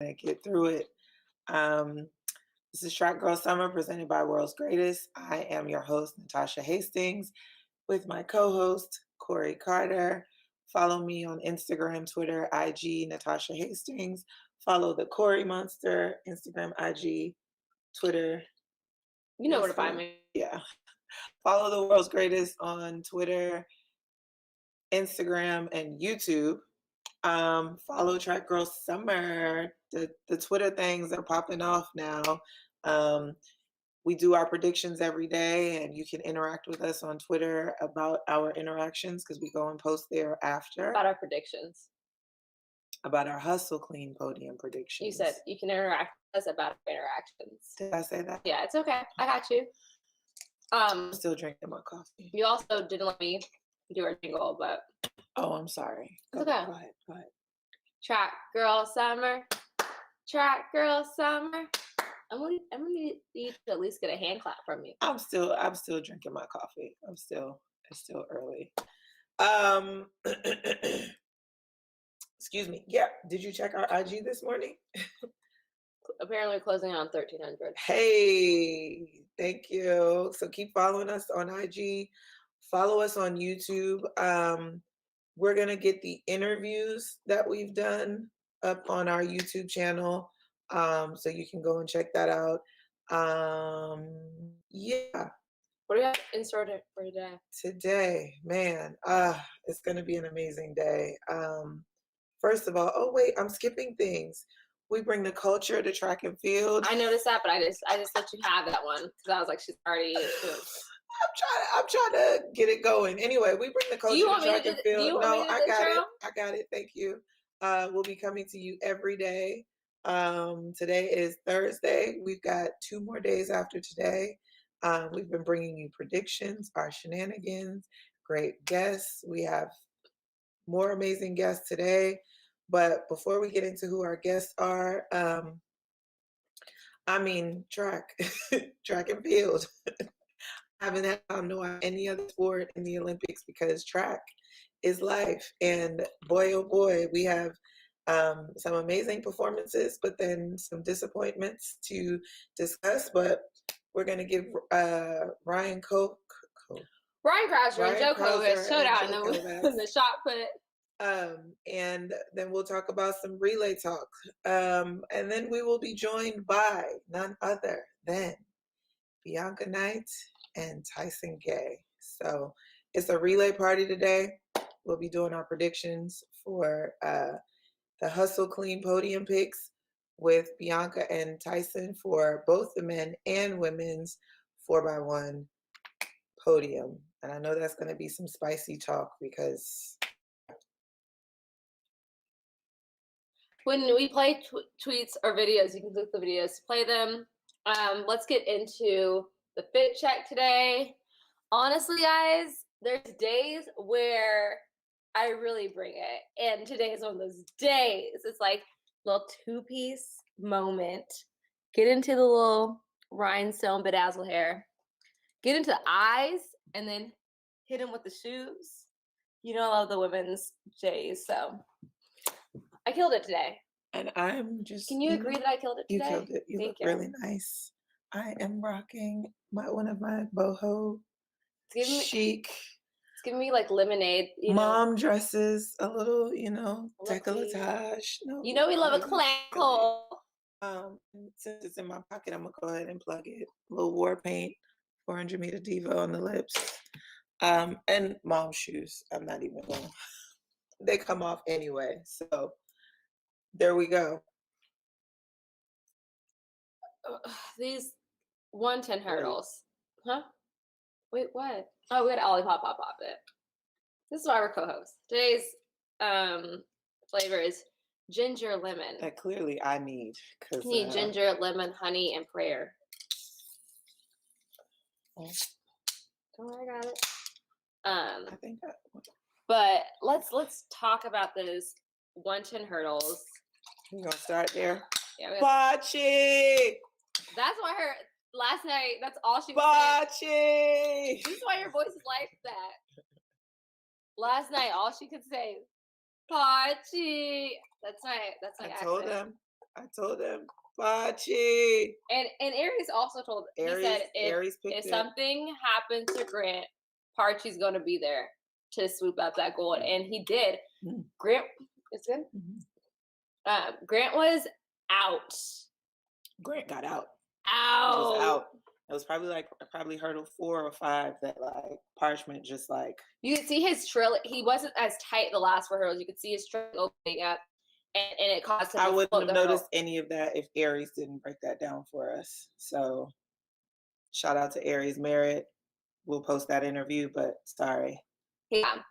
to get through it. Um, this is Track Girl Summer presented by World's Greatest. I am your host, Natasha Hastings, with my co host, Corey Carter. Follow me on Instagram, Twitter, IG, Natasha Hastings. Follow the Corey Monster, Instagram, IG, Twitter. You know where to find me. Yeah. Follow the World's Greatest on Twitter, Instagram, and YouTube. Follow Track Girl Summer. The Twitter things are popping off now. We do our predictions every day, and you can interact with us on Twitter about our interactions because we go and post there after. About our predictions. About our Hustle Clean podium predictions. You said you can interact with us about our interactions. Did I say that? Yeah, it's okay. I got you. I'm still drinking my coffee. You also didn't let me do our jingle, but oh, I'm sorry. It's okay. Go ahead. Track Girl Summer. Track Girl Summer. I'm gonna need you to at least get a hand clap from you. I'm still drinking my coffee. It's still early. Excuse me. Yeah. Did you check our IG this morning? Apparently closing on 1,300. Hey, thank you. So keep following us on IG. Follow us on YouTube. We're going to get the interviews that we've done up on our YouTube channel. So you can go and check that out. Yeah. What do you have in store for today? Today, man, it's going to be an amazing day. First of all, oh wait, I'm skipping things. We bring the culture to track and field. I noticed that, but I just let you have that one because I was like, she's already. I'm trying to get it going. Anyway, we bring the culture to track and field. No, I got it. I got it. Thank you. We'll be coming to you every day. Today is Thursday. We've got 2 more days after today. We've been bringing you predictions, our shenanigans, great guests. We have more amazing guests today. But before we get into who our guests are, track and field. I haven't had time to watch any other sport in the Olympics because track is life. And boy, oh boy, we have some amazing performances, but then some disappointments to discuss. But we're going to give Ryan Crouser and Joe Kovac showdown in the shot put. And then we'll talk about some relay talk. And then we will be joined by none other than Bianca Knight and Tyson Gay. So it's a relay party today. We'll be doing our predictions for the Hustle Clean podium picks with Bianca and Tyson for both the men and women's 4x1 podium. And I know that's going to be some spicy talk because when we play tweets or videos, you can click the videos to play them. Let's get into the fit check today. Honestly, guys, there's days where I really bring it. And today is one of those days. It's like a little 2-piece moment. Get into the little rhinestone bedazzle hair. Get into the eyes and then hit them with the shoes. You know, I love the women's J's, so I killed it today. And I'm just... Can you agree that I killed it today? You killed it. You look really nice. I am rocking one of my boho chic. It's giving me like lemonade. Mom dresses, a little, decolletage. No, we love a clankle. Since it's in my pocket, I'm going to go ahead and plug it. A little war paint, 400 meter diva on the lips. And mom shoes. I'm not even going to. They come off anyway. So there we go. These 110 hurdles. Huh? Wait, what? Oh, we had Ollie Pop it. This is why we're co-hosts. Today's flavor is ginger lemon. That clearly I need. You need ginger, lemon, honey, and prayer. Oh, I got it. I think that. But let's talk about those 110 hurdles. You gonna start there? Yeah. Bachi! That's why last night, that's all she was Bachi! saying. This is why your voice is like that. Last night, all she could say, Bachi! That's my I told them I told him, Fachi. And Aries also told he Aries, said if Aries picked it. something happens to Grant, Parchy's gonna be there to swoop up that gold, and he did. Mhm. Grant, it's good. Grant was out. Grant got out. Out. He was out. It was probably hurdle 4 or 5 that like Parchment just like. You could see his trail. He wasn't as tight the last 4 hurdles. You could see his trail opening up, and it caused him. I to wouldn't float have the noticed hurdle. any of that if Aries didn't break that down for us. So, shout out to Aries Merritt. We'll post that interview, but sorry. Yeah.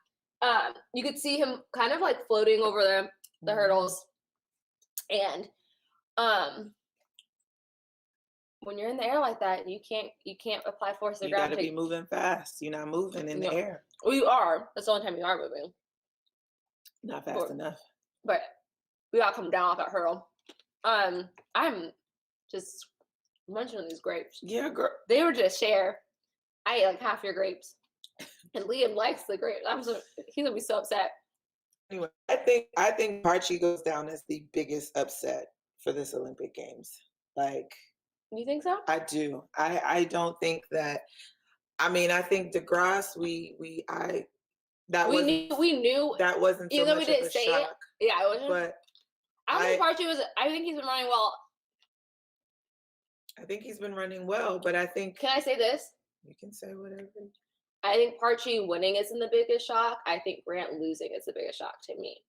You could see him kind of like floating over the hurdles, and when you're in the air like that, you can't apply force to the You ground. got to be moving fast. You're not moving in the air. Well, you are. That's the only time you are moving. Not fast enough. But we gotta come down off that hurdle. I'm just munching on these grapes. Yeah, girl. They were just share. I ate like half your grapes, and Liam likes the grapes. He's gonna be so upset. Anyway, I think Archie goes down as the biggest upset for this Olympic Games. Like, you think so? I do. I don't think that. I mean, I think DeGrasse. We knew that wasn't so even though much we didn't of a say shock. it. Yeah, it wasn't. But I think Archie was. I think he's been running well. I think he's been running well, but I think. Can I say this? You can say whatever. I think Parchy winning isn't the biggest shock. I think Grant losing is the biggest shock to me.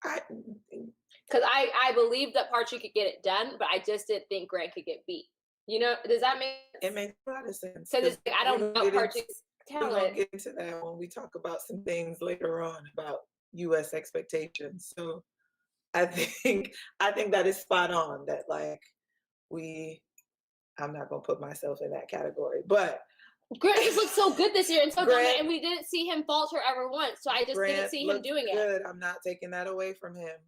Because I believe that Parchy could get it done, but I just didn't think Grant could get beat. You know, does that make sense? It makes a lot of sense. Because it's like, I don't know Parchy's talent. We're going to get into that when we talk about some things later on about U.S. expectations. So I think that is spot on that like I'm not going to put myself in that category, but Grant just looked so good this year and so dominant, and we didn't see him falter ever once. So I just didn't see him doing it. I'm not taking that away from him.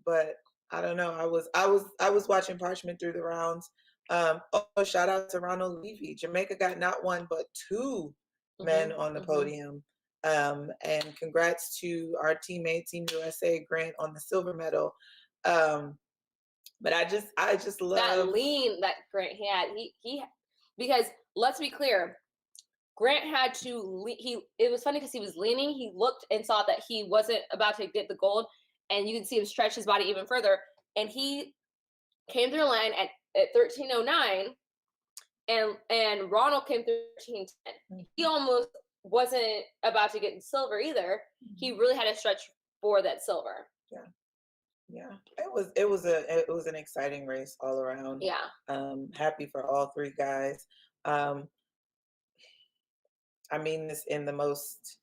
But I don't know. I was watching Parchment through the rounds. Shout out to Ronald Levy. Jamaica got not one but 2 men on the podium. And congrats to our teammate, Team USA, Grant, on the silver medal. But I just love that lean that Grant had. He because let's be clear, Grant had to. It was funny because he was leaning. He looked and saw that he wasn't about to get the gold, and you can see him stretch his body even further. And he came through the line at 13:09, and Ronald came through 13:10. He almost wasn't about to get the silver either. He really had to stretch for that silver. Yeah, it was an exciting race all around. Yeah. Happy for all 3 guys. I mean this in the most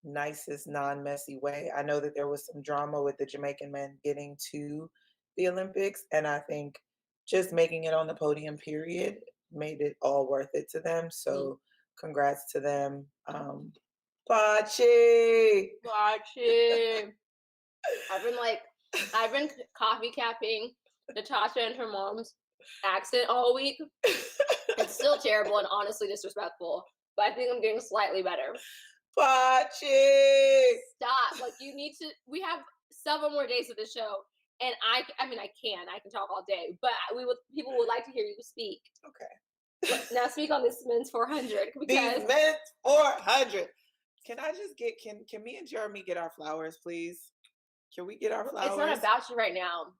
nicest, non-messy way. I know that there was some drama with the Jamaican men getting to the Olympics, and I think just making it on the podium period made it all worth it to them. So congrats to them. Pachi. I've been coffee capping Natasha and her mom's accent all week. It's still terrible and honestly disrespectful, but I think I'm getting slightly better. Pachi! Stop. Like, you need to. We have several more days of the show, and I can talk all day, but people would like to hear you speak. Okay. Now speak on this men's 400. These men's 400. Can I just get can me and Jeremy get our flowers, please? Can we get our flowers? It's not about you right now.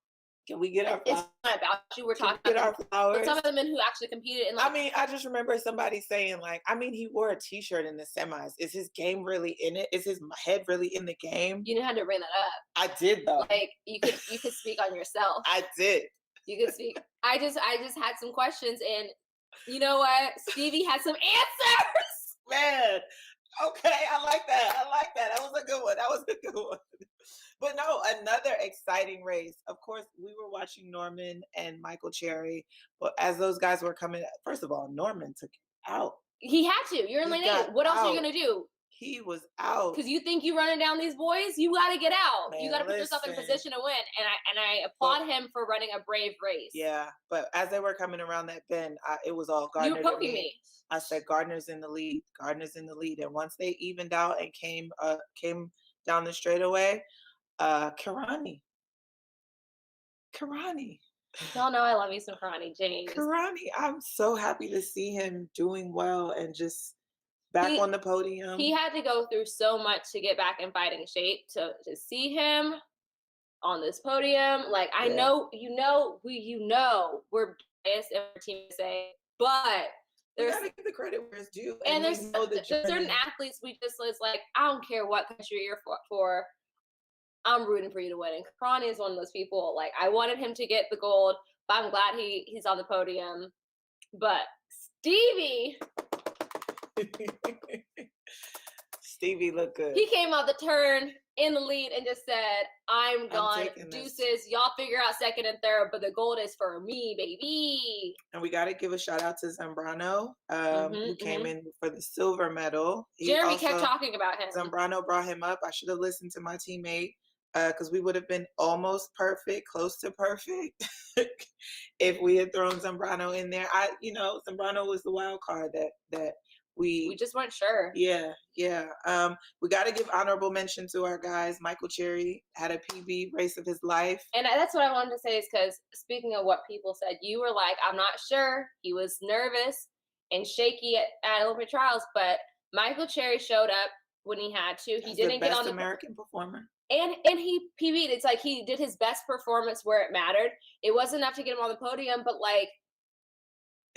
Can we get our flowers? It's not about you. We're talking about our flowers. It's some of the men who actually competed in. I mean, I just remember somebody saying like, I mean, he wore a T-shirt in the semis. Is his game really in it? Is his head really in the game? You didn't have to bring that up. I did though. Like you could speak on yourself. I did. You could speak. I just had some questions, and you know what? Stevie had some answers. Man. Okay, I like that. That was a good one. But no, another exciting race. Of course, we were watching Norman and Michael Cherry, but as those guys were coming, first of all, Norman took it out. He had to. You're in lane 8. What else are you gonna do? He was out. Because you think you running down these boys, you got to get out. Man, you got to put yourself in a position to win. And I applaud him for running a brave race. Yeah, but as they were coming around that bend, it was all Gardner. You were poking me. I said Gardner's in the lead. And once they evened out and came down the straightaway, Kirani Karani. Y'all know I love you some Karani James. Karani, I'm so happy to see him doing well and just back on the podium. He had to go through so much to get back in fighting shape. To see him on this podium, like I Yeah. know, we're biased in our Team USA, but We there's gotta give the credit where it's due. and we there's know the certain journey. athletes we just it's like I don't care what country you're for. I'm rooting for you to win. And Karani is one of those people. Like I wanted him to get the gold, but I'm glad he's on the podium. But Stevie, Stevie looked good. he came out the turn in the lead and just said, I'm gone. taking this. Deuces, y'all figure out second and third, but the gold is for me, baby. And we got to give a shout out to Zambrano, who Mhm, came in for the silver medal. Jeremy kept talking about him. Zambrano brought him up. I should have listened to my teammate because we would have been almost perfect, close to perfect, if we had thrown Zambrano in there. Zambrano was the wild card that We just weren't sure. Yeah. We got to give honorable mention to our guys. Michael Cherry had a PB race of his life. And that's what I wanted to say is because speaking of what people said, you were like, I'm not sure. He was nervous and shaky at Olympic trials, but Michael Cherry showed up when he had to. He didn't the get on best the American performer. and he PB'd. It's like he did his best performance where it mattered. It wasn't enough to get him on the podium, but like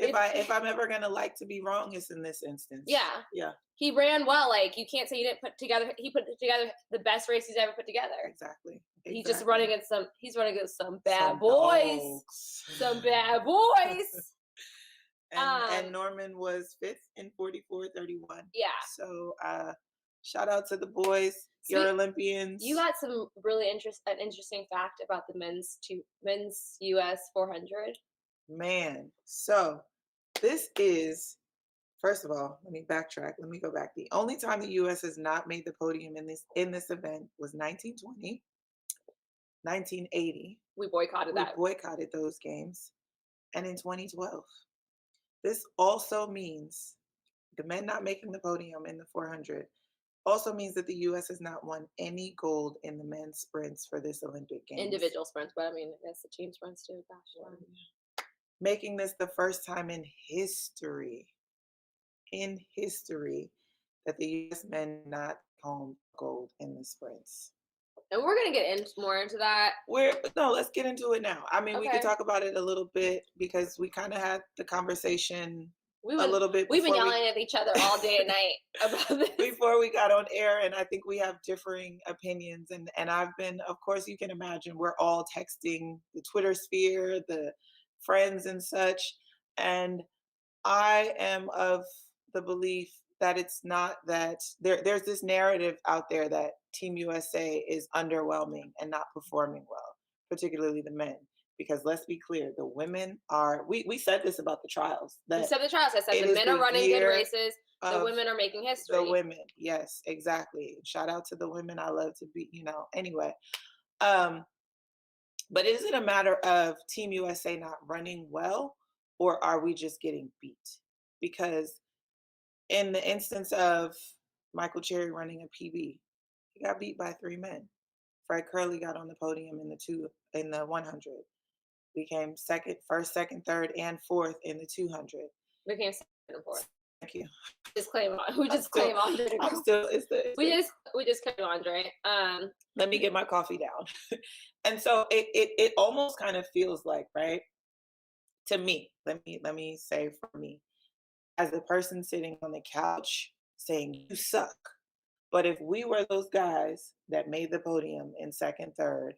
if I'm ever gonna like to be wrong, it's in this instance. Yeah. He ran well. Like you can't say he didn't put together. He put together the best race he's ever put together. Exactly. He's just running against some. He's running against some bad Some boys. dogs. Some bad boys. And Norman was 5th in 44:31. Yeah. So shout out to the boys, your Olympians. You got some really interesting fact about the men's US 400. Man, so this is, first of all, let me backtrack. Let me go back. The only time the U.S. has not made the podium in this event was 1920, 1980. We boycotted that. We boycotted those games, and in 2012. This also means the men not making the podium in the 400 also means that the U.S. has not won any gold in the men's sprints for this Olympic Games. Individual sprints, but I mean, that's the team sprints too. Gosh. Making this the first time in history that the U.S. men not home gold in the sprints. And we're gonna get more into that. Let's get into it now. I mean, we could Okay. talk about it a little bit because we kind of had the conversation a We've been yelling at each other all day and night about this. Before we got on air, and I think we have differing opinions. And I've been, of course, you can imagine, we're all texting the Twitter sphere, the friends and such. And I am of the belief that it's not that there's this narrative out there that Team USA is underwhelming and not performing well, particularly the men. Because let's be clear, the women are, we said this about the trials. We said the trials. I said the men are running good races. The women are making history. The women, yes, exactly. Shout out to the women. I love to be, anyway. But is it a matter of Team USA not running well, or are we just getting beat? Because in the instance of Michael Cherry running a PB, he got beat by 3 men. Fred Curley got on the podium in the 100. We came first, second, third, and fourth in the 200. We came second and fourth. Thank you. We just claim Andre. We just claim Andre. Let me get my coffee down. And so it almost kind of feels like, right? To me, let me say for me, as the person sitting on the couch saying you suck. But if we were those guys that made the podium in second, third,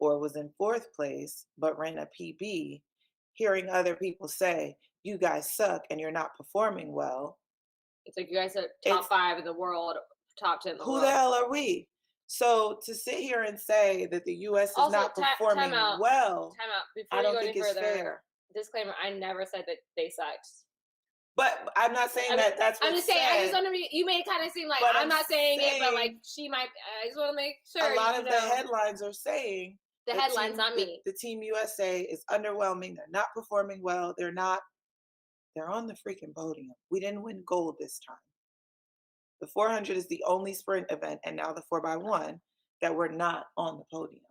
or was in fourth place, but ran a PB, hearing other people say, you guys suck and you're not performing well. It's like you guys are top 5 in the world, top 10 in the world. Who the hell are we? So to sit here and say that the U.S. is also not performing well, Before I don't you go think any it's further, fair. Disclaimer, I never said that they sucked. But I'm not saying that's what I'm just saying, I just want to you made it kind of seem like I'm not saying it, but like she might. I just want to make sure. A lot of the headlines are saying the headlines, not me. The Team USA is underwhelming. They're not performing well. They're on the freaking podium. We didn't win gold this time. The 400 is the only sprint event, and now the 4x1 that we're not on the podium.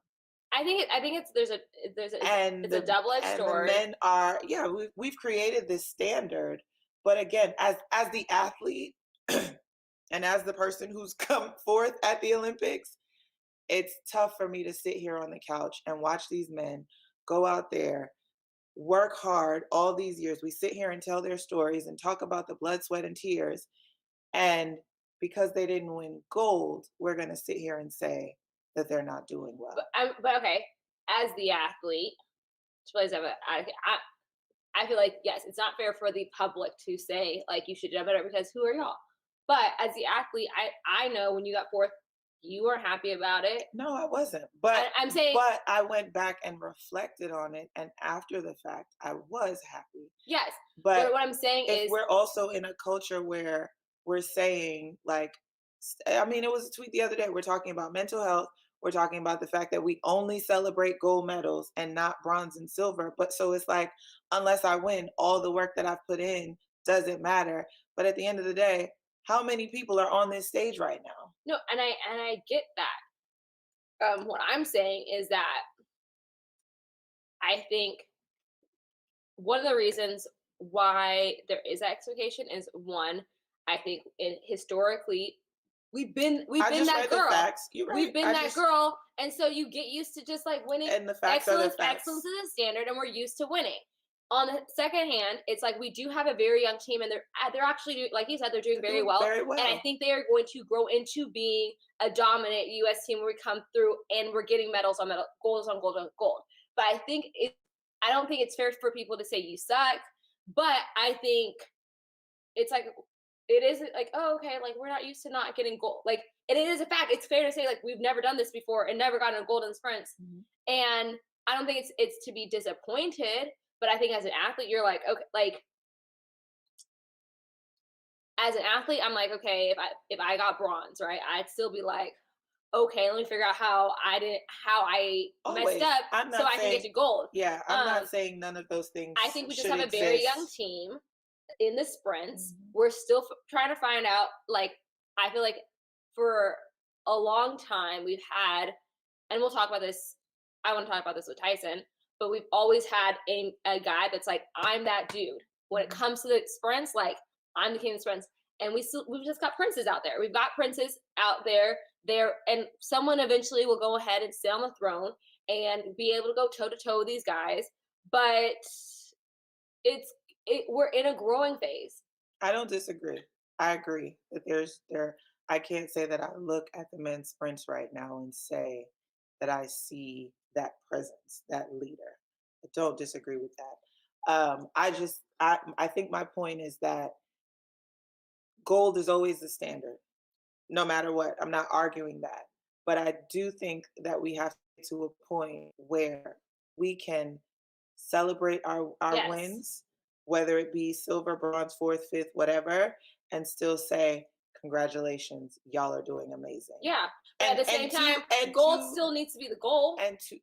I think it's And it's a double-edged and the sword. men are, yeah, we've created this standard, but again, as the athlete and as the person who's come forth at the Olympics, it's tough for me to sit here on the couch and watch these men go out there, work hard all these years. We sit here and tell their stories and talk about the blood, sweat, and tears. And because they didn't win gold, we're going to sit here and say that they're not doing well. But okay, as the athlete, I feel like yes, it's not fair for the public to say like you should do better because who are y'all? But as the athlete, I know when you got fourth, you were happy about it. No, I wasn't. But I'm saying but I went back and reflected on it, and after the fact, I was happy. yes. But But what I'm saying if is we're also in a culture where we're saying like, I mean, it was a tweet the other day. We're talking about mental health. We're talking about the fact that we only celebrate gold medals and not bronze and silver. But so it's like, unless I win, all the work that I've put in doesn't matter. But at the end of the day, how many people are on this stage right now? no, and I get that. What I'm saying is that I think one of the reasons why there is that expectation is one, I think historically we've I been just that read the girl. facts. You're right. We've been I that just girl, and so you get used to just like winning. And the facts are the facts. Excellence is the standard, and we're used to winning. On the second hand, it's like we do have a very young team, and they're actually like you said, they're doing They're very doing well. very And I well. think they are going to grow into being a dominant U.S. team where we come through and we're getting medals on medal, gold on gold on gold. But I don't think it's fair for people to say you suck. But I think it's like it is like, oh, okay, like we're not used to not getting gold. Like, and it is a fact. It's fair to say like we've never done this before and never gotten a gold in sprints. Mhm. And I don't think it's to be disappointed, but I think as an athlete, you're like, okay, like as an athlete, I'm like, okay, if I got bronze, right, I'd still be like, okay, let me figure out how I messed Always. up I'm so not I can get saying, to gold. yeah, I'm Um, not saying none of those things I think we just should have a very young exist. team in the sprints. Mhm. We're still trying to find out. Like, I feel like for a long time we've had, and we'll talk about this. I want to talk about this with Tyson, but we've always had a guy that's like, I'm that dude. When it Mhm. comes to the sprints, like I'm the king of sprints, and we've just got princes out there. We've got princes out there. And someone eventually will go ahead and sit on the throne and be able to go toe to toe with these guys. But it's we're in a growing phase. I don't disagree. I agree that I can't say that I look at the men's sprints right now and say that I see that presence, that leader. I don't disagree with that. I think my point is that gold is always the standard, no matter what. I'm not arguing that. But I do think that we have to get to a point where we can celebrate our Yes. wins, whether it be silver, bronze, fourth, fifth, whatever, and still say, congratulations, y'all are doing amazing. Yeah. But at the same And to time, and gold to still needs to be the goal. and to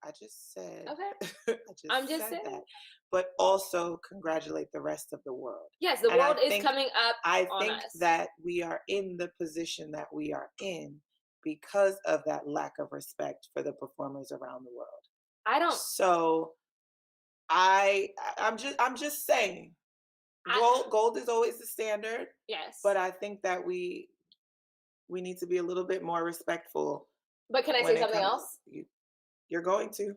I just said Okay. I I'm just just said saying. that, but also congratulate the rest of the world. Yes, the And world is coming up I on think us. that we are in the position that we are in because of that lack of respect for the performers around the world. I don't So I'm just saying I gold is always the standard, yes. but I think that we need to be a little bit more respectful But can I when say it something comes. else? You're going to.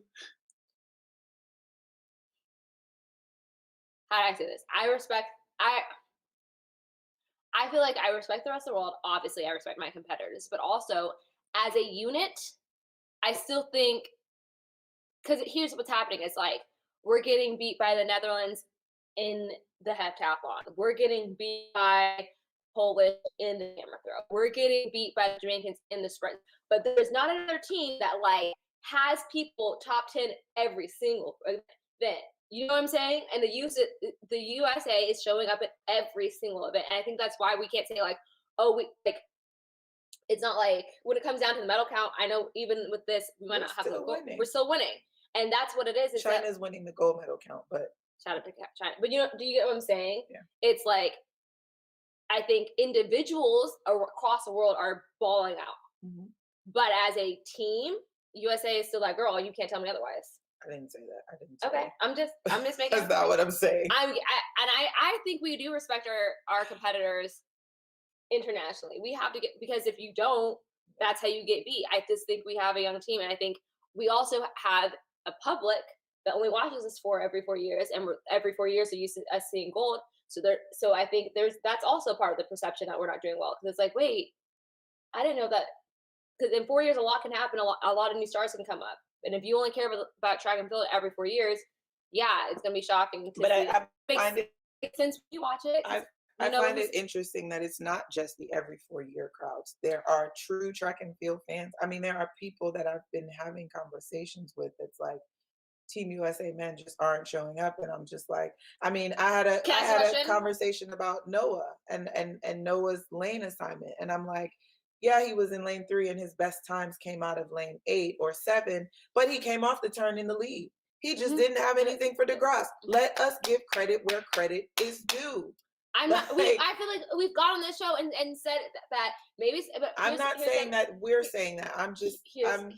How do I say this? I feel like I respect the rest of the world. Obviously, I respect my competitors, but also as a unit, I still think because here's what's happening. It's like we're getting beat by the Netherlands in the heptathlon. We're getting beat by Polish in the hammer throw. We're getting beat by the Jamaicans in the sprint. But there's not another team that like has people top 10 every single event. You know what I'm saying? And the USA is showing up at every single event. And I think that's why we can't say like, oh, we like it's not like when it comes down to the medal count, I know even with this, we might We're not have the still goal. winning. We're still winning. And that's what it is. Is that China's winning the gold medal count, but shout out to China. But you know, do you get what I'm saying? Yeah. It's like I think individuals across the world are balling out. Mhm. But as a team, USA is still that girl. You can't tell me otherwise. I didn't say that. I didn't say Okay, that. I'm just making. That's not what I'm saying. I think we do respect our competitors internationally. We have to get, because if you don't, that's how you get beat. I just think we have a young team, and I think we also have a public that only watches us for every 4 years, and every 4 years they're used to us seeing gold. So I think that's also part of the perception that we're not doing well, because it's like, wait, I didn't know that, because in 4 years a lot can happen, a lot of new stars can come up, and if you only care about track and field every 4 years, yeah, it's gonna be shocking to But see. I find it. Makes sense when you watch it. I find it interesting that it's not just the every 4 year crowds. There are true track and field fans. I mean, there are people that I've been having conversations with that's like, Team USA men just aren't showing up, and I'm just like, I mean, I had a conversation about Noah and Noah's lane assignment, and I'm like, yeah, he was in lane 3 and his best times came out of lane 8 or 7, but he came off the turn in the lead. He just didn't have anything for DeGrasse. Let us give credit where credit is due. I feel like we've gone on this show and said that maybe. But I'm not saying that we're saying that. I'm just I'm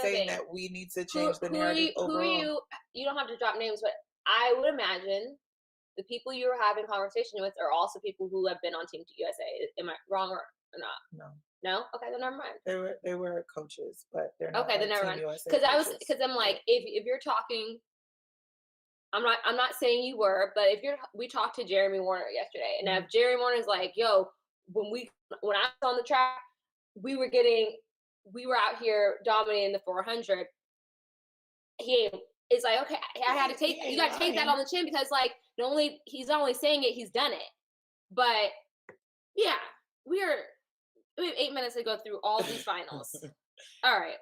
saying that we need to change the narrative overall. You don't have to drop names, but I would imagine the people you were having conversation with are also people who have been on Team USA. Am I wrong or not? No. No? Okay, then never mind. They were coaches, but they're not. Okay, then never mind. Because I'm like, if you're talking, I'm not saying you were, but we talked to Jeremy Warner yesterday, and if Jeremy Warner's like, yo, when I was on the track, we were out here dominating the 400. He is like, okay, I had to you got to take that on the chin, because like, he's not only saying it, he's done it. But yeah, we have 8 minutes to go through all these finals. All right.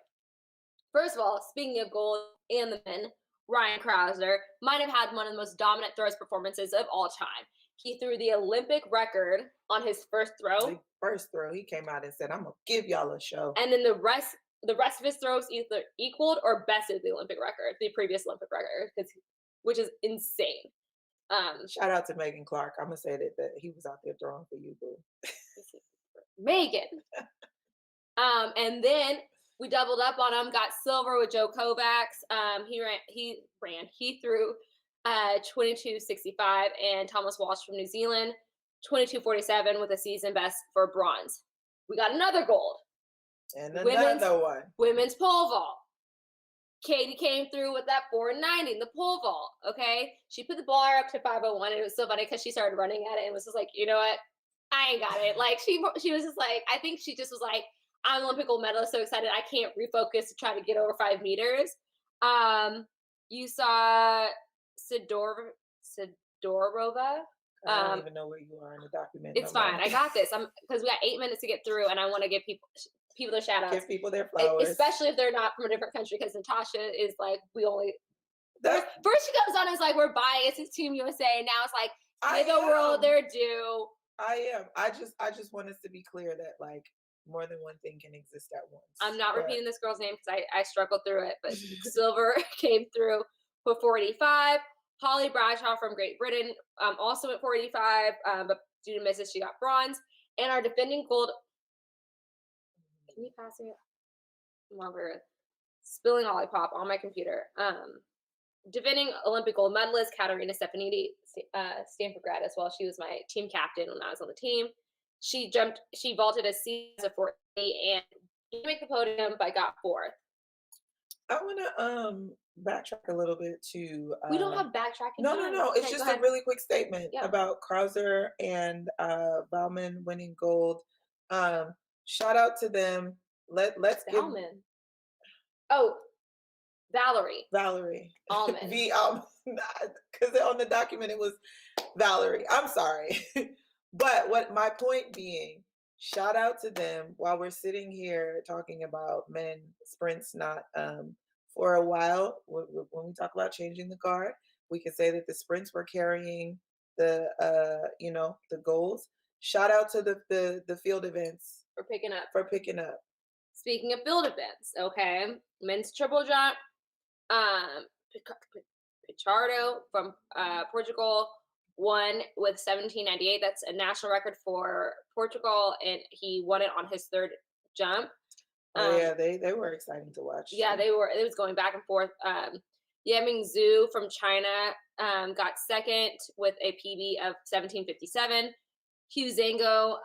First of all, speaking of gold and the men, Ryan Krauser might have had one of the most dominant throws performances of all time. He threw the Olympic record on his first throw. He came out and said, "I'm gonna give y'all a show." And then the rest of his throws either equaled or bested the Olympic record, the previous Olympic record, which is insane. Shout out to Megan Clark. I'm gonna say that he was out there throwing for you, boo. Megan. And then we doubled up on him, got silver with Joe Kovacs. He threw 22.65, and Thomas Walsh from New Zealand 22.47 with a season best for bronze. We got another gold. And another one. Women's pole vault. Katie came through with that 490 in the pole vault. Okay, she put the bar up to 501, and it was so funny because she started running at it and was just like, you know what, I ain't got it. Like she was just like, I think she just was like, I'm Olympic gold medalist, so excited I can't refocus to try to get over 5 meters. You saw Sidorova. I don't even know where you are in the document. It's fine. I got this. Because we got 8 minutes to get through, and I want to give people their shout outs. Give people their flowers. Especially if they're not from a different country, because Natasha is like, first she comes on as like, we're biased, it's Team USA, and now it's like, give the world their due. I am. I just want us to be clear that like more than one thing can exist at once. I'm not repeating this girl's name because I struggled through it, but silver came through for 485. Holly Bradshaw from Great Britain also at 485, but due to misses, she got bronze. And our defending gold. Can you pass it? While we're spilling lollipop on my computer. Defending Olympic gold medalist Katerina Stefanidi, Stanford grad as well. She was my team captain when I was on the team. She vaulted a C as a 480 and didn't make the podium, but got 4th. I want to backtrack a little bit to. We don't have backtracking. No. It's just a really quick statement about Krauser and Bauman winning gold. Shout out to them. Let's give. Oh, Valerie Allman. Because on the document it was Valerie. I'm sorry. But what my point being, shout out to them while we're sitting here talking about men sprints not for a while. When we talk about changing the guard, we can say that the sprints were carrying the the goals. Shout out to the field events for picking up. Speaking of field events, okay, men's triple jump, Pichardo from Portugal won with 17.98. That's a national record for Portugal, and he won it on his 3rd jump. Oh yeah, they were exciting to watch Yeah, too. they were. It was going back and forth. Yaming Zhu from China got second with a PB of 17:57. Hugh Zango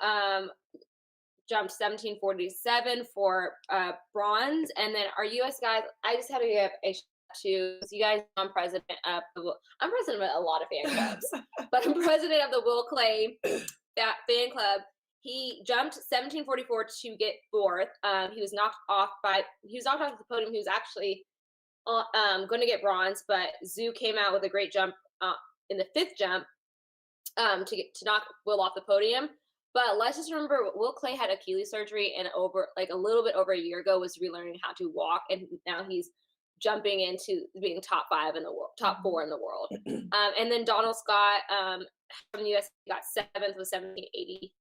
jumped 17:47 for bronze, and then our U.S. guys. I just had to give a shout out to, 'cause you guys know I'm president of I'm president of a lot of fan clubs, but I'm president of the Will Clay fan club. He jumped 17:44 to get fourth. He was knocked off the podium. He was actually going to get bronze, but Zoo came out with a great jump in the fifth jump to knock Will off the podium. But let's just remember, Will Clay had Achilles surgery, and over like a little bit over a year ago was relearning how to walk, and now he's jumping into being top five in the world, top four in the world. And then Donald Scott from the US got seventh with 1780.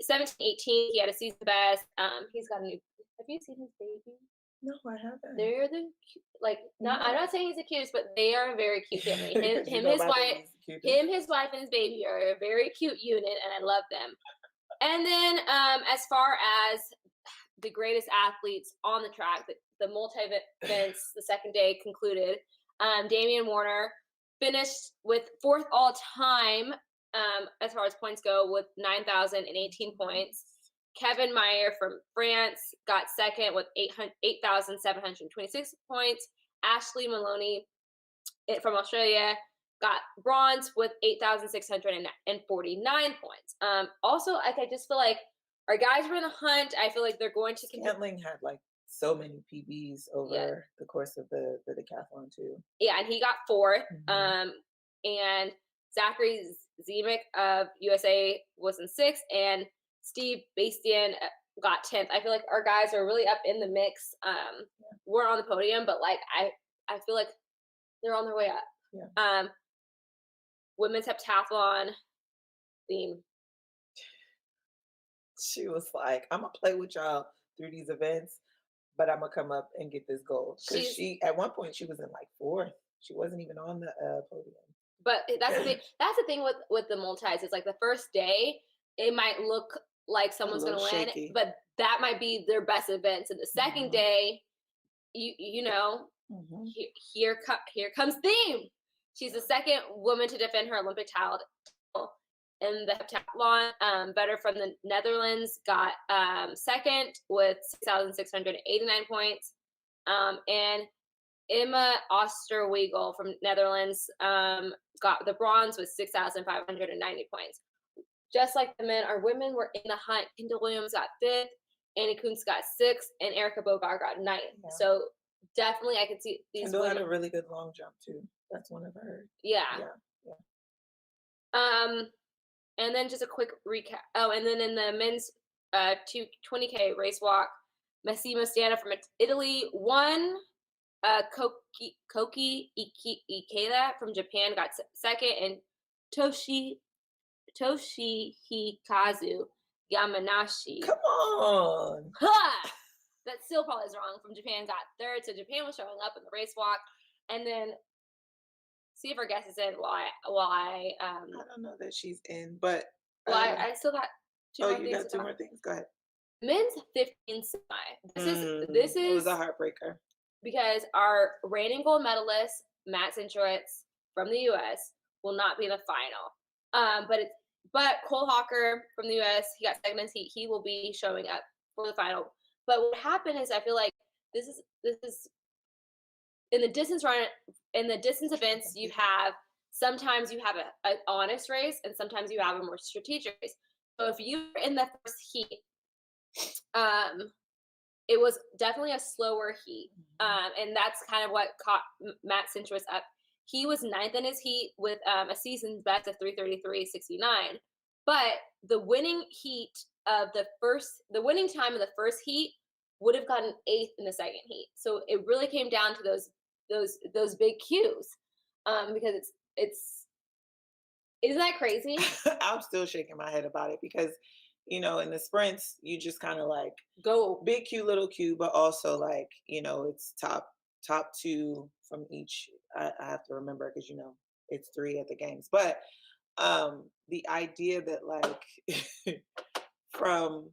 1718, he had a season best. He's got a new. Have you seen his baby? No, I haven't. They're like not. I'm not saying he's the cutest, but they are a very cute family. Him, You know his my wife, baby's the cutest. his wife, and his baby are a very cute unit, and I love them. And then, as far as the greatest athletes on the track, the multi events, the second day concluded. Damian Warner finished with fourth all time as far as points go with 9,018 points. Kevin Meyer from France got second with 8,726 points. Ashley Maloney from Australia got bronze with 8,649 points. Also, I just feel like our guys were in the hunt. I feel like they're going to continue. Scantling had like so many PBs over the course of the decathlon too. Yeah, and he got fourth. And Zachary Zemek of USA was in sixth, and Steve Bastian got 10th. I feel like our guys are really up in the mix. We're on the podium, but like I feel like they're on their way up. Yeah. Women's heptathlon theme. She was like, "I'm gonna play with y'all through these events, but I'm gonna come up and get this gold." Because she, at one point, she was in like fourth. She wasn't even on the podium. But that's the thing. That's the thing with the multis. Is like the first day, it might look like someone's going to win, shaky. but that might be their best events. And the second day, you know, here comes Theme. She's the second woman to defend her Olympic title in the heptathlon. Better from the Netherlands got second with 6,689 points, and Emma Osterweigel from Netherlands got the bronze with 6,590 points. Just like the men, our women were in the hunt. Kendall Williams got fifth, Annie Kuntz got sixth, and Erica Bogart got ninth. Yeah. So definitely, I could see these. Kendall had a really good long jump too. That's one of her. Yeah. And then just a quick recap. Oh, and then in the men's 20K race walk, Massimo Stana from Italy won. Koki Ikeda from Japan got second, and Toshihikazu Yamanashi. Come on. That still probably is wrong. From Japan got third. So Japan was showing up in the race walk. And then see if our guest is in while I don't know that she's in, but I still got two more things. You got two more things. Go ahead. Men's 15 semi. This is it was a heartbreaker. Because our reigning gold medalist, Matt Centrowitz from the US, will not be in the final. But Cole Hawker from the US, he got second in his heat. He will be showing up for the final. But what happened is, I feel like this is in the distance run, in the distance events, sometimes you have an honest race, and sometimes you have a more strategic race. So if you're in the first heat, it was definitely a slower heat. And that's kind of what caught Matt Centrowitz up. He was ninth in his heat with a season's best of 3:33.69. But the winning winning time of the first heat would have gotten eighth in the second heat. So it really came down to those big cues. Because it's isn't that crazy? I'm still shaking my head about it because in the sprints, you just kind of like go big Q, little Q, but also like, it's top two from each. I have to remember because, it's 3 at the games. But the idea that like from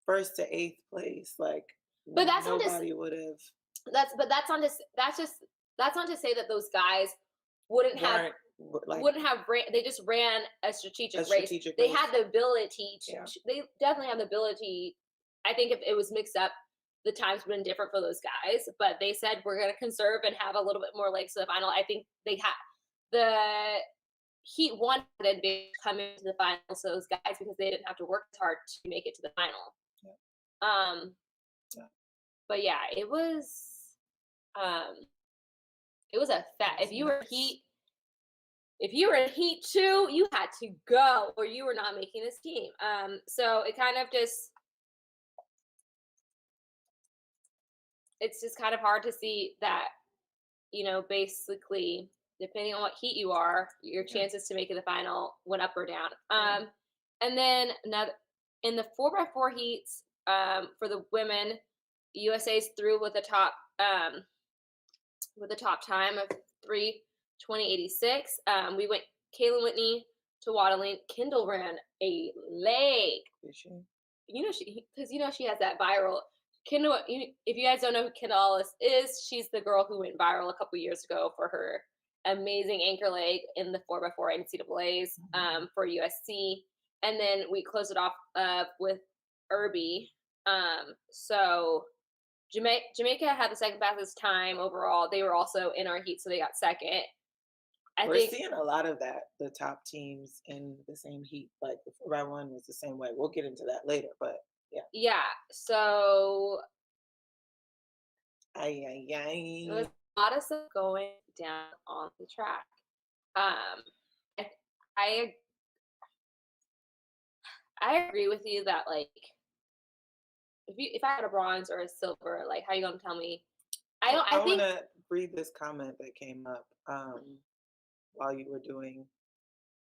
first to eighth place. Like, But that's not just nobody would have that's not just that's not to say that those guys wouldn't have like they just ran a strategic a race. strategic They race. had the ability to, Yeah. they definitely have the ability. I think if it was mixed up, the times would have been different for those guys, but they said we're going to conserve and have a little bit more legs to the final. I think they had the Heat wanted to come into the finals, those guys, because they didn't have to work as hard to make it to the final. Yeah. Um, Yeah. but yeah, it was a fat. It was If you were nuts. Heat, if you were in Heat 2, you had to go, or you were not making this team. So it kind of just, it's just kind of hard to see that, basically, depending on what Heat you are, your Yeah. chances to make it the final went up or down. Yeah. And then another in the 4x4 heats, for the women, USA's through with the top time of 3:20.86. We went Kaylin Whitney to Waddling. Kendall ran a leg. Did she? She has that viral. Kendall, if you guys don't know who Kendall is, she's the girl who went viral a couple years ago for her amazing anchor leg in the 4x4 NCAAs for USC. And then we closed it off with Irby. So Jamaica had the second fastest time overall. They were also in our heat, so they got second. We're seeing a lot of that. The top teams in the same heat, like the 4x1 was the same way. We'll get into that later, but yeah. Yeah. So Ay. there was a lot of stuff going down on the track. I agree with you that, like, if I had a bronze or a silver, like, how you gonna tell me? I want to read this comment that came up while you were doing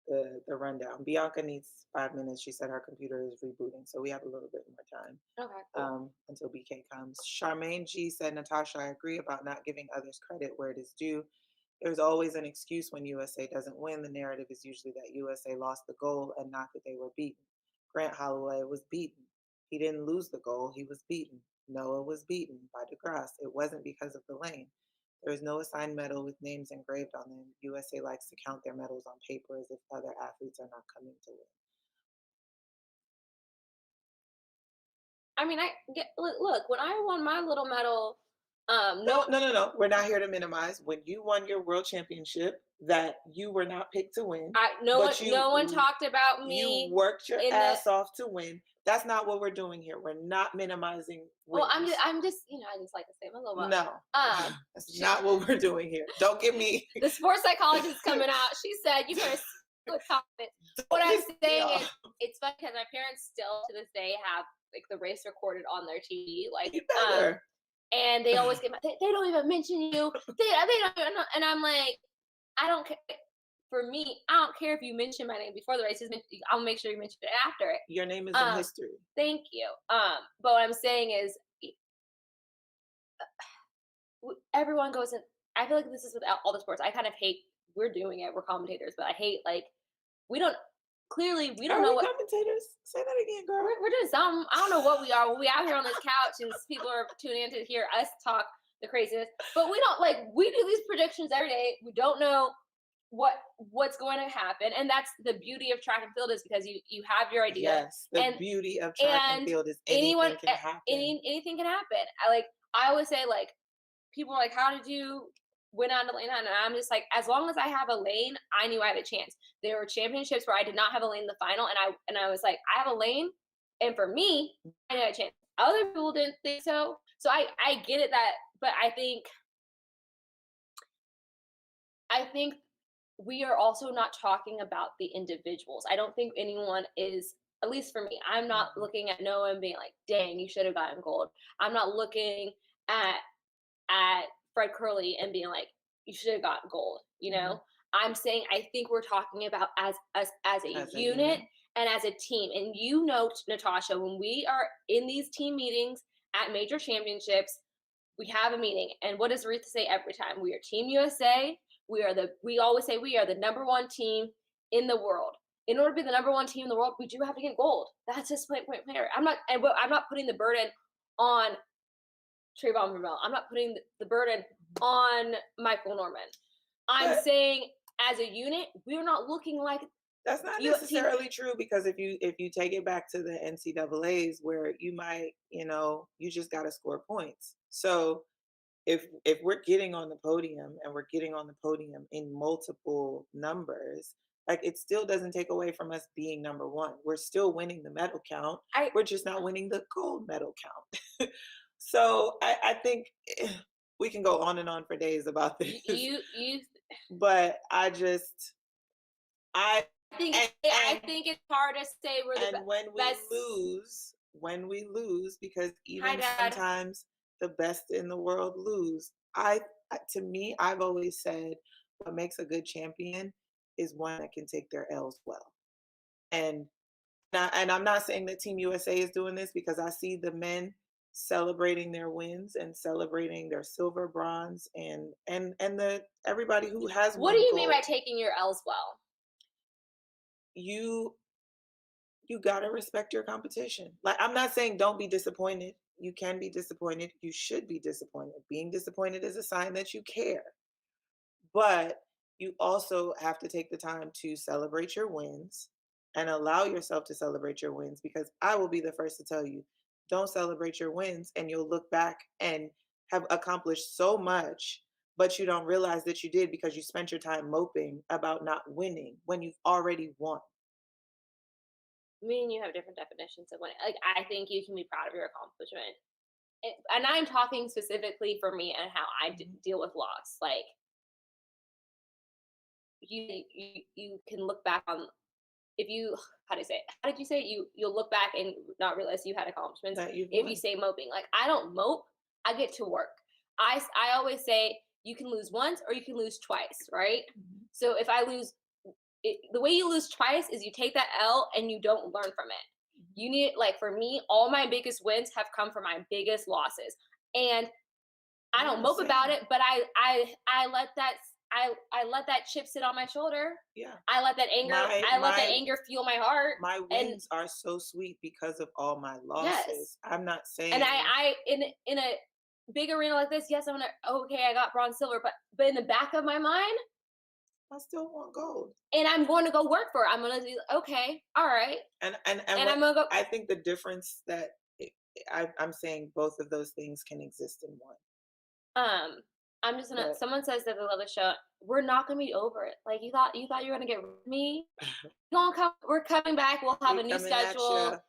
the rundown. Bianca needs 5 minutes. She said her computer is rebooting, so we have a little bit more time. Okay. Cool. Until BK comes. Charmaine G said, Natasha, I agree about not giving others credit where it is due. There's always an excuse when USA doesn't win. The narrative is usually that USA lost the goal and not that they were beaten. Grant Holloway was beaten. He didn't lose the goal. He was beaten. Noah was beaten by DeGrasse. It wasn't because of the lane. There is no assigned medal with names engraved on them. USA likes to count their medals on paper as if other athletes are not coming to win. I mean, look, when I won my little medal, no. We're not here to minimize. When you won your world championship, that you were not picked to win. No one talked about me. You worked your ass off to win. That's not what we're doing here. We're not minimizing wins. Well, I'm just, I just like to say my little bit. No, that's not what we're doing here. Don't get me. The sports psychologist is coming out. She said, you better with confidence. What I'm saying is, it's funny because my parents still to this day have, like, the race recorded on their TV. Like, and they always get they don't even mention you. They don't even know. And I'm like, I don't care. For me, I don't care if you mention my name before the race. I'll make sure you mention it after it. Your name is in history. Thank you. But what I'm saying is, everyone goes in. I feel like this is with all the sports. I kind of hate. We're doing it. We're commentators, but I hate, like, we don't know what commentators. Say that again, girl. We're doing something. I don't know what we are. We out here on this couch and people are tuning in to hear us talk the craziness. But we don't, like, we do these predictions every day. We don't know what's going to happen, and that's the beauty of track and field, is because you have your idea. Yes, the beauty of track and field is anything can happen. Anything can happen. I always say, like, people are like, how did you win on the lane? And I'm just like, as long as I have a lane, I knew I had a chance. There were championships where I did not have a lane in the final, and I was like, I have a lane, and for me, I knew I had a chance. Other people didn't think so. So I get it, but I think we are also not talking about the individuals. I don't think anyone is, at least for me, I'm not looking at Noah and being like, dang, you should have gotten gold. I'm not looking at Fred Curley and being like, you should have gotten gold. I'm saying, I think we're talking about as a unit and as a team. And Natasha, when we are in these team meetings at major championships, we have a meeting. And what does Ruth say every time? We are Team USA. We always say we are the number one team in the world. in order to be the number one team in the world, we do have to get gold. That's just point player. I'm not putting the burden on Trayvon Vermel. I'm not putting the burden on Michael Norman. I'm But saying as a unit, we're not looking like that's not you team. necessarily true, because if you take it back to the NCAA's, where you might, you just got to score points. So if we're getting on the podium, and we're getting on the podium in multiple numbers, like, it still doesn't take away from us being number one. We're still winning the medal count. I We're just not winning the gold medal count. So I think we can go on and on for days about this, you but I I and think it's hard to say we're the and when we best. lose, because Hi, even Dad. sometimes the best in the world lose. To me, I've always said, what makes a good champion is one that can take their L's well. And I'm not saying that Team USA is doing this, because I see the men celebrating their wins and celebrating their silver, bronze, and the everybody who has What do won you mean by gold. taking your L's well? You got to respect your competition. Like, I'm not saying don't be disappointed. You can be disappointed. You should be disappointed. Being disappointed is a sign that you care. But you also have to take the time to celebrate your wins and allow yourself to celebrate your wins, because I will be the first to tell you, don't celebrate your wins and you'll look back and have accomplished so much, but you don't realize that you did, because you spent your time moping about not winning when you've already won. Me and you have different definitions of winning. Like, I think you can be proud of your accomplishment. And I'm talking specifically for me and how I deal with loss. Like, you can look back on, if you, how do you say it? How did you say it? You'll look back and not realize you had accomplishments That you've if won. you say moping. Like, I don't mope. I get to work. I always say you can lose once or you can lose twice, right? Mhm. So if I lose, the way you lose twice is you take that L and you don't learn from it. You need, like, for me, all my biggest wins have come from my biggest losses, and I don't Yeah, mope about same. it, but I let that I let that chip sit on my shoulder. Yeah. I let that anger My I let that my anger fuel my heart. my And wins are so sweet because of all my yes, losses. I'm not and saying I in a big arena like this, yes, I'm gonna, okay, I got bronze, silver, but in the back of my mind, I still want gold. and I'm going to go work for it. I'm gonna do, okay, all right, And and I'm what gonna go. I think the difference that I'm saying, both of those things can exist in one. I'm just gonna. But Someone says that they love the show. We're not gonna be over it. Like, you thought you were gonna get rid of me. We're coming back. We'll have we a new coming at you. schedule.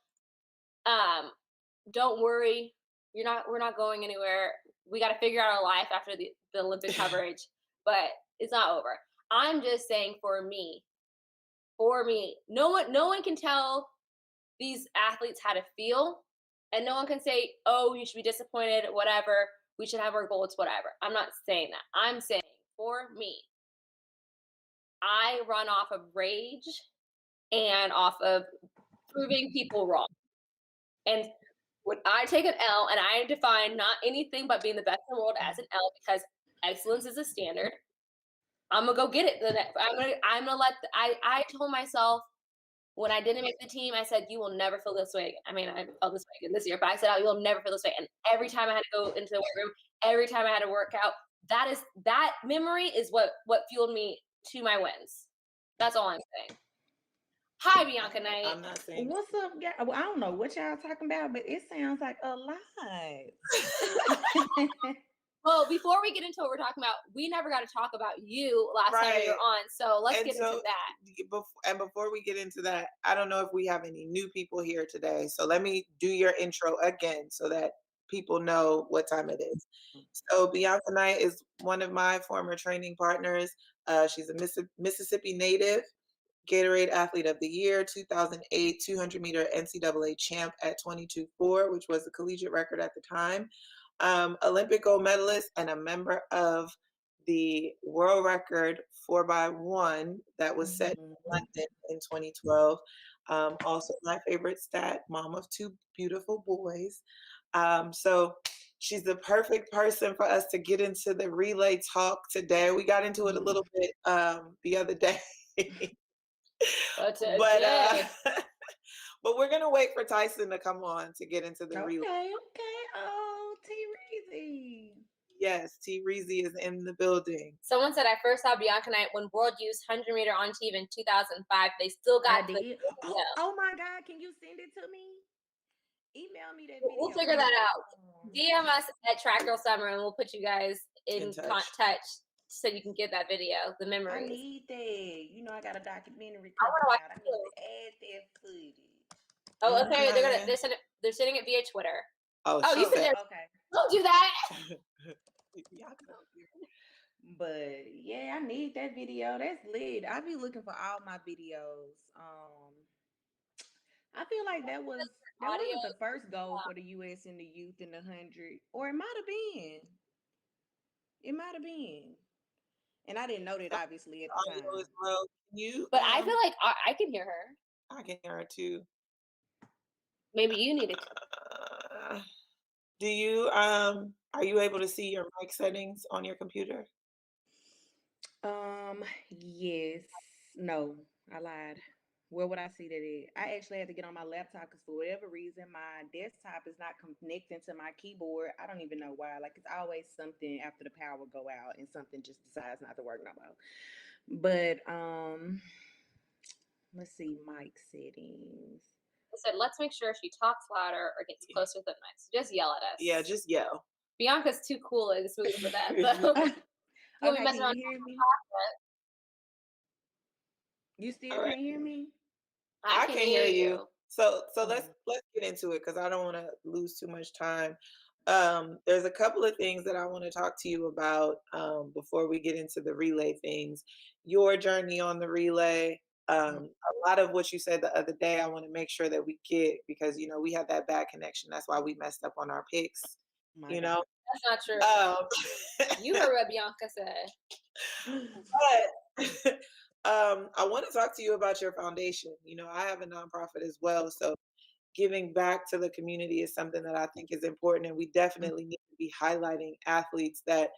Um, don't worry. We're not going anywhere. We got to figure out our life after the Olympic coverage, but it's not over. I'm just saying, for me, no one can tell these athletes how to feel, and no one can say, oh, you should be disappointed, whatever, we should have our goals, whatever. I'm not saying that. I'm saying, for me, I run off of rage and off of proving people wrong. And when I take an L, and I define not anything but being the best in the world as an L, because excellence is a standard, I'm gonna go get it. I'm gonna let I told myself, when I didn't make the team, I said, you will never feel this way. I mean, I felt this way again this year, but I said, oh, you'll never feel this way. And every time I had to go into the weight room, every time I had to work out, that memory is what fueled me to my wins. That's all I'm saying. Hi, Bianca Knight. I'm not saying What's up, guys? Well, I don't know what y'all talking about, but it sounds like a lot. Well, before we get into what we're talking about, we never got to talk about you last time you were right. on. So let's And get into so, that. before we get into that, I don't know if we have any new people here today. So let me do your intro again, so that people know what time it is. So Bianca Knight is one of my former training partners. She's a Mississippi native, Gatorade Athlete of the Year, 2008 200-meter NCAA champ at 22.4, which was the collegiate record at the time. Olympic gold medalist and a member of the world record 4x1 that was set in London in 2012. Also, my favorite stat, mom of two beautiful boys. So she's the perfect person for us to get into the relay talk today. We got into it a little bit the other day. But But today, but we're gonna wait for Tyson to come on to get into the Okay, relay. okay. Oh, T Reezy. Yes, T Reezy is in the building. someone said I first saw Bianca Knight when World used 100-meter on TV in 2005. They still I got the did. video. Oh my God, can you send it to me? Email me that We'll video. figure that out. Um, DM us at Track Girl Summer, and we'll put you guys In in touch. touch so you can get that video, the I memories. need that. You know, I got a documentary I want coming to watch out. I it need too. to add that footage. Oh, okay. Okay. They're sending it via Twitter. Oh, Oh, she you send said. it. Okay. Don't do that. But yeah, I need that video. That's lit. I be looking for all my videos. I feel like that Audio. wasn't the first goal for the US in the youth in the 100, or it might have been. It might have been, and I didn't know that obviously at the Audio time. as well. Can you? But I feel like I can hear her. I can hear her too. Maybe you need to. Do you are you able to see your mic settings on your computer? Yes. No, I lied. Where would I see that at? I actually had to get on my laptop because for whatever reason, my desktop is not connecting to my keyboard. I don't even know why. Like it's always something after the power go out and something just decides not to work no more. But let's see, mic settings. I said, let's make sure she talks louder or gets closer to the mic. So just yell at us. Yeah, just yell. Bianca's too cool and smooth for that. But we'll be Okay, messing can around. you hear me? You still All right. can't hear me? I can hear you. So Oh. let's get into it because I don't want to lose too much time. There's a couple of things that I want to talk to you about before we get into the relay things. Your journey on the relay, a lot of what you said the other day, I want to make sure that we get because you know we had that bad connection. That's why we messed up on our picks. My You God. know, That's not true. You heard what Bianca said. but I want to talk to you about your foundation. You know, I have a nonprofit as well, so giving back to the community is something that I think is important, and we definitely need to be highlighting athletes that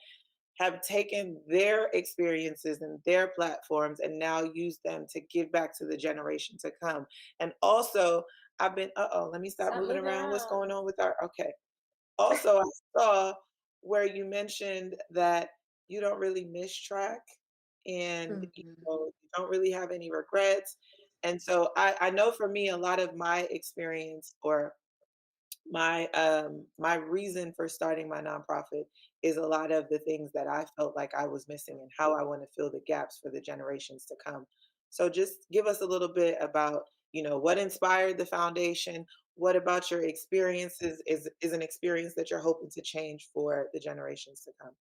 have taken their experiences and their platforms and now use them to give back to the generation to come. And also, I've been, let me stop Stop moving moving around. What's around. going on with our, okay. Also, I saw where you mentioned that you don't really miss track and you Mhm. know, you don't really have any regrets. And so I know for me, a lot of my experience or my reason for starting my nonprofit is a lot of the things that I felt like I was missing and how I want to fill the gaps for the generations to come. So just give us a little bit about, you know, what inspired the foundation, what about your experiences is an experience that you're hoping to change for the generations to come.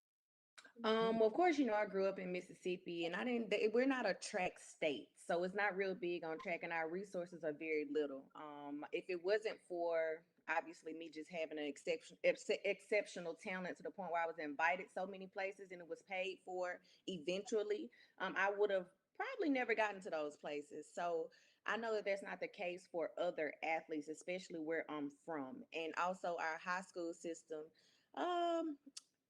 Of course, you know, I grew up in Mississippi and we're not a track state. So it's not real big on track and our resources are very little. If it wasn't for obviously me just having an exceptional talent to the point where I was invited so many places and it was paid for eventually, I would have probably never gotten to those places. So I know that that's not the case for other athletes, especially where I'm from. And also our high school system. Um,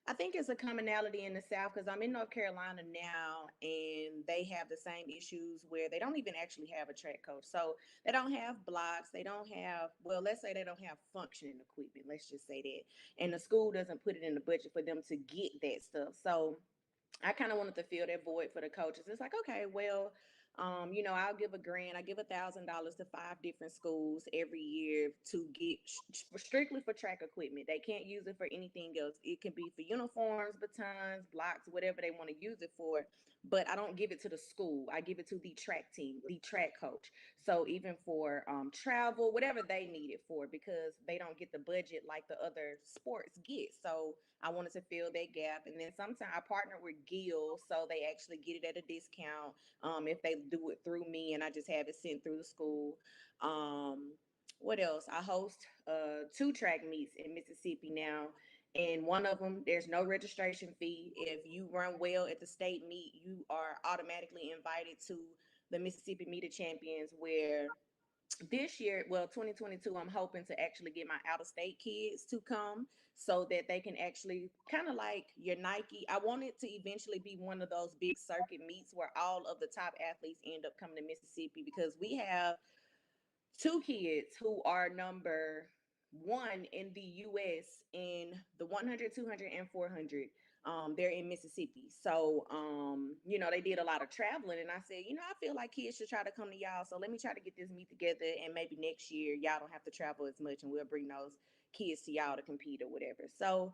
I think it's a commonality in the South because I'm in North Carolina now and they have the same issues where they don't even actually have a track coach. So they don't have blocks. They don't have, well, let's say they don't have functioning equipment. Let's just say that. And the school doesn't put it in the budget for them to get that stuff. So I kind of wanted to fill that void for the coaches. It's like, okay, well, you know, I'll give a grant. I give $1,000 to 5 different schools every year to get strictly for track equipment. They can't use it for anything else. It can be for uniforms, batons, blocks, whatever they want to use it for. But I don't give it to the school. I give it to the track team, the track coach. So even for travel, whatever they need it for, because they don't get the budget like the other sports get. So I wanted to fill that gap. And then sometimes I partner with Gill, so they actually get it at a discount if they do it through me and I just have it sent through the school. Um, what else? I host 2 track meets in Mississippi now. And one of them, there's no registration fee. If you run well at the state meet, you are automatically invited to the Mississippi Meet of Champions, where this year, well, 2022, I'm hoping to actually get my out of state kids to come so that they can actually kind of like your Nike. I want it to eventually be one of those big circuit meets where all of the top athletes end up coming to Mississippi, because we have two kids who are number one in the US in the 100, 200, and 400. They're in Mississippi. So, they did a lot of traveling. And I said, I feel like kids should try to come to y'all. So let me try to get this meet together. And maybe next year, y'all don't have to travel as much and we'll bring those kids to y'all to compete or whatever. So,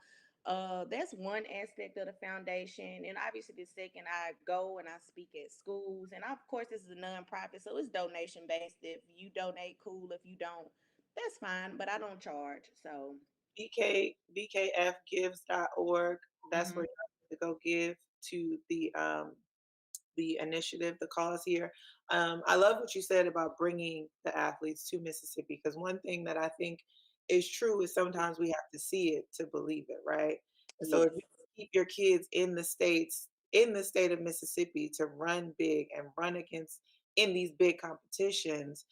that's one aspect of the foundation. And obviously, the second, I go and I speak at schools. And of course, this is a nonprofit, so it's donation based. If you donate, cool. If you don't, that's fine. But I don't charge. So, BKFgives.org. That's where mhm. you have to go give to the initiative, the cause here. I love what you said about bringing the athletes to Mississippi, because one thing that I think is true is sometimes we have to see it to believe it, right? And so if Yes. you keep your kids in the states, in the state of Mississippi, to run big and run against in these big competitions,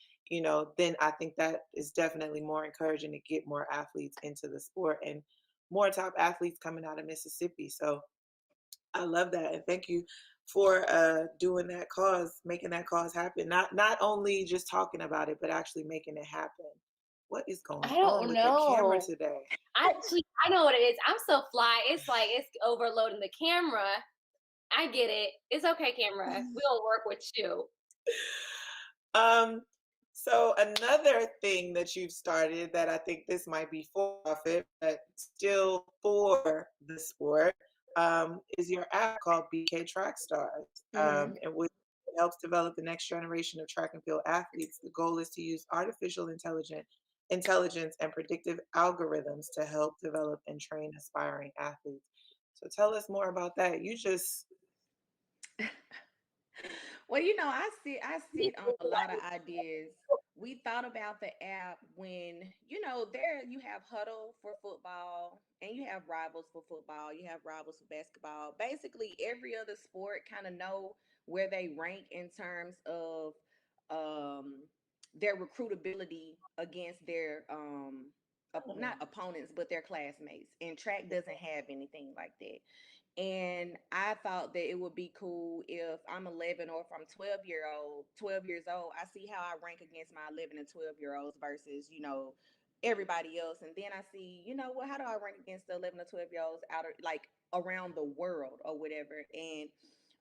then I think that is definitely more encouraging to get more athletes into the sport and more top athletes coming out of Mississippi. So I love that, and thank you for doing that cause, making that cause happen. Not only just talking about it, but actually making it happen. What is I going on don't with the camera know. today? I know what it is. I'm so fly. It's like it's overloading the camera. I get it. It's okay, camera. We'll work with you. Um, so another thing that you've started that I think this might be for profit, but still for the sport, is your app called BK Track Stars, Hmm. and which helps develop the next generation of track and field athletes. The goal is to use artificial intelligence and predictive algorithms to help develop and train aspiring athletes. So tell us more about that. You just Well, I sit on a lot of ideas. We thought about the app when, there you have Huddle for football and you have Rivals for football, you have Rivals for basketball. Basically, every other sport kind of know where they rank in terms of um their recruitability against their not opponents, but their classmates. And track doesn't have anything like that. And I thought that it would be cool if I'm 11 or if I'm 12 years old, I see how I rank against my 11 and 12-year olds versus, everybody else. And then I see, how do I rank against the 11 or 12-year olds out of like around the world or whatever. And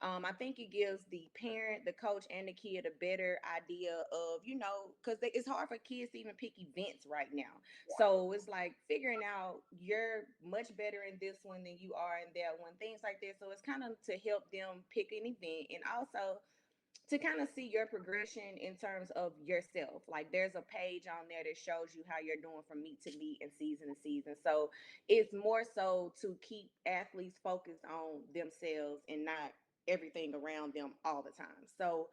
I think it gives the parent, the coach, and the kid a better idea of, because it's hard for kids to even pick events right now. So it's like figuring out you're much better in this one than you are in that one, things like that. So it's kind of to help them pick an event and also to kind of see your progression in terms of yourself. Like there's a page on there that shows you how you're doing from meet to meet and season to season. So it's more so to keep athletes focused on themselves and not everything around them all the time. So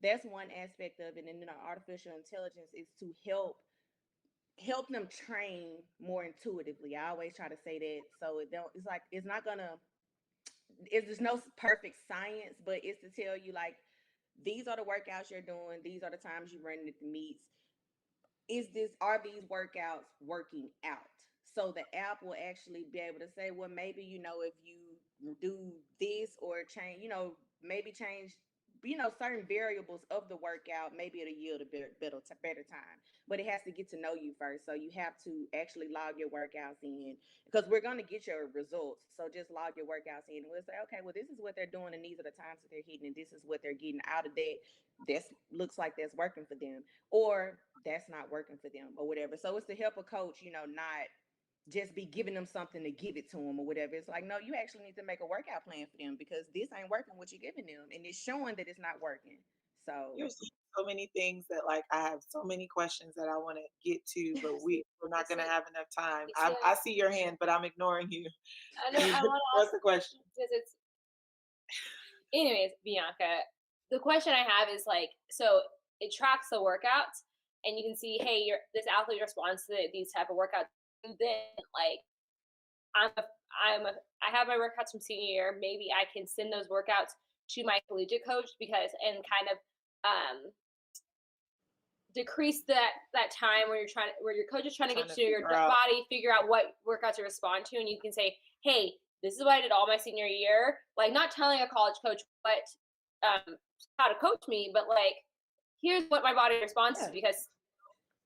that's one aspect of it. And then artificial intelligence is to help them train more intuitively. I always try to say that. So it's like it's not gonna there's no perfect science, but it's to tell you like these are the workouts you're doing, these are the times you run at the meets. Are these workouts working out? So the app will actually be able to say, well, maybe if you do this or change, maybe change certain variables of the workout, maybe it'll yield a better time. But it has to get to know you first, so you have to actually log your workouts in, because we're going to get your results. So just log your workouts in and we'll say, okay, well, this is what they're doing and these are the times that they're hitting and this is what they're getting out of that. This looks like that's working for them, or that's not working for them, or whatever. So it's to help a coach, not just be giving them something to give it to them or whatever. It's like, no, you actually need to make a workout plan for them because this ain't working what you're giving them, and it's showing that it's not working. So you're saying so many things that like I have so many questions that I want to get to, but we're not It's going to like, have enough time. me I too. see your hand, but I'm ignoring you. I know. I want to What's ask the question? because it's. Anyways, Bianca, the question I have is like, so it tracks the workouts, and you can see, hey, this athlete responds to these type of workouts. And then like, I'm a, I have my workouts from senior year. Maybe I can send those workouts to my collegiate coach and kind of um decrease that time where your coach is trying to get Trying to to your figure out. body, figure out what workout to respond to, and you can say, hey, this is what I did all my senior year. Like, not telling a college coach what how to coach me, but like, here's what my body responds to, because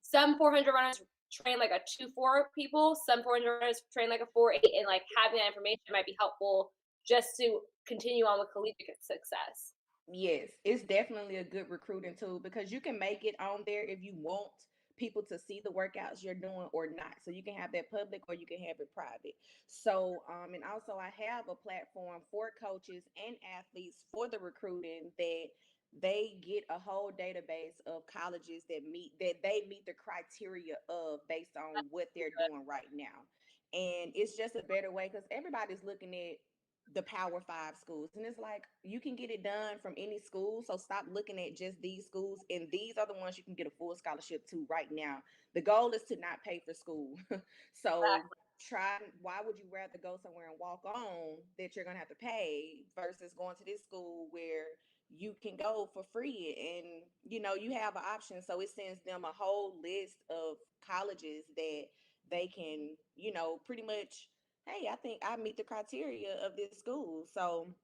some 400 runners train like a 2-4 people, some 400 runners train like a 4-8, and like having that information might be helpful just to continue on with collegiate success. Yes, it's definitely a good recruiting tool because you can make it on there if you want people to see the workouts you're doing or not. So you can have that public or you can have it private. So and also I have a platform for coaches and athletes for the recruiting that they get a whole database of colleges that they meet the criteria of based on what they're doing right now. And it's just a better way because everybody's looking at the Power 5 schools. And it's like you can get it done from any school. So stop looking at just these schools. And these are the ones you can get a full scholarship to right now. The goal is to not pay for school. So why would you rather go somewhere and walk on that you're gonna have to pay versus going to this school where you can go for free and you have an option. So it sends them a whole list of colleges that they can pretty much, hey, I think I meet the criteria of this school. So,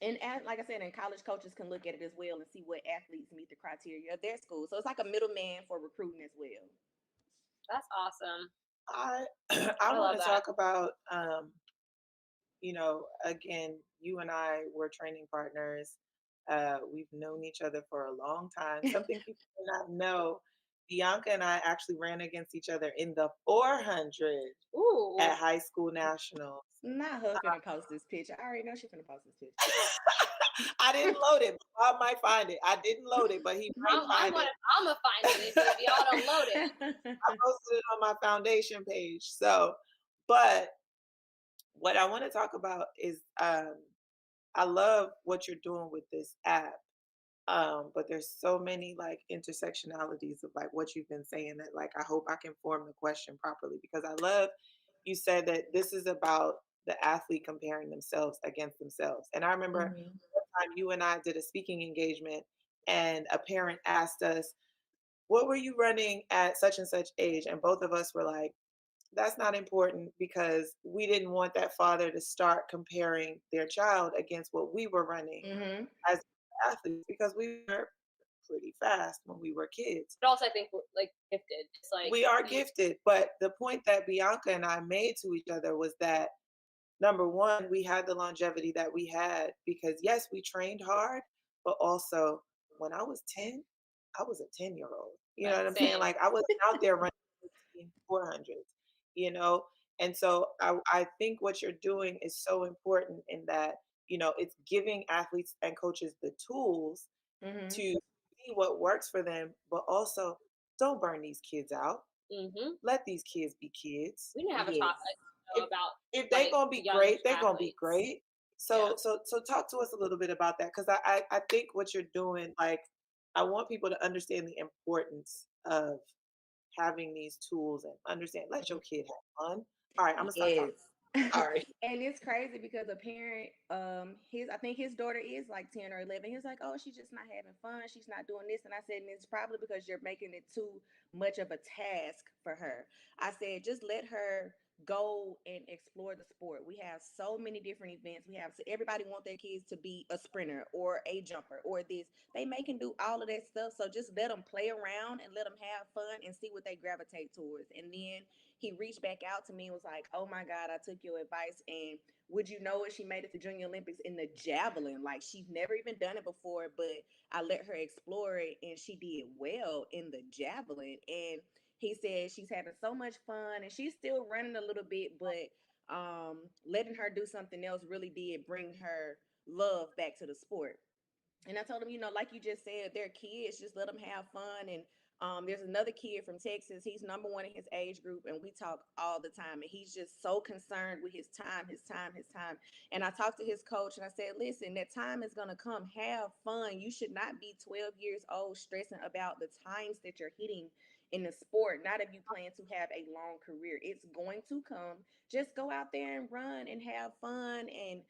and like I said, and college coaches can look at it as well and see what athletes meet the criteria of their school. So it's like a middleman for recruiting as well. That's awesome. I I I want love to that. talk about again, you and I were training partners. We've known each other for a long time. Something people do not know. Bianca and I actually ran against each other in the 400 Ooh. at high school nationals. Not her finna post this picture. I already know she's finna post this picture. I didn't load it. Bob might find it. I didn't load it, but he might I'm find it. gonna find it if y'all don't load it. I posted it on my foundation page. So, but what I want to talk about is I love what you're doing with this app. But there's so many like intersectionalities of like what you've been saying that like I hope I can form the question properly because I love you said that this is about the athlete comparing themselves against themselves. And I remember Mhm. one time you and I did a speaking engagement and a parent asked us, what were you running at such and such age? And both of us were like, that's not important because we didn't want that father to start comparing their child against what we were running Mhm. as athletes because we were pretty fast when we were kids. But also, I think we're like gifted. It's like We are gifted, but the point that Bianca and I made to each other was that number one, we had the longevity that we had because yes, we trained hard, but also when I was 10, I was a 10-year-old. You know what I'm saying? same. Like I wasn't out there running 400s, you know? And so I think what you're doing is so important in that, it's giving athletes and coaches the tools to Mhm. see what works for them, but also don't burn these kids out. Hmm. Let these kids be kids. We didn't have a Yes. topic If about if they like gonna be young great, they're gonna be athletes. great. Yeah. So talk to us a little bit about that because I think what you're doing, like I want people to understand the importance of having these tools and understand. Let your kid have fun. All right, I'm gonna stop talking. Yes. Sorry. And it's crazy because a parent, I think his daughter is like 10 or 11. He's like, oh, she's just not having fun. She's not doing this. And I said, and it's probably because you're making it too much of a task for her. I said, just let her go and explore the sport. We have so many different events. Everybody want their kids to be a sprinter or a jumper or this. They can do all of that stuff. So just let them play around and let them have fun and see what they gravitate towards. And then he reached back out to me and was like, oh my God, I took your advice. And would you know it? She made it to Junior Olympics in the javelin. Like she's never even done it before, but I let her explore it and she did well in the javelin. And he said she's having so much fun and she's still running a little bit, but letting her do something else really did bring her love back to the sport. And I told him, like you just said, they're kids, just let them have fun. And there's another kid from Texas. He's number one in his age group, and we talk all the time. And he's just so concerned with his time, his time, his time. And I talked to his coach, and I said, listen, that time is going to come. Have fun. You should not be 12 years old stressing about the times that you're hitting in the sport, not if you plan to have a long career. It's going to come. Just go out there and run and have fun and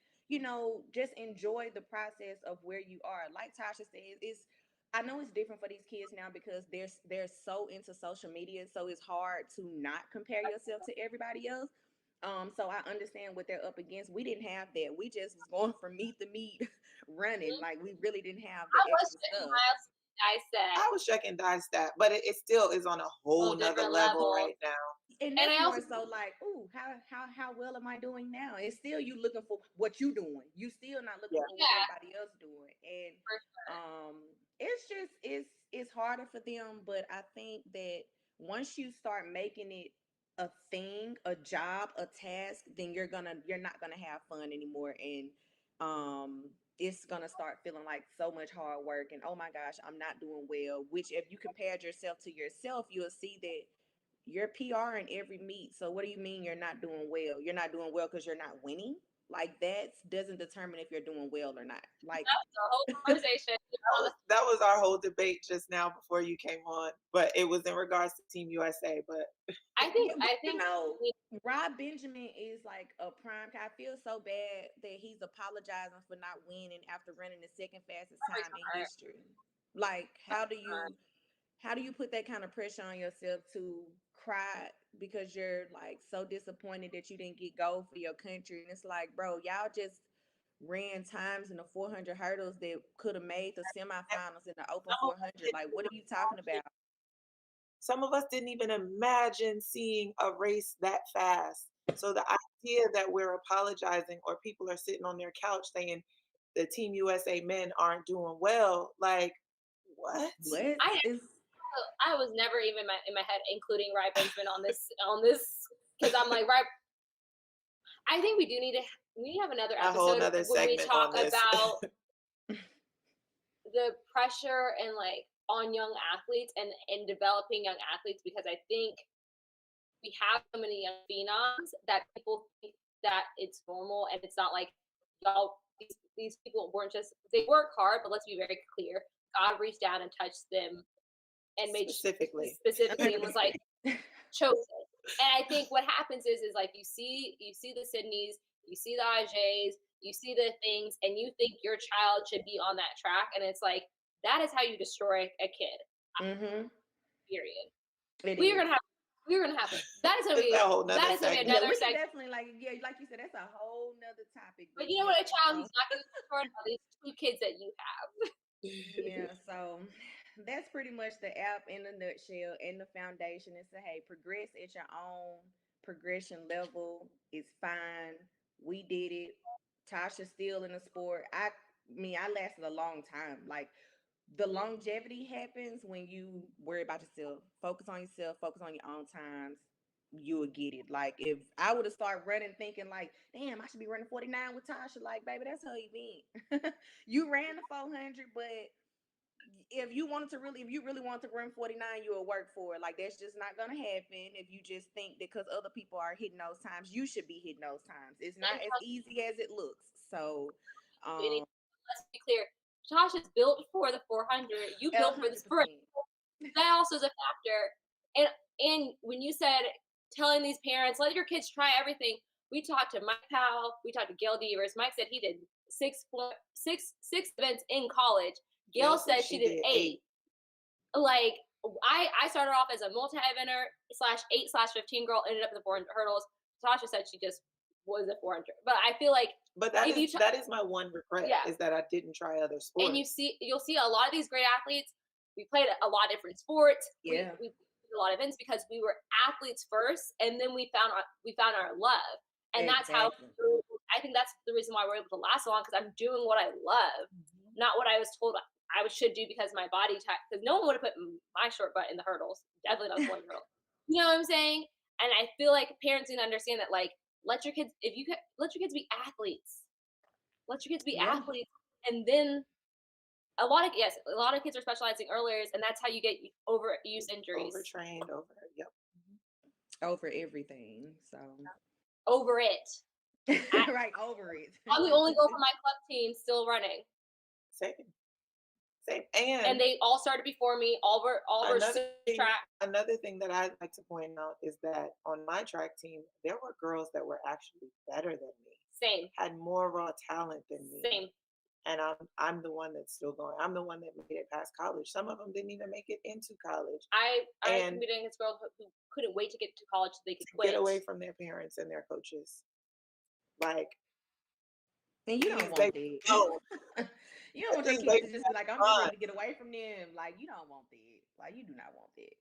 just enjoy the process of where you are. Like Tasha said, I know it's different for these kids now because they're so into social media, so it's hard to not compare yourself to everybody else. So I understand what they're up against. We didn't have that. We just was going from meet to meet, running. Like we really didn't have the I was extra checking stuff. miles. I said I was checking dice stat, but it still is on a whole on nother different level levels. right now. And And that's I more also so like, ooh, how well am I doing now? It's still you looking for what you doing. You still not looking Yeah. for what yeah, everybody else doing. And for sure. it's just it's harder for them, but I think that once you start making it a thing, a job, a task, then you're not gonna have fun anymore. And it's gonna start feeling like so much hard work and oh my gosh, I'm not doing well. Which if you compared yourself to yourself, you'll see that you're PR in every meet. So what do you mean you're not doing well? You're not doing well because you're not winning? Like that doesn't determine if you're doing well or not. Like That's the whole conversation. That was our whole debate just now before you came on, but it was in regards to Team USA. But I think yeah, but I think we, Rob Benjamin is like a prime. I feel so bad that he's apologizing for not winning after running the second fastest breaks time my in heart. history. Like, Uh, how do you put that kind of pressure on yourself to cry because you're like so disappointed that you didn't get gold for your country? And it's like, bro, y'all just ran times in the 400 hurdles that could have made the semifinals in the open some of us 400. didn't Like, what even are you talking about? some of us didn't even imagine seeing a race that fast. So the idea that we're apologizing or people are sitting on their couch saying the Team USA men aren't doing well, like what? What I is I was never even in my head including Ry Benjamin on this because I'm like right. I think we need to have another A whole episode nother when we segment talk on this. about the pressure and like on young athletes and developing young athletes because I think we have so many young phenoms that people think that it's normal and it's not like y'all these people weren't just they work hard but let's be very clear God reached down and touched them and made Specifically. specifically and was like chosen. And I think what happens is like you see the Sydneys, you see the IJs, you see the things, and you think your child should be on that track, and it's like that is how you destroy a kid. mm-hmm. Period. It We're is. gonna have that is gonna It's be a whole nother that is gonna be segment. Yeah, another we can segment. definitely like you said, that's a whole nother topic. But But you know what? A yeah, child so who's not gonna be destroyed are these two kids that you have. yeah, so that's pretty much the app in a nutshell. And the foundation is to hey, progress at your own progression level is fine. We did it. Tasha's still in the sport. I lasted a long time. Like the longevity happens when you worry about yourself, focus on your own times. You will get it. Like if I would have started running thinking like, damn, I should be running 49 with Tasha, like, baby, that's her event. You ran the 400, but if you really want to run 49, you will work for it. Like that's just not gonna happen if you just think that because other people are hitting those times, you should be hitting those times. It's not And as easy as it looks. So let's be clear. Josh is built for the 400. You built for the sprint. 100%. That also is a factor. And when you said telling these parents let your kids try everything, we talked to Mike Powell, we talked to Gail Devers. Mike said he did six events in college. Gail said she did 8. Like I started off as a multi-eventer /8/15 girl, ended up in the 400 hurdles. Tasha said she just was a 400. But I feel like But if you that is my one regret yeah, is that I didn't try other sports. and you'll see a lot of these great athletes. We played a lot of different sports. Yeah. We did a lot of events because we were athletes first, and then we found our love, and that's how. Exactly. I think that's the reason why we're able to last so long because I'm doing what I love, not what I was told I should do because my body type. Because no one would have put my short butt in the hurdles. Definitely not the 400 hurdle. You know what I'm saying? And I feel like parents need to understand that like let your kids let your kids be athletes. Let your kids be Yeah. athletes, and then a lot of kids are specializing earlier, and that's how you get overuse injuries. Overtrained, yep. Over everything. So Over it. right, over it. I'm the only girl from my club team still running, Same. and they all started before me. All were track. Another thing that I'd like to point out is that on my track team, there were girls that were actually better than me. Same. Had more raw talent than me. Same. and I'm the one that's still going. I'm the one that made it past college. Some of them didn't even make it into college. I And competed against girls who couldn't wait to get to college so they could to quit. get away from their parents and their coaches. Like, And you don't please, want baby, that. no. You don't want your Please, kids baby, to just be like, I'm just ready to get away from them. Like, you don't want that. Like, you do not want that.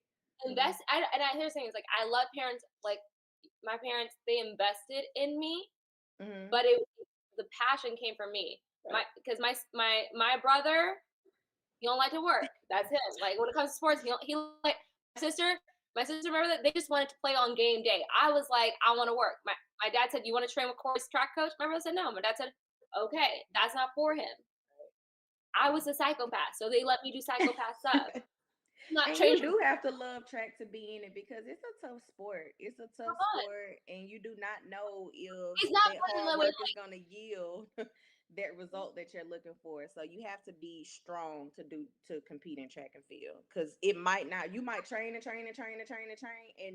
Invest. And I hear things like, I love parents. Like my parents, they invested in me, Mhm. but the passion came from me. Right. Because my brother, he don't like to work. That's him. Like when it comes to sports, he like my sister, remember that they just wanted to play on game day. I was like, I want to work. My dad said, you want to train with Corey's track coach? My brother said no. My dad said, okay, that's not for him. I was a psychopath, so they let me do psychopath stuff. Not And change. you do have to love track to be in it because it's a tough sport. It's a tough sport, and you do not know if It's not that fun hard when, work is going to yield that result that you're looking for. So you have to be strong to compete in track and field because it might not. You might train and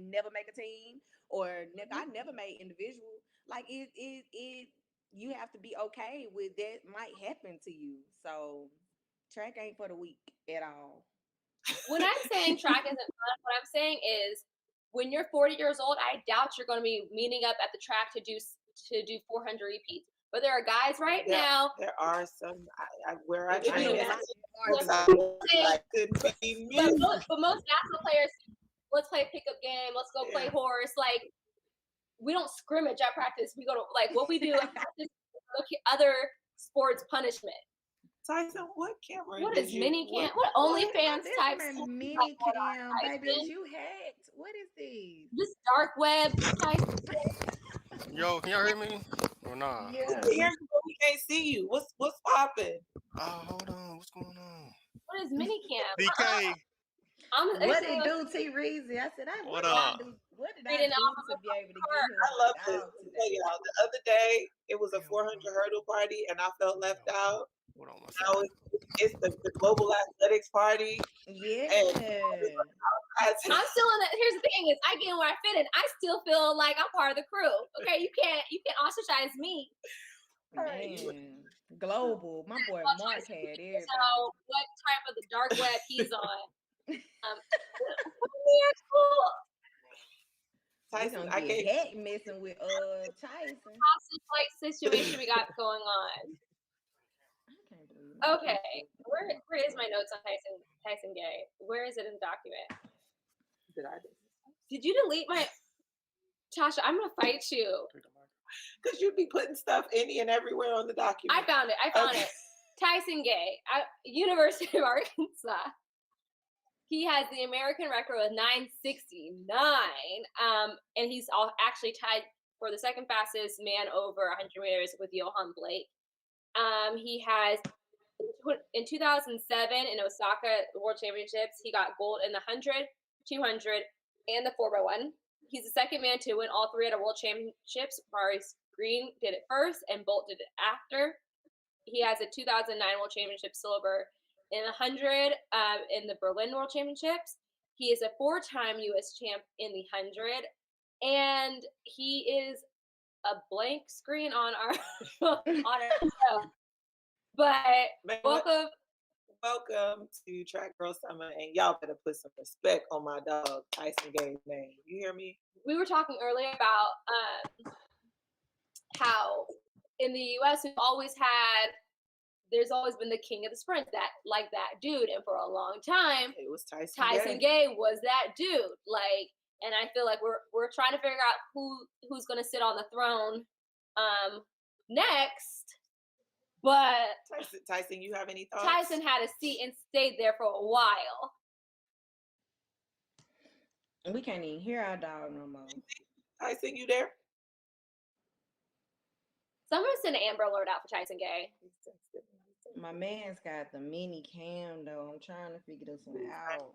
never make a team, or I never made individual. Like it. You have to be okay with that might happen to you. So track ain't for the weak at all. When I'm saying track isn't fun, what I'm saying is when you're 40 years old, I doubt you're going to be meeting up at the track to do 400 repeats. But there are guys right now. There are some where I I train know at. a Couldn't be me. But most basketball players, let's play a pickup game. Let's go play horse. Like we don't scrimmage at practice. We go to like what we do at practice. Other sports punishment. Tyson, what camera? What did is you, mini cam? What OnlyFans This type? mini cam, baby, is you hacked? What is this? This dark web type. Yo, can y'all hear me? Or nah? We can hear you, but we can't see you. What's popping? Oh, hold on. What's going on? What is mini cam? DK. What did do, T Reezy? I said, what did I do? What did I Reading do off to of be able to get here? I love this. Tell y'all, the other day it was a 400 hurdle party, and I felt left out. Hold on. Now it's the global athletics party. Yeah. I'm still in it. Here's the thing: is I get in where I fit in. I still feel like I'm part of the crew. Okay, you can't ostracize me. Man, global. My boy Mark had everybody. So what type of the dark web he's on? Weird, cool. Tyson, I get hacked messing with Tyson. Hostage like situation we got going on. Okay, where is my notes on Tyson Gay? Where is it in the document? Did you delete my? Tasha, I'm gonna fight you. Because you'd be putting stuff any and everywhere on the document. I found it. Tyson Gay, University of Arkansas. He has the American record with 969, and he's actually tied for the second fastest man over 100 meters with Johan Blake. He has, in 2007 in Osaka World Championships, he got gold in the 100, 200, and the 4x1. He's the second man to win all three at a World Championships. Maurice Green did it first, and Bolt did it after. He has a 2009 World Championship silver in 100 in the Berlin World Championships. He is a 4-time U.S. champ in the 100, and he is a blank screen on our show. But welcome to Track Girl Summer, and y'all better put some respect on my dog Tyson Gay's name. You hear me? We were talking earlier about how in the U.S. there's always been the king of the sprint, that dude, and for a long time it was Tyson Gay was that dude. Like, and I feel like we're trying to figure out who's going to sit on the throne next. But Tyson, you have any thoughts? Tyson had a seat and stayed there for a while. We can't even hear our dog no more. Tyson, you there? Someone send an Amber Alert out for Tyson Gay. My man's got the mini cam though. I'm trying to figure this one out.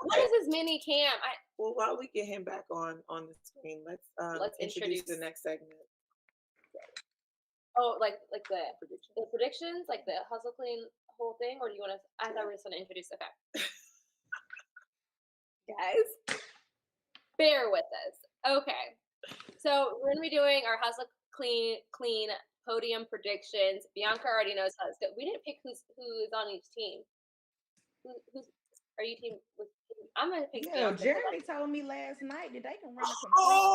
What is his mini cam? Well, while we get him back on the screen, let's introduce the next segment. Oh, like the predictions, like the Hustle Clean whole thing, or do you want to? I thought we were just going to introduce. Okay, guys, bear with us. Okay, so we're going to be doing our Hustle Clean podium predictions. Bianca already knows how it's good. We didn't pick who is on each team. Who's are you team with? I'm gonna pick Yeah, Bianca. Jeremy told me last night that they can run a complete. Oh,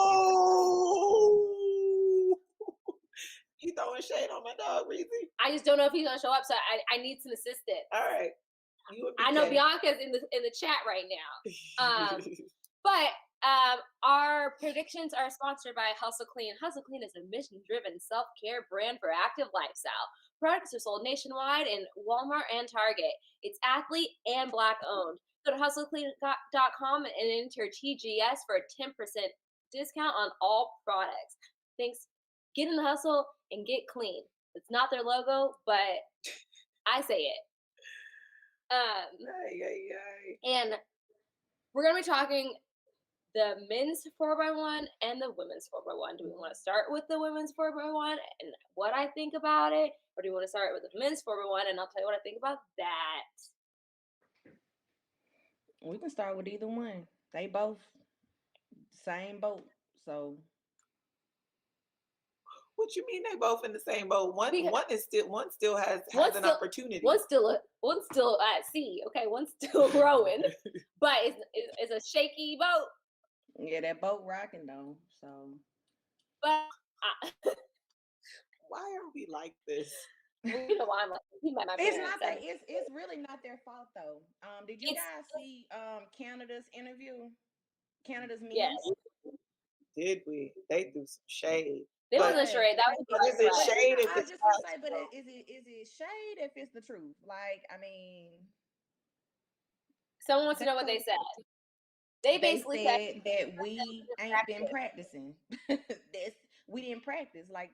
he throwing shade on my dog, Reezy. I just don't know if he's gonna show up, so I need some assistance. All right, you would be I know K. Bianca's in the chat right now. But our predictions are sponsored by Hustle Clean. Hustle Clean is a mission-driven self-care brand for active lifestyle. Products are sold nationwide in Walmart and Target. It's athlete and Black owned. Go to hustleclean.com and enter TGS for a 10% discount on all products. Thanks. Get in the hustle and get clean. It's not their logo, but I say it. And we're gonna be talking the men's 4x1 and the women's 4x1. Do we want to start with the women's 4x1 and what I think about it? Or do you want to start with the men's 4x1 and I'll tell you what I think about that? We can start with either one. They both same boat. So What you mean they both in the same boat? One still has an opportunity. One's still at sea. Okay, one's still rowing, but it's a shaky boat. yeah, that boat rocking though. So, but why are we like this? You know why I'm like it's not that. It's really not their fault though. Did you guys see Canada's interview? Canada's meeting? Yes. Did we? They threw some shade. It wasn't shade. That was is it shade? I just want to say, but is it shade if it's the truth? Like, I mean, someone wants to know what they said. They basically said that we ain't been practicing. We didn't practice. Like,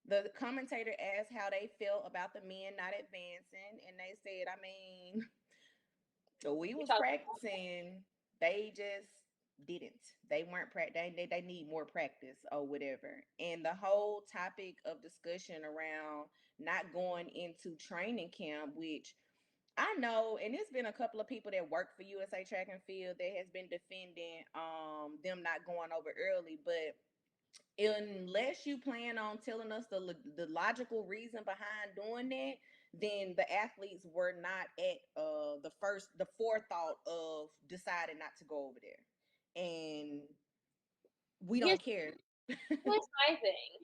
the commentator asked how they felt about the men not advancing, and they said, I mean, we was practicing. They just didn't. They weren't practicing. They need more practice or whatever. And the whole topic of discussion around not going into training camp, which I know, and it's been a couple of people that work for USA Track and Field that has been defending them not going over early, but unless you plan on telling us the logical reason behind doing that, then the athletes were not at the forethought of deciding not to go over there, and we don't care. Here's my thing.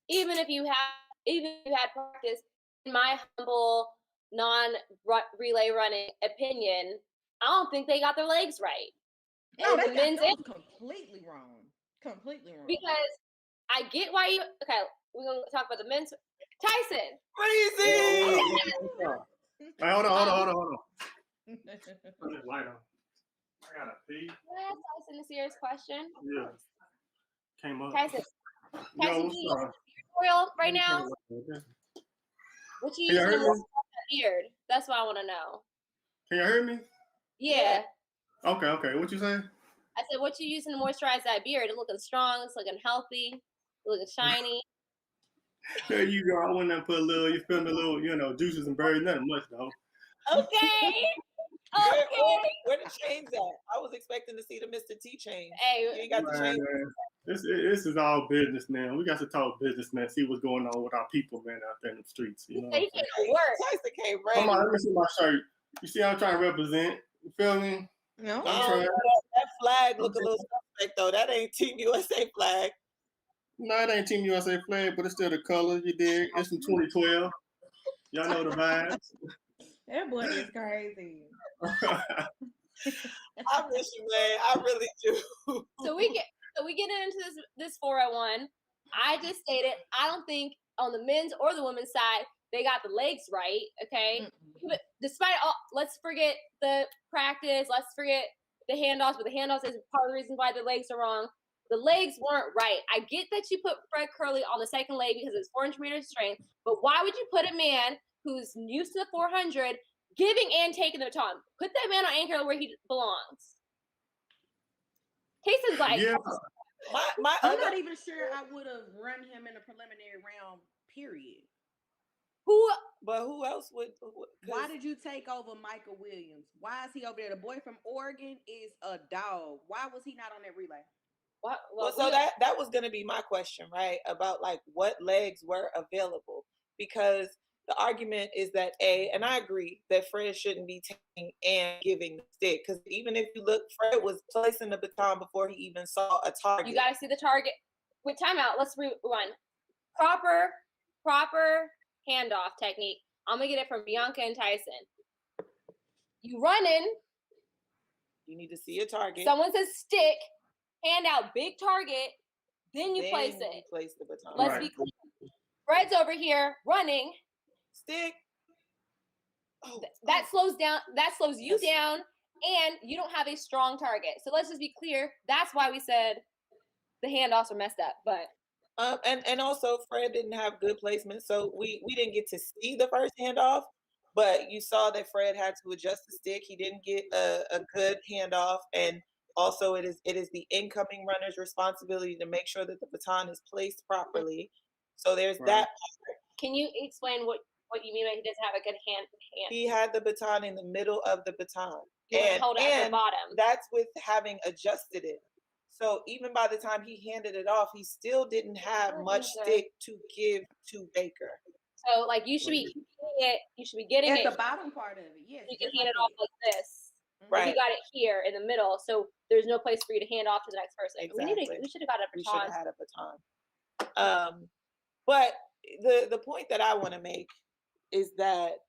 Even if you had practice, in my humble non-relay running opinion, I don't think they got their legs right. No, they got completely wrong. Completely wrong. Because I get why you. Okay, we're gonna talk about the men's. Tyson. Crazy. Hey, hold on. Turn this light on. I gotta pee. Can I ask Tyson a serious question? Yeah. Came up. Tyson, Yo, do you use tutorial right now? What you using to moisturize that beard? That's what I want to know. Can you hear me? Yeah. Okay. What you saying? I said, what you using to moisturize that beard? It's looking strong. It's looking healthy. It's looking shiny. There you go. I went and put a little, you feel me, a little, juices and berries, nothing much though. Okay. Where the chains at? I was expecting to see the Mr. T chain. Hey, you ain't got the chain. This is all business, man. We got to talk business, man. See what's going on with our people, man, out there in the streets. You know. He can't work. Tyson came ready. Come on, let me see my shirt. You see, I'm trying to represent. You feel me? No. That flag look a little suspect though. That ain't Team USA flag. No, it ain't Team USA flag, but it's still the colors. You dig? It's from 2012. Y'all know the vibes. That boy is crazy. I miss you, man. I really do. So we get into this 401. I just stated I don't think on the men's or the women's side they got the legs right. Okay, but despite all, let's forget the practice. Let's forget the handoffs. But the handoffs is part of the reason why the legs are wrong. The legs weren't right. I get that you put Fred Curley on the second leg because it's 400 meters strength. But why would you put a man who's used to the 400 giving and taking the baton? Put that man on anchor where he belongs. Casey's like, yeah. I'm not even sure I would have run him in a preliminary round, period. Who else would? Why did you take over Michael Williams? Why is he over there? The boy from Oregon is a dog. Why was he not on that relay? Well, so that was going to be my question, right? About like what legs were available, because the argument is that and I agree that Fred shouldn't be taking and giving the stick, because even if you look, Fred was placing the baton before he even saw a target. You got to see the target. With timeout, let's rewind. Proper handoff technique. I'm gonna get it from Bianca and Tyson. You running. You need to see a target. Someone says stick, hand out big target, then you place it. You place the baton. Let's be clear. Fred's over here running. Stick. Oh, that slows you down, and you don't have a strong target. So let's just be clear. That's why we said the handoffs are messed up. But and also Fred didn't have good placement, so we didn't get to see the first handoff. But you saw that Fred had to adjust the stick. He didn't get a good handoff, and also it is the incoming runner's responsibility to make sure that the baton is placed properly. So there's that part. Can you explain what you mean by he doesn't have a good hand? He had the baton in the middle of the baton, and hold it at the bottom. That's with having adjusted it. So even by the time he handed it off, he still didn't have much stick to give to Baker. So like you should be getting at it the bottom part of it. Yes, you can hand it off like this. Right. You got it here in the middle, so there's no place for you to hand off to the next person. Exactly. We should have got a baton. We should have had a baton. But the point that I want to make is that,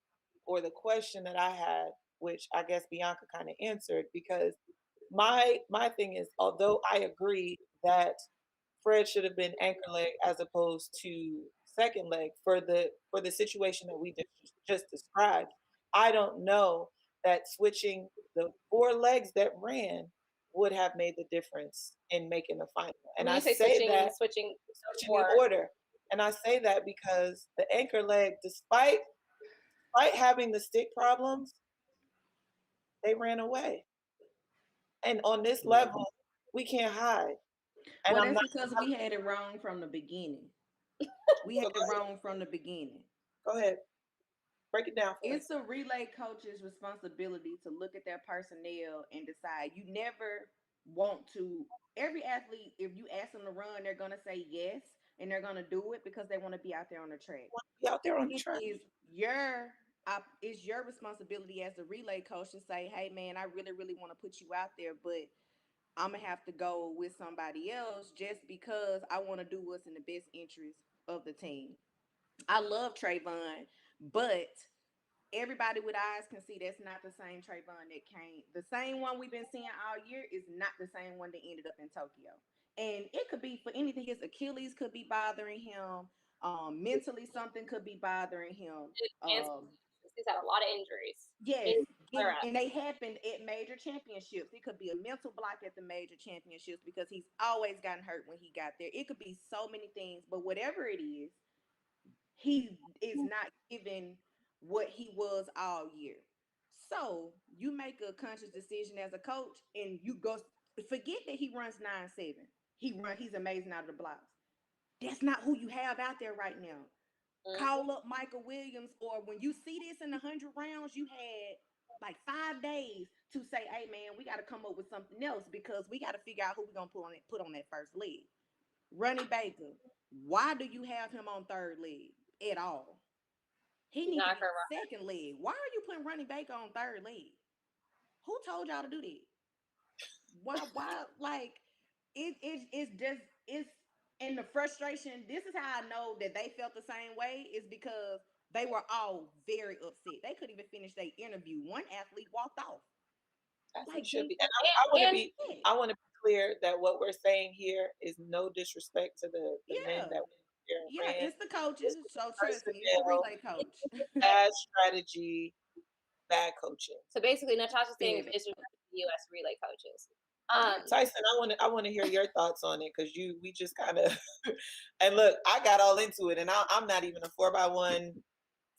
or the question that I had, which I guess Bianca kind of answered, because my thing is, although I agree that Fred should have been anchor leg as opposed to second leg for the situation that we just described, I don't know that switching the 4 legs that ran would have made the difference in making the final. And I say that switching the order. And I say that because the anchor leg, despite having the stick problems, they ran away. And on this level, we can't hide. And well, that's because we had it wrong from the beginning. We had it wrong from the beginning. Go ahead. Break it down. It's the relay coach's responsibility to look at their personnel and decide. You never want to, every athlete, if you ask them to run, they're going to say yes, and they're going to do it because they want to be out there on the track. Be out there on the track. It's your responsibility as a relay coach to say, hey, man, I really, really want to put you out there, but I'm going to have to go with somebody else just because I want to do what's in the best interest of the team. I love Trayvon, but everybody with eyes can see that's not the same Trayvon that came. The same one we've been seeing all year is not the same one that ended up in Tokyo. And it could be for anything. His Achilles could be bothering him. Mentally, something could be bothering him. He's had a lot of injuries. Yes, and they happened at major championships. It could be a mental block at the major championships because he's always gotten hurt when he got there. It could be so many things, but whatever it is, he is not giving what he was all year. So you make a conscious decision as a coach, and you go forget that he runs 9.7. He's amazing out of the blocks. That's not who you have out there right now. Call up Michael Williams, or when you see this in 100 rounds, you had like 5 days to say, hey man, we got to come up with something else because we got to figure out who we're gonna put on that first leg. Ronnie Baker, why do you have him on third leg at all? He needs to be second leg. Why are you putting Ronnie Baker on third leg? Who told y'all to do that? Why like it's and the frustration, this is how I know that they felt the same way, is because they were all very upset. They couldn't even finish their interview. One athlete walked off. Like, should be. And I want to be clear that what we're saying here is no disrespect to the men that were here. Yeah, it's the coaches. So trust me, it's the relay coach. Bad strategy, bad coaching. So basically, Natasha's saying it's just the U.S. relay coaches. Tyson, I want to hear your thoughts on it, because we just kind of and look, I got all into it, and I'm not even a 4x1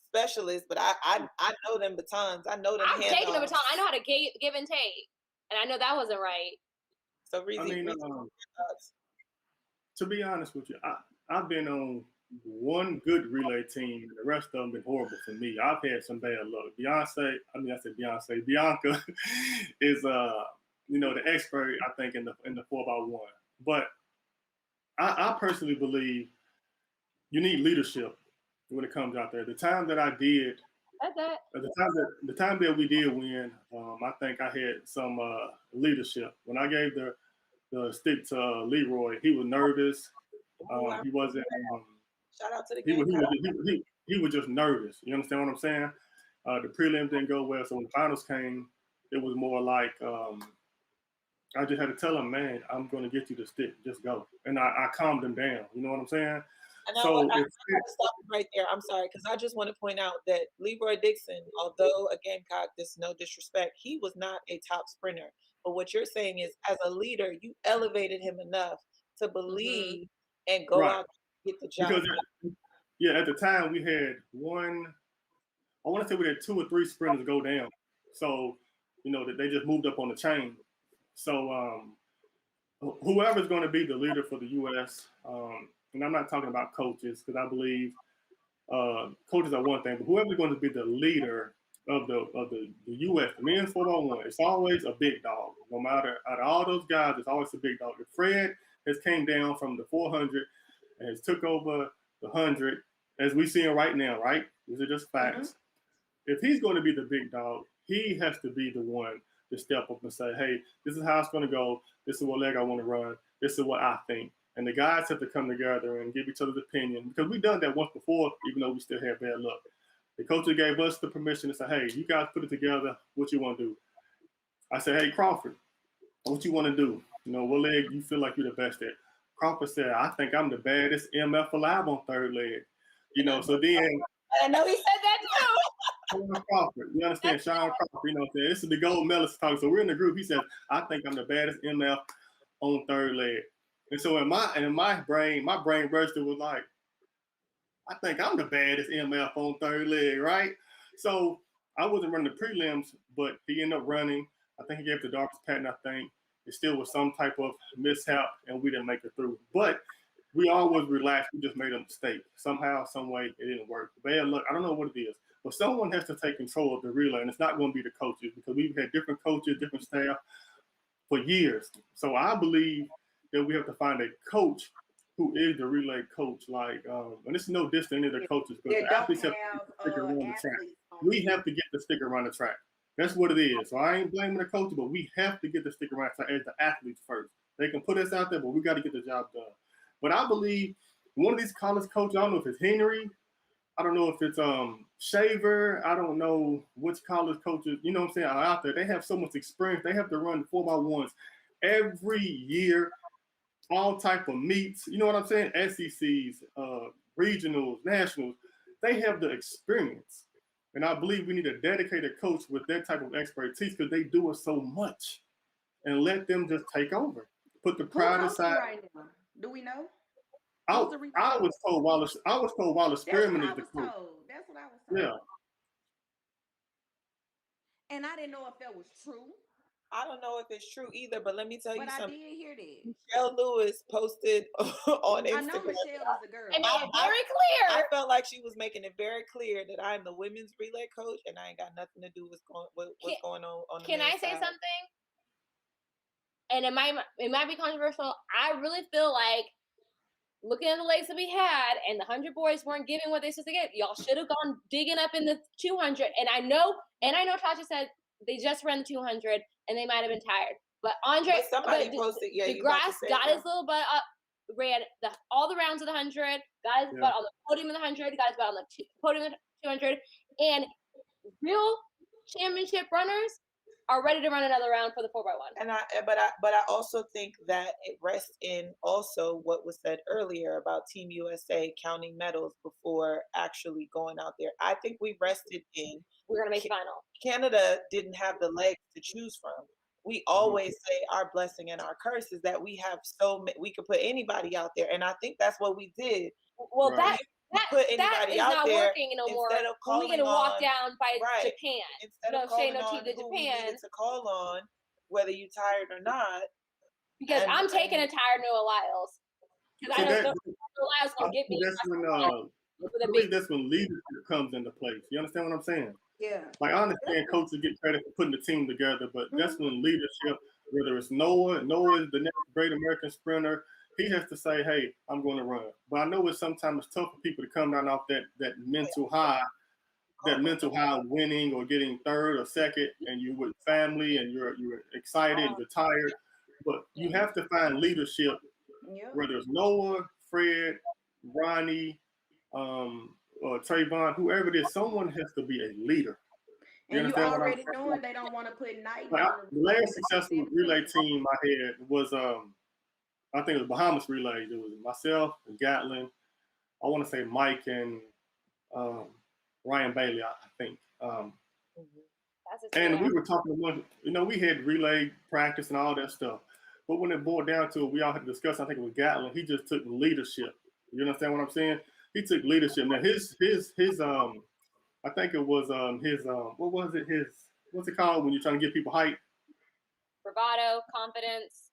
specialist, but I know them batons. I know them. I'm taking the baton. I know how to give and take, and I know that wasn't right. So to be honest with you, I've been on one good relay team, and the rest of them been horrible for me. I've had some bad luck. Bianca is the expert, I think, in the 4x1. But I personally believe you need leadership when it comes out there. The time that I did, the time that we did win, I think I had some leadership. When I gave the stick to Leroy, he was nervous. He wasn't. Shout out to the He game. he was just nervous. You understand what I'm saying? The prelims didn't go well, so when finals came, it was more like I just had to tell him, man, I'm going to get you the stick. Just go. And I calmed him down. You know what I'm saying? And So I gotta stop you right there. I'm sorry, because I just want to point out that Leroy Dixon, although a Gamecock, this no disrespect, he was not a top sprinter. But what you're saying is, as a leader, you elevated him enough to believe and go Right. out and get the job. Because yeah, at the time we had I want to say we had 2 or 3 sprinters go down. So, you know, that they just moved up on the chain. So whoever's going to be the leader for the U.S., and I'm not talking about coaches because I believe coaches are one thing, but whoever's going to be the leader of the U.S., the men's 4x1, it's always a big dog. No matter out of all those guys, it's always a big dog. If Fred has came down from the 400 and has took over the 100, as we see him right now, right? These are just facts. If he's going to be the big dog, he has to be the one to step up and say, hey, this is how it's going to go. This is what leg I want to run. This is what I think. And the guys have to come together and give each other's opinion because we've done that once before, even though we still have bad luck. The coach gave us the permission to say, hey, you guys put it together. What you want to do? I said, hey, Crawford, what you want to do? You know, what leg you feel like you're the best at? Crawford said, I think I'm the baddest MF alive on third leg. You know, so then. I know he said that too. Sean Crawford, you understand? Sean Crawford, you know what I'm saying? This is the gold medalist talk. So we're in the group. He says, I think I'm the baddest MF on third leg. And so in my brain register was like, I think I'm the baddest MF on third leg, right? So I wasn't running the prelims, but he ended up running. I think he gave the darkest pattern, I think. It still was some type of mishap, and we didn't make it through. But we always relaxed. We just made a mistake. Somehow, some way, it didn't work. Bad luck. I don't know what it is. But someone has to take control of the relay, and it's not going to be the coaches because we've had different coaches, different staff for years. So I believe that we have to find a coach who is the relay coach. Like, and this is no diss to any of the coaches, but the athletes have to stick around the track. We have to get the stick around the track. That's what it is. So I ain't blaming the coach, but we have to get the stick around the track as the athletes first. They can put us out there, but we got to get the job done. But I believe one of these college coaches, I don't know if it's Henry, I don't know if it's Shaver, I don't know which college coaches, you know what I'm saying, are out there. They have so much experience. They have to run 4x1s every year, all type of meets, you know what I'm saying, SECs, regionals, nationals. They have the experience. And I believe we need a dedicated coach with that type of expertise because they do it so much. And let them just take over. Put the pride aside. Right now? Do we know? I was told Wallace Spearman is the coach. That's what I was told. Yeah. And I didn't know if that was true. I don't know if it's true either, but let me tell you But something. I did hear that. Michelle Lewis posted on Instagram. I know Michelle is a girl. I made it very clear. I felt like she was making it very clear that I'm the women's relay coach and I ain't got nothing to do with what's going on the Can I men's say side. something? And it might be controversial. I really feel like looking at the legs that we had and the 100 boys weren't giving what they supposed to get. Y'all should have gone digging up in the 200. And I know Tasha said they just ran the 200 and they might have been tired. But Andre, somebody posted, DeGrasse got his little butt up, ran all the rounds of the 100, got his butt on the podium of the 100, got his butt on the podium of the 200, and real championship runners are ready to run another round for the 4x1. And I also think that it rests in also what was said earlier about Team USA counting medals before actually going out there. I think we rested in we're gonna make the final. Canada didn't have the legs to choose from. We always say our blessing and our curse is that we have we could put anybody out there, and I think that's what we did. Well, right. Put that anybody is out not there working no more. instead of We get to walk on, down by right, Japan. instead No, of calling say no on tea to who we Japan. needed to call on, whether you tired or not. Because I'm taking a tired Noah Lyles. Because I know Noah Lyles gonna get me. I believe that's when leadership comes into place. You understand what I'm saying? Yeah. Like I understand coaches get credit for putting the team together, but that's when leadership Whether it's Noah is the next great American sprinter. He has to say, "Hey, I'm going to run." But I know it's sometimes tough for people to come down off that mental high, of winning or getting third or second, and you're with family and you're excited, you're tired. But you have to find leadership, Yeah. whether it's Noah, Fred, Ronnie, or Trayvon, whoever it is, someone has to be a leader. And you understand what I'm already knowing they don't want to put night Like, on the last successful relay team I had was I think it was Bahamas Relays. It was myself and Gatlin. I want to say Mike and Ryan Bailey, I think. And we were talking about, we had relay practice and all that stuff. But when it boiled down to it, we all had to discuss, I think it was Gatlin, he just took leadership. You understand what I'm saying? He took leadership. Now his I think it was his what was it? What's it called when you're trying to get people hype? Bravado, confidence.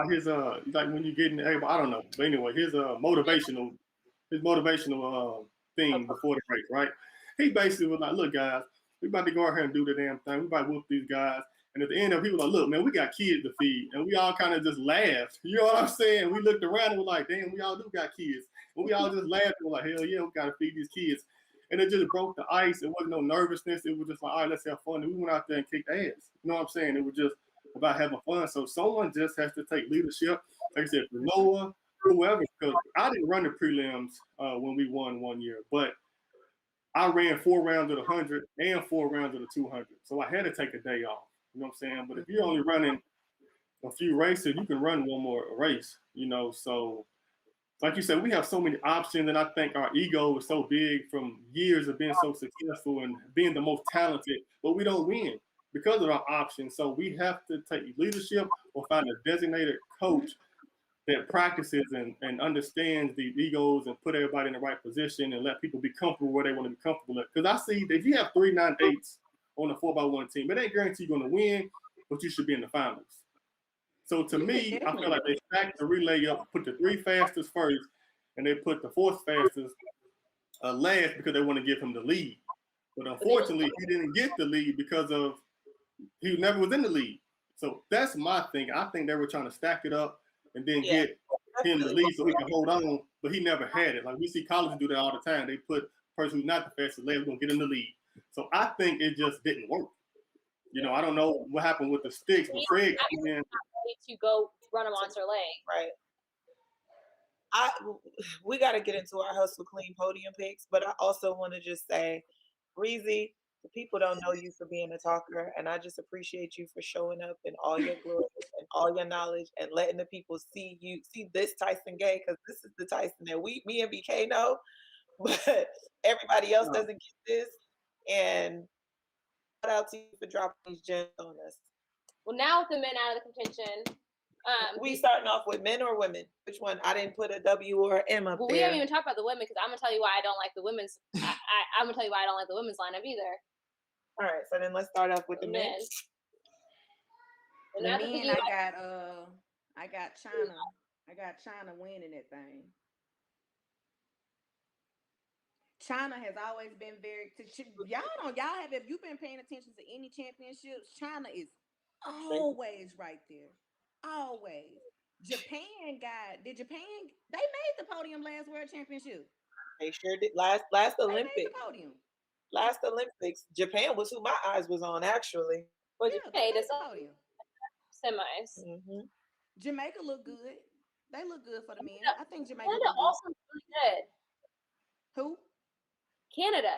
His like when you get in everybody, I don't know. But anyway, his motivational thing before the race, right? He basically was like, "Look, guys, we about to go out here and do the damn thing. We about to whoop these guys." And at the end of it, he was like, "Look, man, we got kids to feed," and we all kind of just laughed. You know what I'm saying? We looked around and we're like, "Damn, we all do got kids," and we all just laughed and we're like, "Hell yeah, we got to feed these kids." And it just broke the ice. It wasn't no nervousness. It was just like, all right, let's have fun. And we went out there and kicked ass. You know what I'm saying? It was just about having fun. So someone just has to take leadership. Like I said, for Noah, whoever, because I didn't run the prelims when we won one year, but I ran 4 rounds of the 100 and 4 rounds of the 200. So I had to take a day off. You know what I'm saying? But if you're only running a few races, you can run one more race, so like you said, we have so many options, and I think our ego is so big from years of being so successful and being the most talented, but we don't win because of our options. So we have to take leadership or find a designated coach that practices and understands the egos and put everybody in the right position and let people be comfortable where they want to be comfortable at. Because I see that if you have 3 9/8s on a 4x1 team, it ain't guaranteed you're going to win, but you should be in the finals. So to me, I feel like they stacked the relay up, put the 3 fastest first, and they put the 4th fastest last because they want to give him the lead. But unfortunately, he didn't get the lead because he never was in the lead. So that's my thing. I think they were trying to stack it up and then get him the lead so he can hold on, but he never had it. Like we see colleges do that all the time. They put the person who's not the fastest last going to get in the lead. So I think it just didn't work. I don't know what happened with the sticks, but Fred came in to go run a monster leg. Right. We got to get into our Hustle Clean podium picks, but I also want to just say, Breezy, the people don't know you for being a talker, and I just appreciate you for showing up in all your glory and all your knowledge and letting the people see this Tyson Gay, because this is the Tyson that me and BK know, but everybody else doesn't get this. And shout out to you for dropping these gems on us. Well, now with the men out of the contention, we starting off with men or women? Which one? I didn't put a W or M up there. We haven't even talked about the women because I'm gonna tell you why I don't like the women's. I'm gonna tell you why I don't like the women's lineup either. All right, so then let's start off with the men. The men, I got China. I got China winning that thing. China has always been y'all have, if you've been paying attention to any championships, China is always right there. Always. Japan they made the podium last World Championship. They sure did. Last Olympics. They made the podium. Last Olympics, Japan was who my eyes was on actually. Well, Japan made the podium. Semis. Mm-hmm. Jamaica look good. They look good for the men. I think Jamaica Canada also really good. Who? Canada.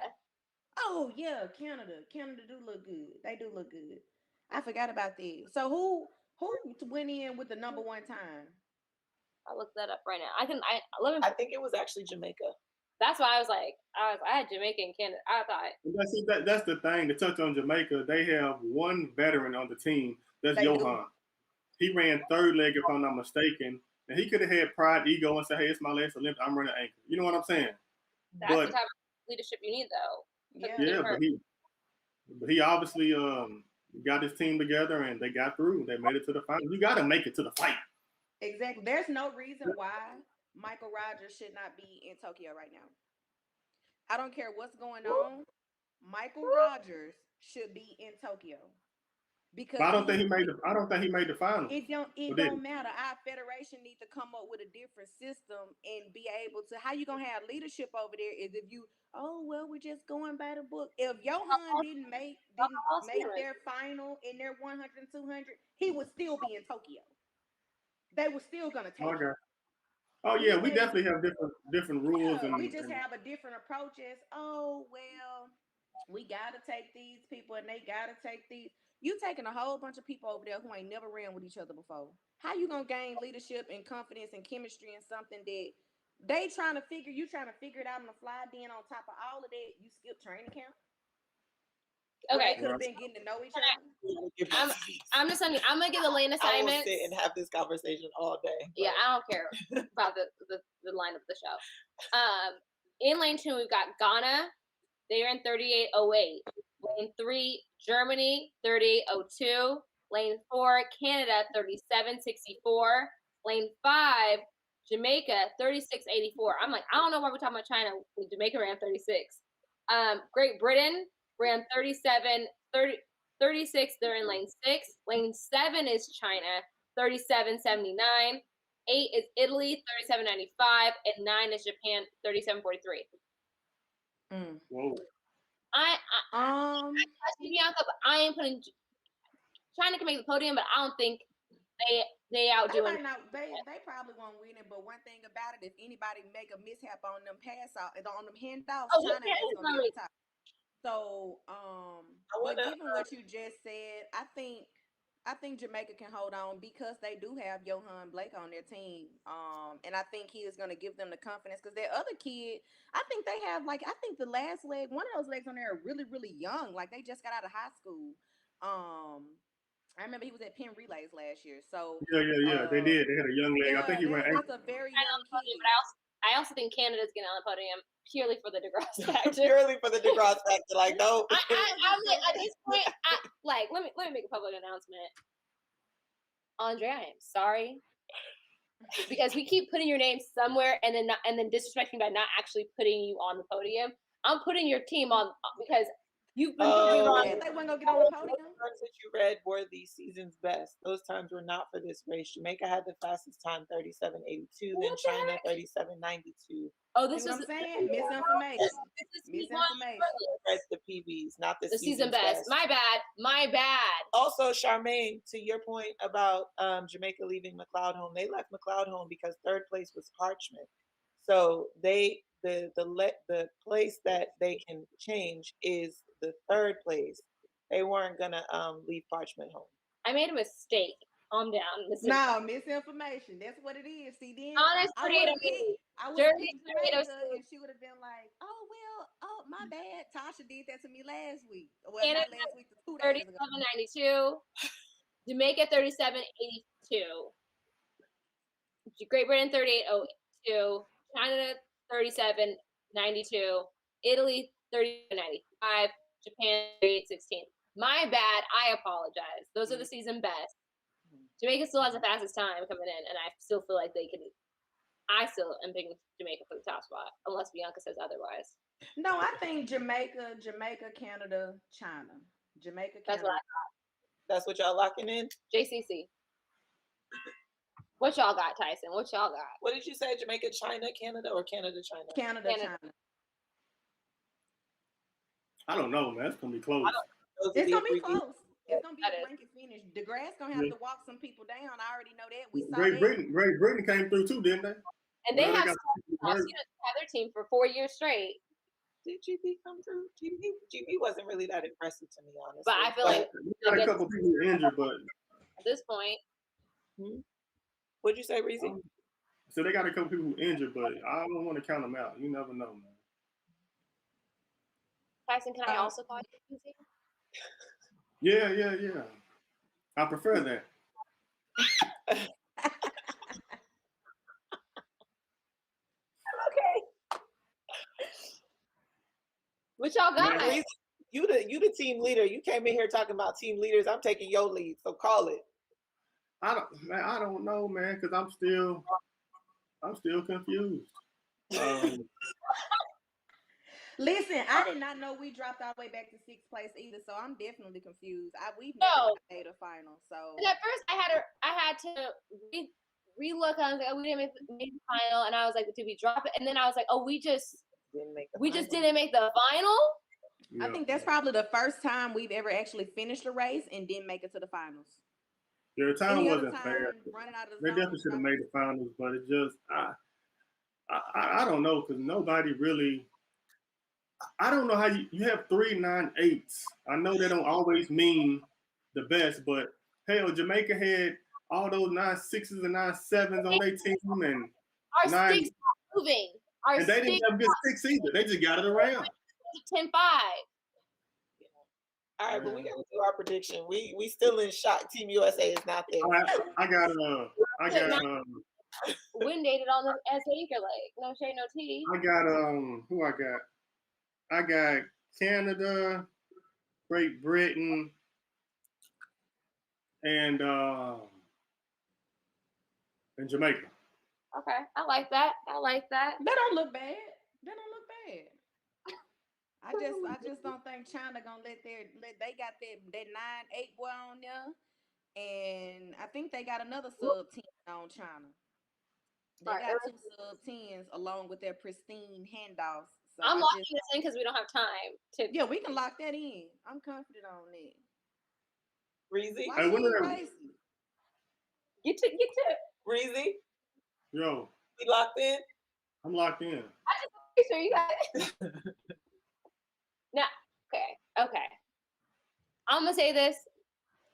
Oh yeah, Canada. Canada do look good. They do look good. I forgot about that. So who went in with the number 1 time? I'll look that up right now. I think it was actually Jamaica. That's why I had Jamaica and Canada. I thought. That's the thing. To touch on Jamaica, they have one veteran on the team. That's Johan. He ran 3rd leg, if I'm not mistaken. And he could have had pride, ego, and say, "Hey, it's my last Olympic. I'm running anchor." You know what I'm saying? That's the type of leadership you need, though. Yeah, but he obviously got his team together and they got through. They made it to the final. You got to make it to the fight. Exactly. There's no reason why Michael Rogers should not be in Tokyo right now. I don't care what's going on. Michael Rogers should be in Tokyo. because But I don't think he made the. I don't think he made the finals. it Or did don't he? matter. Our federation needs to come up with a different system and be able to. How you gonna have leadership over there is if you, oh well, we're just going by the book. If Johan didn't make their final in their 100 and 200, he would still be in Tokyo. They were still gonna take Okay. it. Oh yeah, we They- definitely have different rules Yeah, and. we just and have a different approaches. Oh well, we gotta take these people and they gotta take these. You taking a whole bunch of people over there who ain't never ran with each other before. How you gonna gain leadership and confidence and chemistry and something that they trying to figure it out on the fly? Then on top of all of that, you skip training camp. Where Okay. they could have been getting to know each other. I'm just saying, I'm gonna give the lane I will assignments. sit and have this conversation all day. Yeah, I don't care about the line of the show. In lane 2, we've got Ghana. They are in 38.08. Lane 3, Germany, 38.02. Lane 4, Canada, 37.64. Lane 5, Jamaica, 36.84. I'm like, I don't know why we're talking about China when Jamaica ran 36. Great Britain ran 36. They're in lane 6. Lane 7 is China, 37.79. 8 is Italy, 37.95, and 9 is Japan, 37.43. Whoa. Bianca, but I ain't putting China can make the podium, but I don't think they outdo. They probably won't win it. But one thing about it, if anybody make a mishap on them pass out on them handoffs, China is gonna be at the top. So, but given what you just said, I think Jamaica can hold on because they do have Johan Blake on their team. And I think he is going to give them the confidence because their other kid, I think they have I think the last leg, one of those legs on there are really, really young. Like they just got out of high school. I remember he was at Penn Relays last year. So Yeah. They did. They had a young leg. I think he ran. That's a very young kid. But I also think Canada's getting on the podium purely for the DeGrasse factor. Purely for the DeGrasse factor. Like, no. I'm like, at this point, let me make a public announcement. Andre, I am sorry. Because we keep putting your name somewhere and then disrespecting by not actually putting you on the podium. I'm putting your team on because you've been doing wrong. They weren't gonna get on the podium. The times that you read were the season's best. Those times were not for this race. Jamaica had the fastest time, 37.82. Then China, 37.92. Oh, this is what I'm saying. Misinformation. Misinformation. Read the PBs, not the season best. My bad. Also, Charmaine, to your point about Jamaica leaving McLeod home, they left McLeod home because third place was Parchment. So the place that they can change is the third place. They weren't gonna leave Parchment home. I made a mistake. Calm down. No, misinformation. That's what it is. See, then Honest I would have picked Jamaica, and she would have been like, "Oh well, oh my bad." Tasha did that to me last week. Well, Canada, not last week, 2 days ago. 37.92. Jamaica 37.82. Great Britain 38.02. China 37.92. Italy 30.95. Japan 38.16. My bad. I apologize. Those are the season best. Jamaica still has the fastest time coming in, and I still feel like they can. I still am picking Jamaica for the top spot, unless Bianca says otherwise. No, I think Jamaica, Canada, China. Jamaica, Canada. That's what I thought. That's what y'all locking in? JCC. What y'all got, Tyson? What y'all got? What did you say? Jamaica, China, Canada, or Canada, China? Canada. China. I don't know, man. It's gonna be close. It's gonna be close. It's gonna be a blanket finish. DeGrasse gonna have to walk some people down. I already know that. We saw Great Britain came through too, didn't they? And they have their team for 4 years straight. Did GB come through? GB wasn't really that impressive to me, honestly. But I feel like we got a couple people injured, but at this point. What'd you say, Reezy? So they got a couple people injured, but I don't want to count them out. You never know, man. Tyson, can I also call you Reezy? Yeah. I prefer that. Okay. What y'all got? Man, you the team leader. You came in here talking about team leaders. I'm taking your lead, so call it. I don't know, man, because I'm still confused. Listen, I did not know we dropped our way back to 6th place either, so I'm definitely confused. We've No. never made a final, so And at first, I had to relook. I was like, oh, we didn't make the final, and I was like, did we drop it? And then I was like, oh, we just Didn't make the just final. didn't make the final. I think that's probably the first time we've ever actually finished a race and didn't make it to the finals. Yeah, the time Any other wasn't time, fair. running out of the They zone, definitely should have made the finals, but it just I don't know, because nobody really. I don't know how you have 3 9/8s. I know they don't always mean the best, but hell, Jamaica had all those 9/6s and 9/7s on their team, and Our nine, sticks not moving. Our and they didn't sticks have good sticks either. They just got it around. 10-5. All right, but we got to do our prediction. We still in shock. Team USA is not there. I got Wind dated on the as anchor leg. No shade, no tea. I got who I got Canada, Great Britain, and Jamaica. Okay, I like that. I like that. That don't look bad. That don't look bad. I just don't think China gonna let they got that 9/8 boy on there, and I think they got another sub-10 on China. They Right, got 2 sub-10s along with their pristine handoffs. So I'm locking this in because we don't have time to. yeah, we can lock that in. I'm confident on that. Breezy, Why Hey, she when ain't are- racing? Get to Breezy, Yo, we locked in. I'm locked in. make sure you got it. Now, okay. I'm gonna say this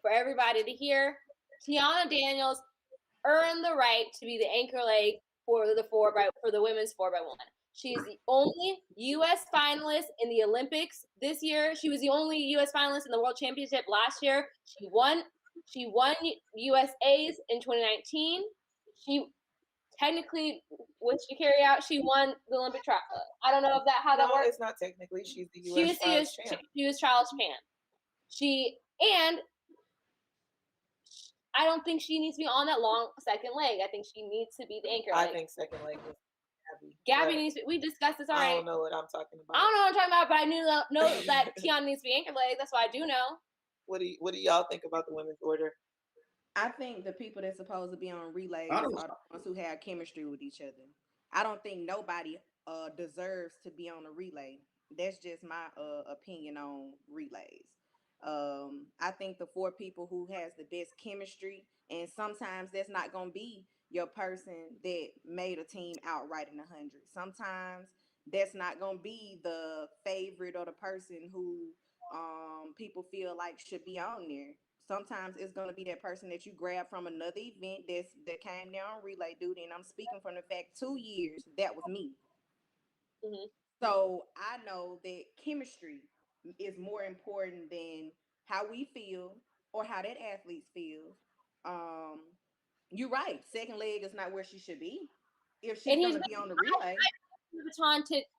for everybody to hear. Tiana Daniels earned the right to be the anchor leg for the women's 4x1. She's the only U.S. finalist in the Olympics this year. She was the only U.S. finalist in the World Championship last year. She won USA's in 2019. She technically, when she carry out, she won the Olympic trial. I don't know if how that No, works. it's not technically. She's the U.S. champ. She was trials champ. And I don't think she needs to be on that long second leg. I think she needs to be the anchor leg. I think second leg is Gabby needs to we discussed this already. I don't know what I'm talking about. I don't know what I'm talking about, but I know that Tiana needs to be anchor leg. That's what I do know. What do y'all think about the women's order? I think the people that's supposed to be on relays I are don't- the ones who have chemistry with each other. I don't think nobody deserves to be on a relay. That's just my opinion on relays. I think the 4 people who has the best chemistry, and sometimes that's not gonna be your person that made a team outright in 100. Sometimes that's not gonna be the favorite or the person who people feel like should be on there. Sometimes it's gonna be that person that you grab from another event that came there on relay duty. And I'm speaking from the fact 2 years that was me. Mhm. So I know that chemistry is more important than how we feel or how that athlete feels. You're right. Second leg is not where she should be. If she's going to be on the relay.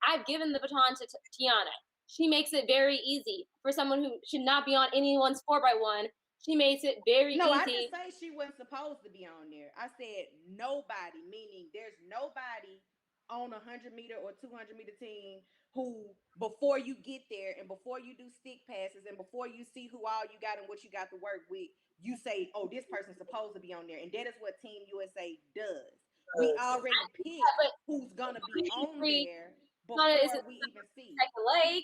I've given the baton to Tiana. She makes it very easy for someone who should not be on anyone's 4x1. She makes it very easy. No, I didn't say she wasn't supposed to be on there. I said nobody, meaning there's nobody on a 100-meter or 200-meter team who, before you get there and before you do stick passes and before you see who all you got and what you got to work with, you say, oh, this person's supposed to be on there. And that is what Team USA does. We already pick who's going to be on there before we even see. Second leg.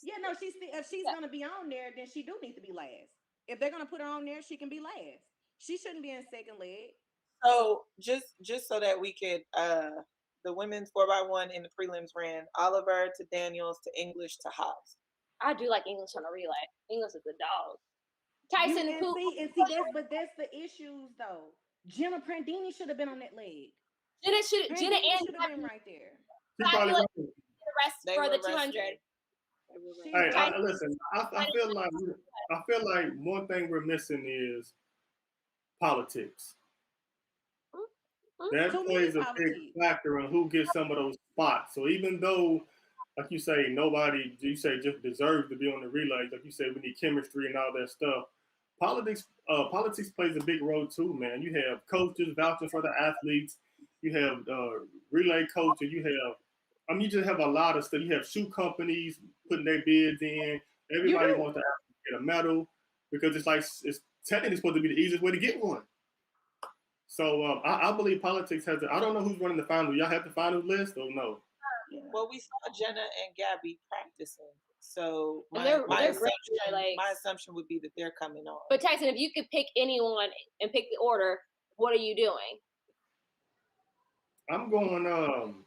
Yeah, no, if she's going to be on there, then she do need to be last. If they're going to put her on there, she can be last. She shouldn't be in second leg. So just so that we could, the women's 4x1 in the prelims ran Oliver to Daniels to English to Hobbs. I do like English on a relay. English is a dog. Tyson But that's the issues though. Jenna Prandini should have been on that leg. Jenna should have been right there. She probably the rest for the 200. Hey, listen. I feel like one thing we're missing is politics. That plays a big factor in who gets some of those spots. So even though, like you say, nobody just deserves to be on the relays, like you say, we need chemistry and all that stuff. Politics plays a big role too, man. You have coaches vouching for the athletes. You have relay coaches. You have I mean, you just have a lot of stuff. You have shoe companies putting their bids in. Everybody do. wants to get a medal because it's like it's technically supposed to be the easiest way to get one. So I believe politics has. I don't know who's running the final. Y'all have the final list or no? Well, we saw Jenna and Gabby practicing, so And my, they're my, great assumption, like. my assumption would be that they're coming on. But Tyson, if you could pick anyone and pick the order, what are you doing? I'm going.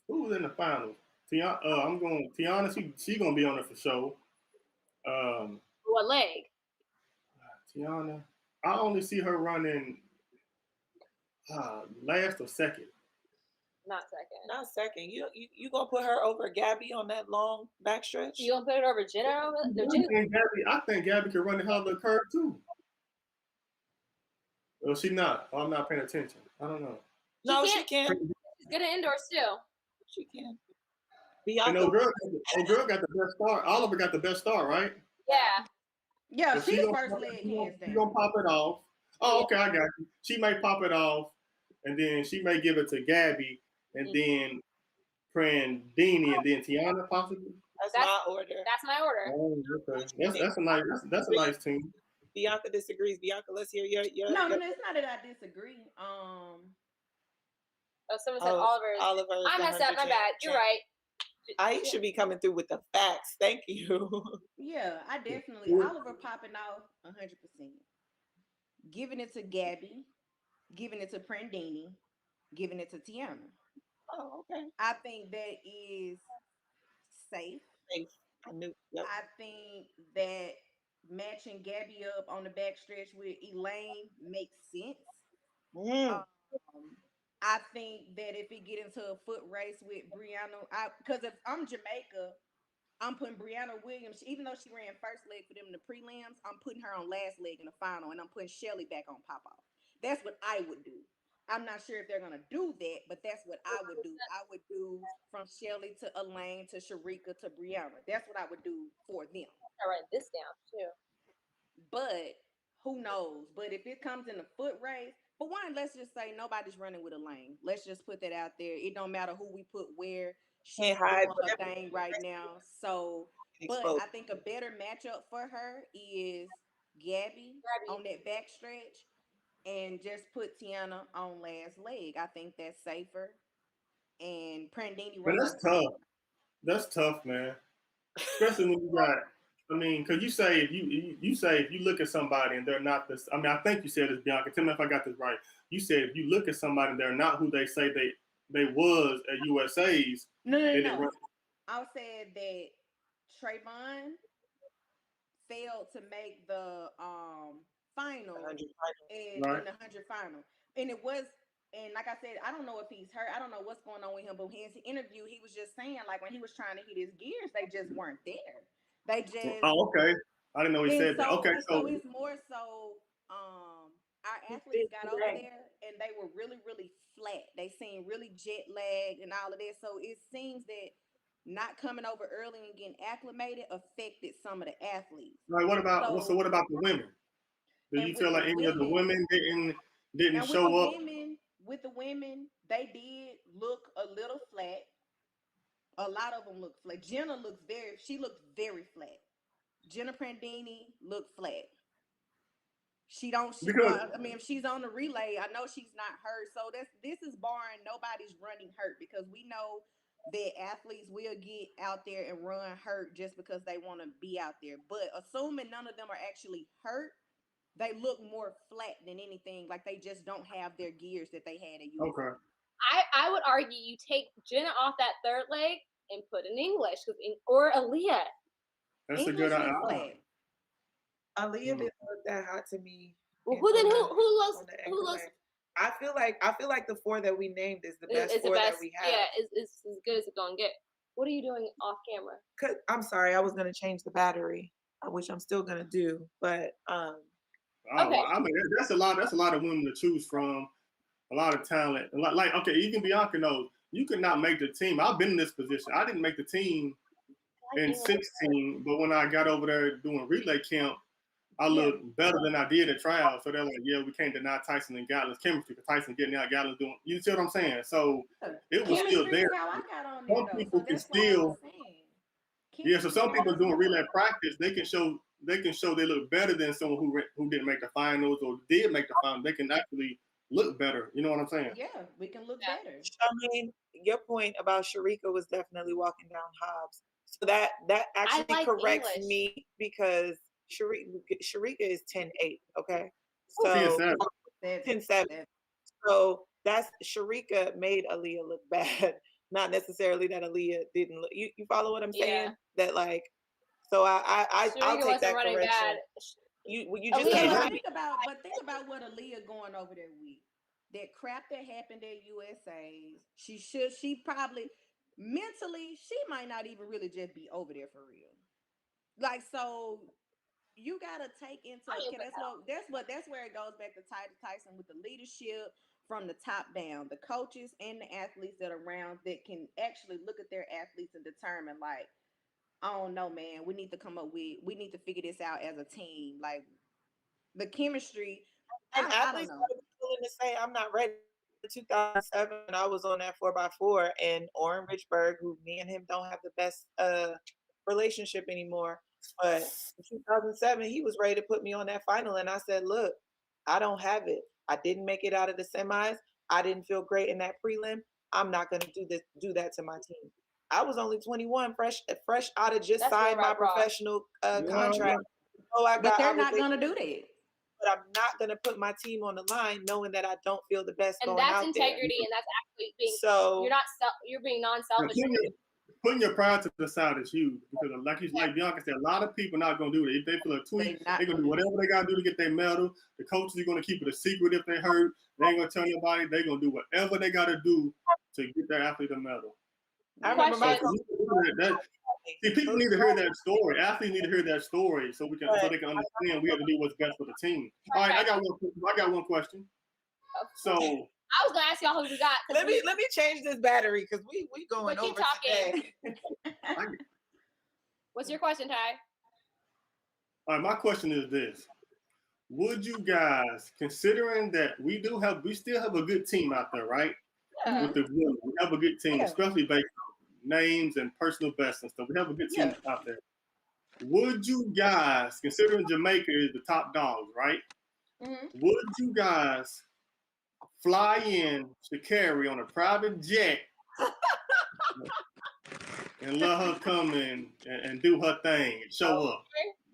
Who was in the finals? I'm going Tiana. She gonna be on it for sure. What leg? Tiana. I only see her running last or second. Not second. Not second. You gonna put her over Gabby on that long backstretch? You gonna put it over Jenna? No, Jenna. I think Gabby can run the hell of the curve too. Well, she not. Oh, I'm not paying attention. I don't know. No, she can. She's good at indoors too. She can. And Bianca. girl got the best start. Oliver got the best start, right? Yeah. Yeah, So she's gonna first pop- leg she gonna- hands She down. gonna pop it off. Oh, okay, I got you. She may pop it off, and then she may give it to Gabby, and then Prandini, and then Tiana possibly. That's my order. That's my order. Oh, okay. That's a nice team. Bianca disagrees. Bianca, let's hear your. No, it's not that I disagree. Oh, someone said Oliver. Oliver. Oliver. I messed up. My bad. You're right. I should be coming through with the facts. Thank you. Yeah, I definitely Oliver popping off 100%. Giving it to Gabby, giving it to Prandini, giving it to Tiana. Oh, okay. I think that is safe. I knew. Yep. I think that matching Gabby up on the backstretch with Elaine makes sense. I think that if it get into a foot race with Brianna, because if I'm Jamaica, I'm putting Brianna Williams, even though she ran first leg for them in the prelims, I'm putting her on last leg in the final, and I'm putting Shelly back on pop-off. That's what I would do. I'm not sure if they're going to do that, but that's what I would do. I would do from Shelly to Elaine to Sharika to Brianna. That's what I would do for them. I write this down too. But who knows? But if it comes in a foot race, for one, let's just say nobody's running with Elaine. Let's just put that out there. It don't matter who we put where. She's hide doing her thing right now. So, but I think a better matchup for her is Gabby on that backstretch, and just put Tiana on last leg. I think that's safer. And Prandini. But that's tough. That's tough, man. Especially when you got. I mean, because you say if you look at somebody and they're not this. I mean, I think you said this, Bianca. Tell me if I got this right. You said if you look at somebody and they're not who they say they was at USA's. No. I said that Trayvon failed to make the final in the 100 final, and it was. And like I said, I don't know if he's hurt. I don't know what's going on with him. But in his interview, he was just saying, like, when he was trying to hit his gears, they just weren't there. They just. Oh, okay. I didn't know he said that. Okay, so it's more so. Our athletes got over there and they were really, really flat. They seemed really jet lagged and all of that. So it seems that not coming over early and getting acclimated affected some of the athletes. Right. What about the women? Do you feel like any of the women didn't show up? With the women, they did look a little flat. A lot of them look flat. Jenna looked very flat. Jenna Prandini looked flat. If she's on the relay, I know she's not hurt. So this is barring nobody's running hurt, because we know that athletes will get out there and run hurt just because they want to be out there. But assuming none of them are actually hurt, they look more flat than anything. Like they just don't have their gears that they had at USA. Okay. I would argue you take Jenna off that third leg and put in English or Aaliyah. That's a good idea. Aaliyah didn't look that hot to me. Well, who looks? I feel like the four that we named is the best that we have. Yeah, it's as good as it's gonna get. What are you doing off camera? I'm sorry, I was gonna change the battery, which I'm still gonna do, but okay. I mean, that's a lot of women to choose from, a lot of talent. Like, okay, even Bianca knows you could not make the team. I've been in this position. I didn't make the team in 16, but when I got over there doing relay camp, I look better than I did at trials. So they're like, yeah, we can't deny Tyson and Gatlin's chemistry because Tyson getting out, Gatlin's doing. You see what I'm saying? So it was still Chemistry there. is how I got on there, Some though. people So can that's why I still. was saying. Yeah, so some Chemistry people is doing important. relay practice, they can show they look better than someone who didn't make the finals or did make the finals. They can actually look better. You know what I'm saying? Yeah, we can look Yeah. better. I mean, your point about Sharika was definitely walking down Hobbs. So that actually like corrects English. me because Sharika is 10-8, okay? Tia So Savage. 10-7. So that's Sharika made Aaliyah look bad. Not necessarily that Aaliyah didn't look. You follow what I'm saying? Yeah. That like, so I'll Sharika take wasn't that running correction. bad. You just Aaliyah can't was have Think about what Aaliyah going over there with. That crap that happened at USA's. She probably mentally, she might not even really just be over there for real. Like, so you gotta take into that's where it goes back to Tyson with the leadership from the top down, the coaches and the athletes that are around that can actually look at their athletes and determine, like, I don't know, man, we need to figure this out as a team. Like, the chemistry, and I athletes don't know. are willing to say, I'm not ready. In 2007, I was on that 4x4, and Oren Richburg, who me and him don't have the best relationship anymore, but in 2007, he was ready to put me on that final, and I said, look, I don't have it. I didn't make it out of the semis. I didn't feel great in that prelim. I'm not going to do that to my team. I was only 21, fresh out of just That's signed real my rap raw. professional contract. So But they're not gonna do that. but I'm not going to put my team on the line knowing that I don't feel the best And going that's out integrity, and that's actually being. So You're being non-selfish. Putting your pride to the side is huge because, like Bianca said, a lot of people not gonna do it. If they feel a tweet, they're gonna do whatever they gotta do to get their medal. The coaches are gonna keep it a secret if they hurt. They ain't gonna tell nobody. They're gonna do whatever they gotta do to get their athlete a medal. I remember my See, people need to hear that story. Athletes need to hear that story so they can understand we have to do what's best for the team. All right, I got one question. So I was gonna ask y'all who we got. let me change this battery because we going keep over talking. today. What's your question, Ty? All right, my question is this: would you guys, considering that we still have a good team out there, right? Yeah. With the women, we have a good team, especially based on names and personal best and stuff. We have a good team out there. Would you guys, considering Jamaica is the top dogs, right? Would you guys fly in to Carrie on a private jet and let her come in and do her thing and show up?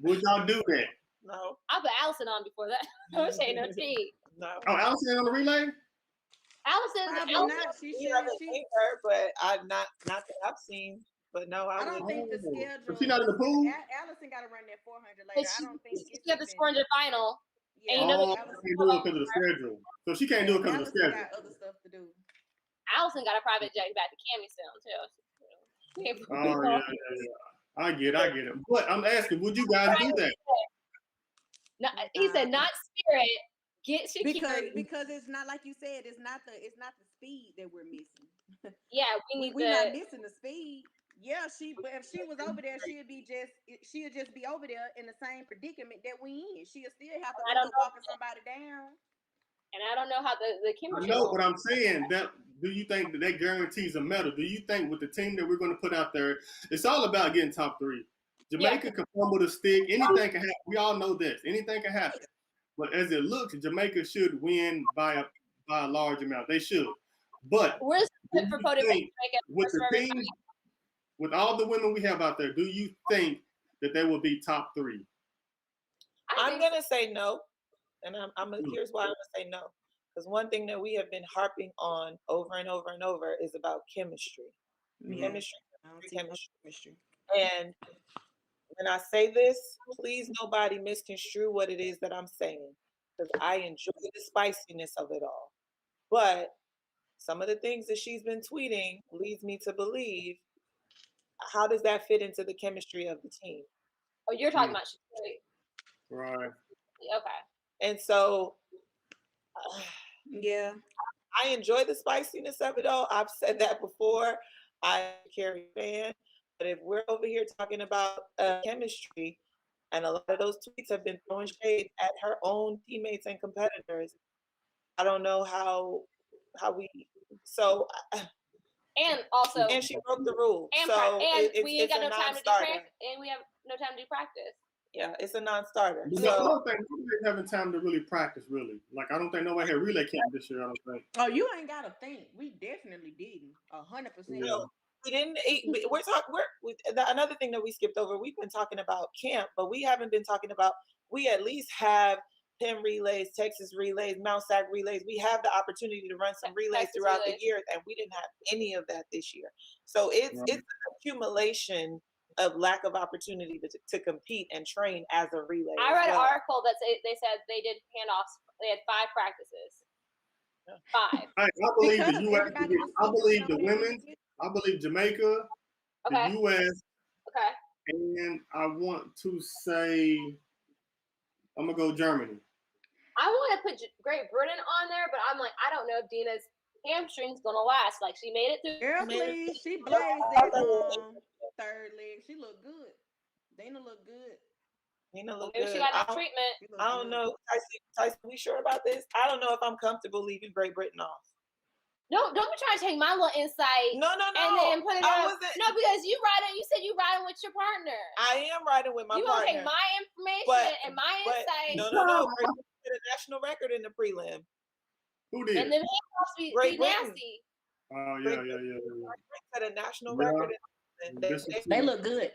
Would y'all do that? No. I put Allison on before that. No shade, no tea. No. Oh, Allison on the relay? Allison, She seen her, but not that I've seen. But no, I don't would. think the schedule. But she not in the pool? Allison got to run that 400 later. I don't think she had the 400 final. Yeah, and you know she can't do it because of the schedule. So she can't do it because of the schedule. Got other stuff to do. Allison got a private jet back to Cammie soon too. Oh yeah. I get it. But I'm asking, would you guys do that? No, he said not Spirit. Get Shakira. Because it's not like you said. It's not the speed that we're missing. Yeah, we're not missing the speed. Yeah, if she was over there, she'll just be over there in the same predicament that we in. She'll still have to end up walking somebody down. And I don't know how the chemistry. I know, but I'm saying that. Do you think that guarantees a medal? Do you think with the team that we're going to put out there, it's all about getting top three? Jamaica can fumble the stick. Anything can happen. We all know this. Anything can happen. But as it looks, Jamaica should win by a large amount. They should. But we're for podium with the team, with all the women we have out there, do you think that they will be top three? I'm gonna say no, and here's why I'm gonna say no. Because one thing that we have been harping on over and over and over is about chemistry. Chemistry. And when I say this, please nobody misconstrue what it is that I'm saying, because I enjoy the spiciness of it all. But some of the things that she's been tweeting leads me to believe, how does that fit into the chemistry of the team? Oh, you're talking about right? Okay. And so, yeah, I enjoy the spiciness of it all. I've said that before. I'm a Carrie fan, but if we're over here talking about chemistry, And a lot of those tweets have been throwing shade at her own teammates and competitors. I don't know how we. So And also, and she broke the rule. and, So we ain't it's got a no time to do non-starter. practice, and we have no time to do practice. Yeah, it's a non-starter. But So I don't think nobody's having time to really practice. Really, like I don't think nobody had relay camp this year. I don't think. Oh, you ain't gotta think. We definitely didn't. 100%. Yeah. we didn't. We're talking. Another thing that we skipped over. We've been talking about camp, but we haven't been talking about. We at least have Penn relays, Texas relays, Mount Sac relays. We have the opportunity to run some relays Texas throughout relays. the year, and we didn't have any of that this year. So it's Right. it's an accumulation of lack of opportunity to compete and train as a relay. I as read an well. article that they said they did handoffs. They had 5 practices. 5. I believe Because the U.S. everybody was I believe focused the on that women. individual. I believe Jamaica, Okay. the U.S. Okay. And I want to say, I'm gonna go Germany. I want to put Great Britain on there, but I'm like, I don't know if Dina's hamstring's gonna last. Like, she made it through. Girl, Man. please. She blazed that third leg. She looked good. Dana looked good. Nina look Maybe good. she got enough treatment. She looked I don't good. know, Tyson. We sure about this? I don't know if I'm comfortable leaving Great Britain off. Don't be trying to take my little insight No. and then put it I up. wasn't. No, because you said you riding with your partner. I am riding with my you partner. gonna take my information but- and my but insight. no. Great Britain did a national record in the prelim. Who did? And then it must be Great Britain. nasty. Oh Great yeah. Had a national Yeah. record. And They look good.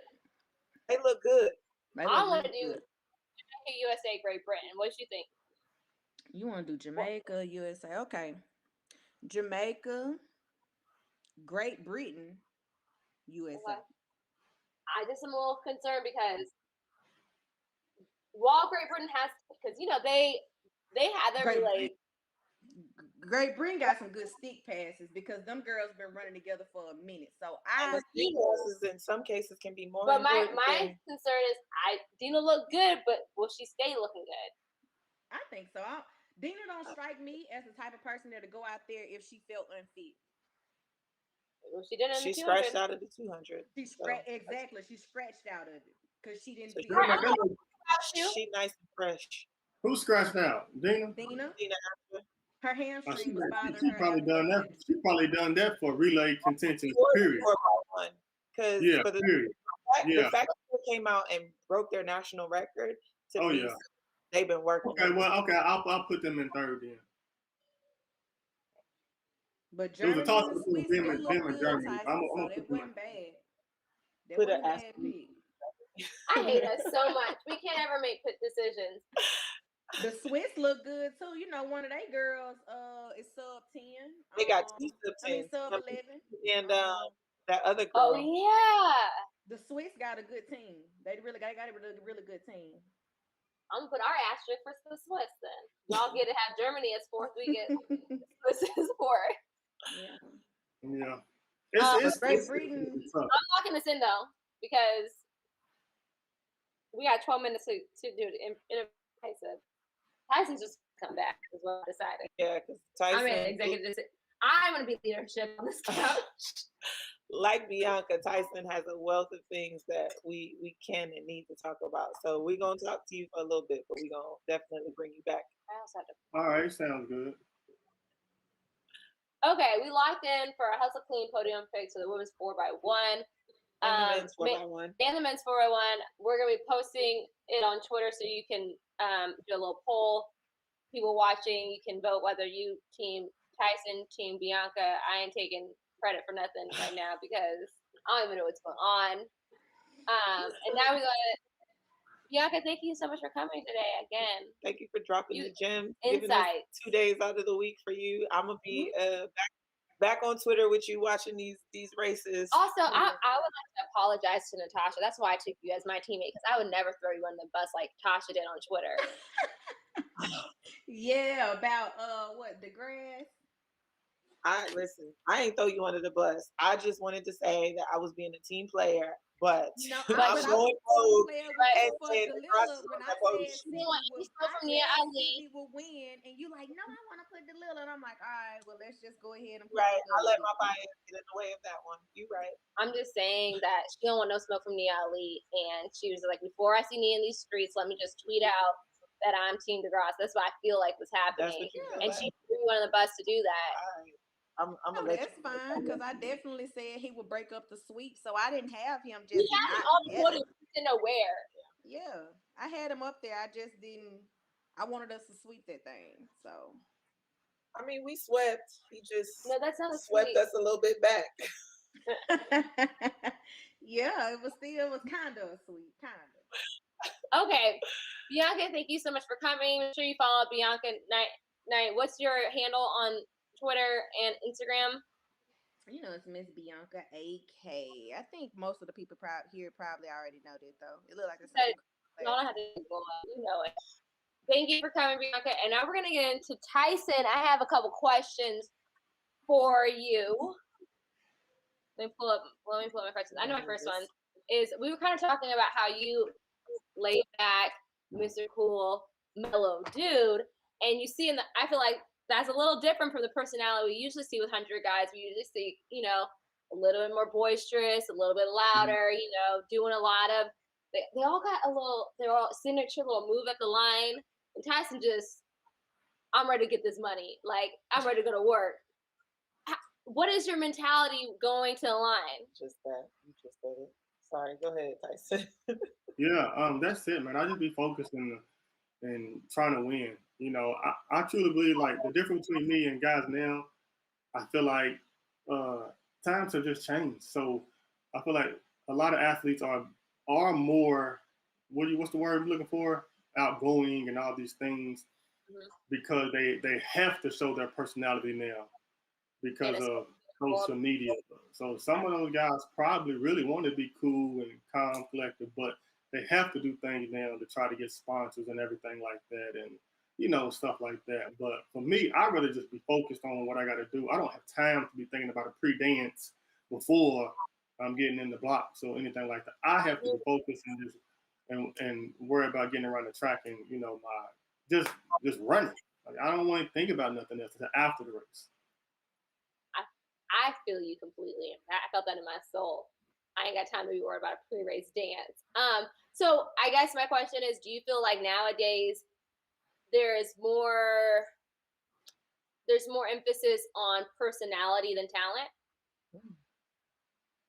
They look good. They I look want to really do good. USA, Great Britain. What you think? You want to do Jamaica, USA? Okay. Jamaica, Great Britain, USA. Okay. I just am a little concerned because while Great Britain has, because they had their relay. Great Britain got some good stick passes because them girls been running together for a minute. So And I the speed passes in some cases can be more. But my important concern is, Dina looked good, but will she stay looking good? I think so. Dina don't strike me as the type of person that'll go out there if she felt unfit. Well, she didn't. She scratched out of the 200. Exactly. She scratched out of it because she didn't. So feel She nice and fresh. Who scratched out? Dina. Dina, Dina, her Oh, she, hamstring was bothering she her. probably done that. She probably done that for relay contention. Period. Because Yeah. for the Period. the fact that they came out and broke their national record, to me, Yeah. they've been working. Okay. Well. Okay. I'll put them in third then. But It was Germany a toss and up Swiss between do them look and good, Germany. Tyson, I'm so gonna that put them. wasn't bad. That Put wasn't an a bad pick. I hate us so much. We can't ever make good decisions. The Swiss look good too. You know, one of they girls is sub 10. They got 2 sub 11. and that other girl. Oh yeah. The Swiss got a good team. They got a really good team. I'm gonna put our asterisk for the Swiss then. Y'all get to have Germany as 4th. We get Swiss as 4th. Yeah. It's Great Britain. tough. I'm locking this in though because we got 12 minutes to do it. In Tyson's just come back is what I decided. Yeah, because Tyson. I'm an executive decision. I'm gonna be leadership on this couch. Like Bianca, Tyson has a wealth of things that we can and need to talk about. So we're gonna talk to you for a little bit, but we're gonna definitely bring you back. I also have to. All right. Sounds good. Okay, we locked in for a Hustle Clean podium pick so the women's 4x1. And the men's 4x1. And the men's 4x1. We're gonna be posting it on Twitter so you can do a little poll. People watching, you can vote whether you team Tyson, team Bianca. I ain't taking credit for nothing right now because I don't even know what's going on. And now we're gonna Bianca, thank you so much for coming today again. Thank you for dropping the gem. Insight. 2 days out of the week for you. I'm gonna be back on Twitter with you watching these races. Also, I would like to apologize to Natasha. That's why I took you as my teammate because I would never throw you on the bus like Tasha did on Twitter. Yeah, about what, DeGrasse? listen. I ain't throw you under the bus. I just wanted to say that I was being a team player, but No, But I'm but I going was rogue playing with Right. you and for saying the process Delilah when was I like, oh said shit. You know what? Sydney You will. stole I from Nia said Ali. Sydney will win, and you like, no, I want to put Delilah, and I'm like, all right, well, let's just go ahead and put Right. I let my Delilah. bias get in the way of that one. You right. I'm just saying that she don't want no smoke from Nia Ali, and she was like, before I see Nia in these streets, let me just tweet out that I'm Team DeGrasse. That's what I feel like was That's happening, what you feel and like. she threw me on the bus to do that. All right. I'm No, gonna let that's you. fine because I definitely said he would break up the sweep, so I didn't have him We just had not all the there. motive to know where. Yeah, I had him up there. I just didn't. I wanted us to sweep that thing. So I mean, we swept. He just No, that's not a swept sweep. us a little bit back. yeah, it was kind of a sweep, kind of. Okay, Bianca, thank you so much for coming. Make sure you follow Bianca Knight. What's your handle on Twitter and Instagram? You know, it's Miss Bianca AK. I think most of the people here probably already know that though. It looked like the same. Y'all don't have to Google it. You know it. Thank you for coming, Bianca. And now we're gonna get into Tyson. I have a couple questions for you. Let me pull up my questions. I know my first one is we were kind of talking about how you laid back, Mr. Cool, mellow dude, and you see I feel like that's a little different from the personality we usually see with 100 guys. We usually see, you know, a little bit more boisterous, a little bit louder, you know, doing a lot of they all got a little they're all signature little move at the line. And Tyson just, I'm ready to get this money. Like, I'm ready to go to work. What is your mentality going to the line? Just that. You just said it. Sorry. Go ahead, Tyson. Yeah, that's it, man. I just be focused and trying to win. You know, I truly believe like the difference between me and guys now, I feel like times have just changed. So I feel like a lot of athletes are more what's the word you're looking for? Outgoing and all these things because they have to show their personality now because of social media. So some of those guys probably really want to be cool and calm, collected, but they have to do things now to try to get sponsors and everything like that, and you know, stuff like that. But for me, I'd rather just be focused on what I got to do. I don't have time to be thinking about a pre-dance before I'm getting in the block. So anything like that, I have to be focused and just and worry about getting around the track and you know my just running. Like I don't want to think about nothing else after the race. I feel you completely. I felt that in my soul. I ain't got time to be worried about a pre-race dance. So I guess my question is, do you feel like nowadays there's more emphasis on personality than talent?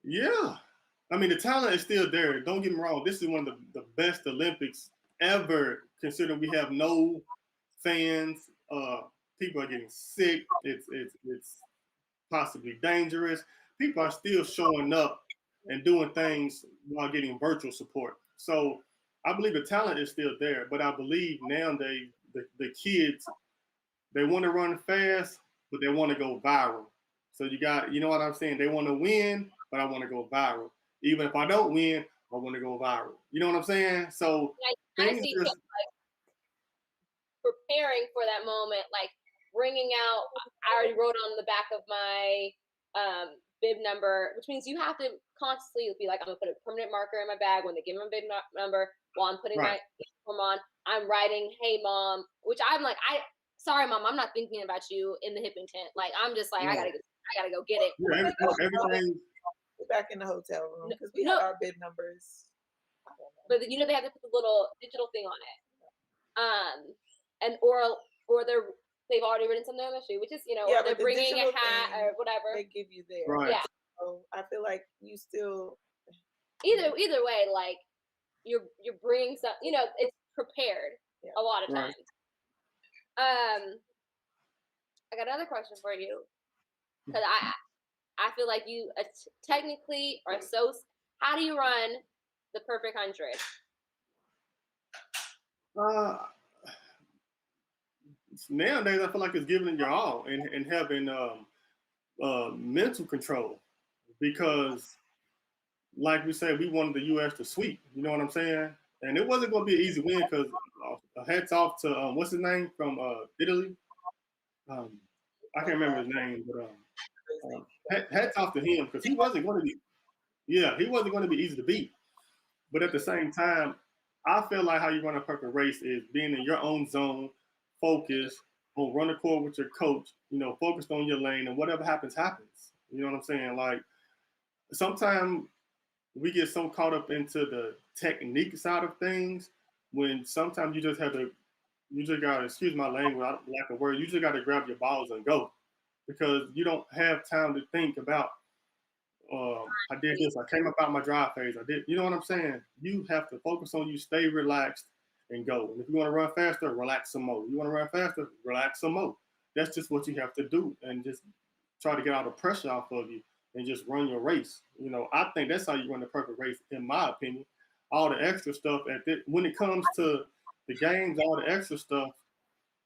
Yeah. I mean, the talent is still there. Don't get me wrong. This is one of the best Olympics ever, considering we have no fans. People are getting sick. It's possibly dangerous. People are still showing up and doing things while getting virtual support. So I believe the talent is still there, but I believe nowadays the kids, they want to run fast, but they want to go viral. So you know what I'm saying? They want to win, but I want to go viral. Even if I don't win, I want to go viral. You know what I'm saying? So I see him like preparing for that moment, like bringing out. I already wrote on the back of my bib number, which means you have to constantly be like, I'm gonna put a permanent marker in my bag when they give me a bib number while I'm putting my uniform on. I'm writing, "Hey mom," which I'm like, sorry mom, I'm not thinking about you in the hipping tent. Like I'm just like, I gotta go get it. Yeah, everything. We're back in the hotel room because we No. had our bib numbers. But you know they have to put the little digital thing on it. And or they've already written something on the shoe, which is, you know, Yeah, they're but the bringing a digital hat thing, or whatever. They give you there. Right. Yeah. So I feel like you still Either way, like you're bringing some, you know, it's prepared a lot of times. I got another question for you because I feel like you technically are so. How do you run the perfect 100? Nowadays, I feel like it's giving it your all and having mental control because, like we said, we wanted the U.S. to sweep. You know what I'm saying? And it wasn't going to be an easy win because hats off to what's his name from Italy. I can't remember his name, but hats off to him because he wasn't going to be. Yeah, he wasn't going to be easy to beat. But at the same time, I feel like how you run a perfect race is being in your own zone, focused on run the court with your coach, focused on your lane, and whatever happens, happens. You know what I'm saying? Like, sometimes we get so caught up into the technique side of things when sometimes you just got to, excuse my language, I don't like a word, you just got to grab your balls and go because you don't have time to think about, I did this, I came up out my drive phase, I did, you know what I'm saying? You have to focus on you, stay relaxed, and go. And if you want to run faster, relax some more. You want to run faster, relax some more. That's just what you have to do and just try to get all the pressure off of you and just run your race. I think that's how you run the perfect race, in my opinion. All the extra stuff when it comes to the games, all the extra stuff,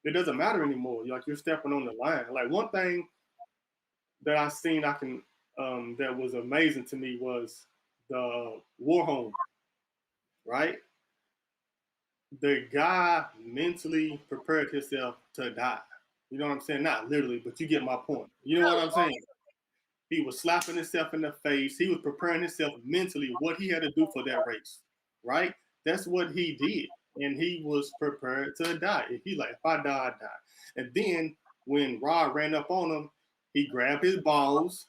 it doesn't matter anymore. You're stepping on the line. Like one thing that I seen that was amazing to me was the Warhome, right? The guy mentally prepared himself to die. You know what I'm saying? Not literally, but you get my point. You know what I'm saying? He was slapping himself in the face. He was preparing himself mentally what he had to do for that race, right? That's what he did. And he was prepared to die. If I die, I die. And then when Rod ran up on him, he grabbed his balls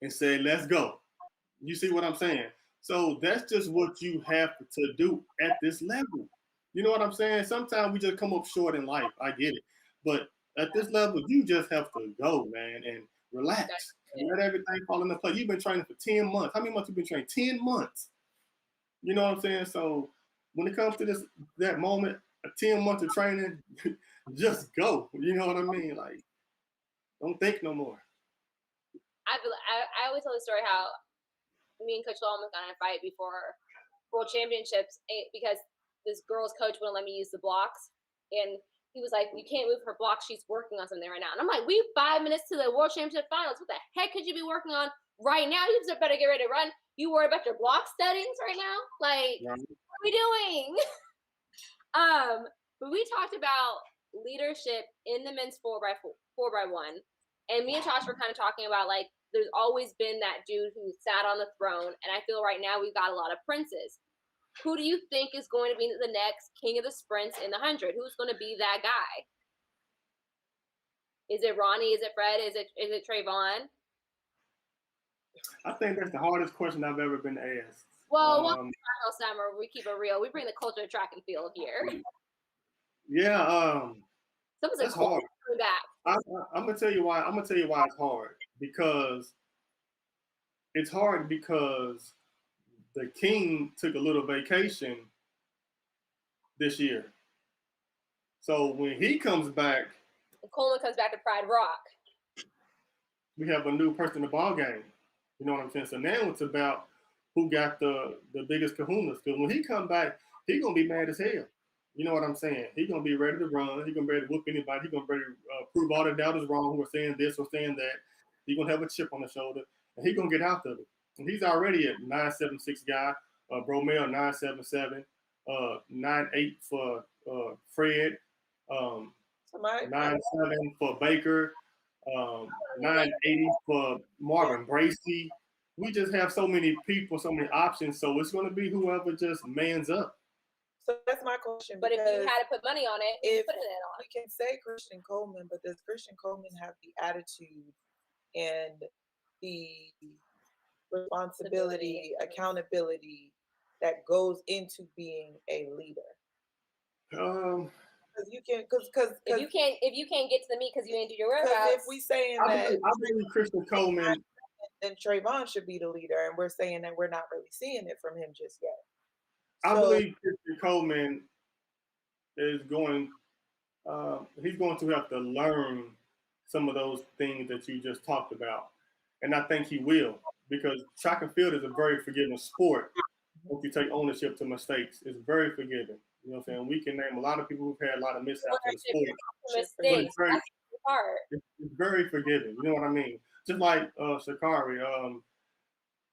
and said, let's go. You see what I'm saying? So that's just what you have to do at this level. You know what I'm saying? Sometimes we just come up short in life. I get it. But at this level, you just have to go, man, and relax. And let everything fall into place. You've been training for 10 months. How many months have you been training? 10 months. You know what I'm saying? So when it comes to that moment, 10 months of training, just go. You know what I mean? Like, don't think no more. I always tell the story how me and Coach Lawman got in a fight before World Championships because this girl's coach wouldn't let me use the blocks. And he was like, you can't move her block. She's working on something right now. And I'm like, we 5 minutes to the World Championship Finals. What the heck could you be working on right now? You just better get ready to run. You worry about your block settings right now? Like, what are we doing? But we talked about leadership in the men's 4x1. And me and Josh were kind of talking about, like, there's always been that dude who sat on the throne. And I feel right now we've got a lot of princes. Who do you think is going to be the next king of the sprints in the 100? Who's going to be that guy? Is it Ronnie? Is it Fred? Is it Trayvon? I think that's the hardest question I've ever been asked. Well, Summer, we keep it real. We bring the culture of track and field here. Yeah, That's hard. I'm gonna tell you why. I'm gonna tell you why it's hard. Because it's hard because the king took a little vacation this year. So when he comes back, and Coleman comes back to Pride Rock, we have a new person in the ball game. You know what I'm saying? So now it's about who got the biggest kahunas. Because when he come back, he's gonna be mad as hell. You know what I'm saying? He's gonna be ready to run. He's gonna be ready to whoop anybody. He's gonna be ready to prove all the doubters wrong who are saying this or saying that. He's gonna have a chip on the shoulder, and he's gonna get out of it. And he's already at 9.76 guy. Bromell 9.77. 9.8 for Fred. 9.7 for Baker. 9.80 for Marvin Bracey. We just have so many people, so many options. So it's going to be whoever just mans up. So that's my question. But if you had to put money on it, if put it on. We can say Christian Coleman, but does Christian Coleman have the attitude and the responsibility, accountability that goes into being a leader? Because you can, because if you can't get to the meet because you ain't do your workouts. If we saying that I believe Christian Coleman, then Trayvon should be the leader, and we're saying that we're not really seeing it from him just yet. I believe Christian Coleman is going. He's going to have to learn some of those things that you just talked about, and I think he will, because track and field is a very forgiving sport. If you take ownership to mistakes, it's very forgiving. You know what I'm saying? We can name a lot of people who've had a lot of mishaps in the sport. Mistakes. It's very forgiving. You know what I mean? Just like Sha'Carri,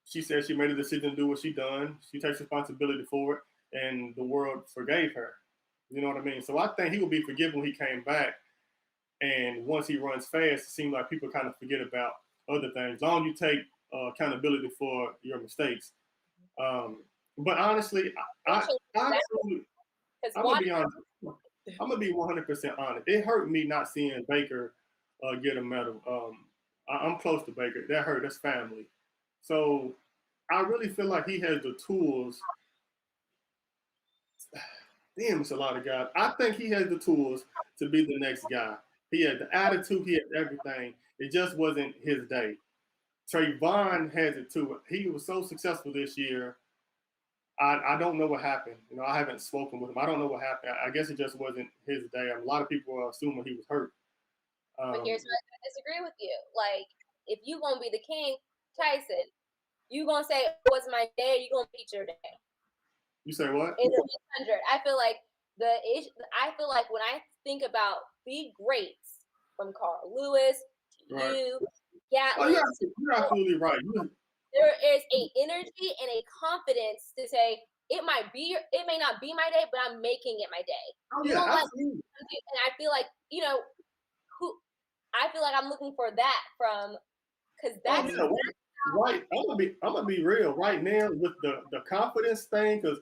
she said she made a decision to do what she done. She takes responsibility for it, and the world forgave her. You know what I mean? So I think he will be forgiven when he came back. And once he runs fast, it seems like people kind of forget about other things. As long as you take accountability for your mistakes. But honestly, I absolutely, Because I'm gonna be honest. I'm gonna be 100% honest. It hurt me not seeing Baker get a medal. I'm close to Baker. That hurt. That's family. So I really feel like he has the tools. Damn, it's a lot of guys. I think he has the tools to be the next guy. He had the attitude. He had everything. It just wasn't his day. Trayvon has it too. He was so successful this year. I don't know what happened. You know, I haven't spoken with him. I don't know what happened. I guess it just wasn't his day. A lot of people are assuming he was hurt. But here's where I disagree with you. Like, if you gonna be the king, Tyson, you gonna say it wasn't my day, you gonna beat your day. You say what? In the 100, I feel like when I think about the greats from Carl Lewis to Right. you, Oh, Gatlin, you're absolutely right. there is a energy and a confidence to say it may not be my day, but I'm making it my day. Oh, You yeah, don't like, absolutely. and I feel like I feel like I'm looking for that from, because that's Right. I'm gonna be real right now with the confidence thing, because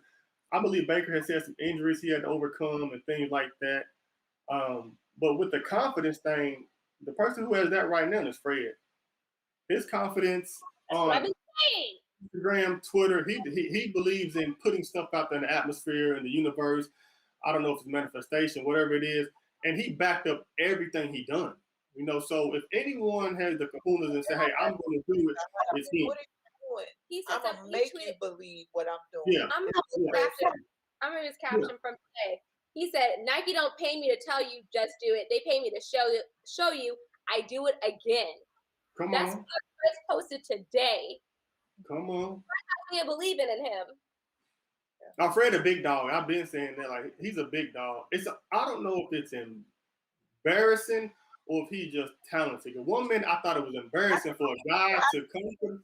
I believe Baker has had some injuries he had to overcome and things like that. But with the confidence thing, the person who has that right now is Fred. His confidence what I've on been saying. Instagram, Twitter, he believes in putting stuff out there in the atmosphere and the universe. I don't know if it's manifestation, whatever it is, and he backed up everything he done. You know, so if anyone has the kahunas and say, "Hey, I'm going to do it," it's him. What are you doing? He said I'm something. gonna make you believe what I'm doing. Yeah. I'm reading his caption from today. He said, "Nike don't pay me to tell you just do it. They pay me to show you I do it again." Come That's on, what Chris posted today. come on. I can't believe it in him. Fred a big dog. I've been saying that, like, he's a big dog. I don't know if it's embarrassing or if he's just talented. One minute I thought it was embarrassing for a guy to come to.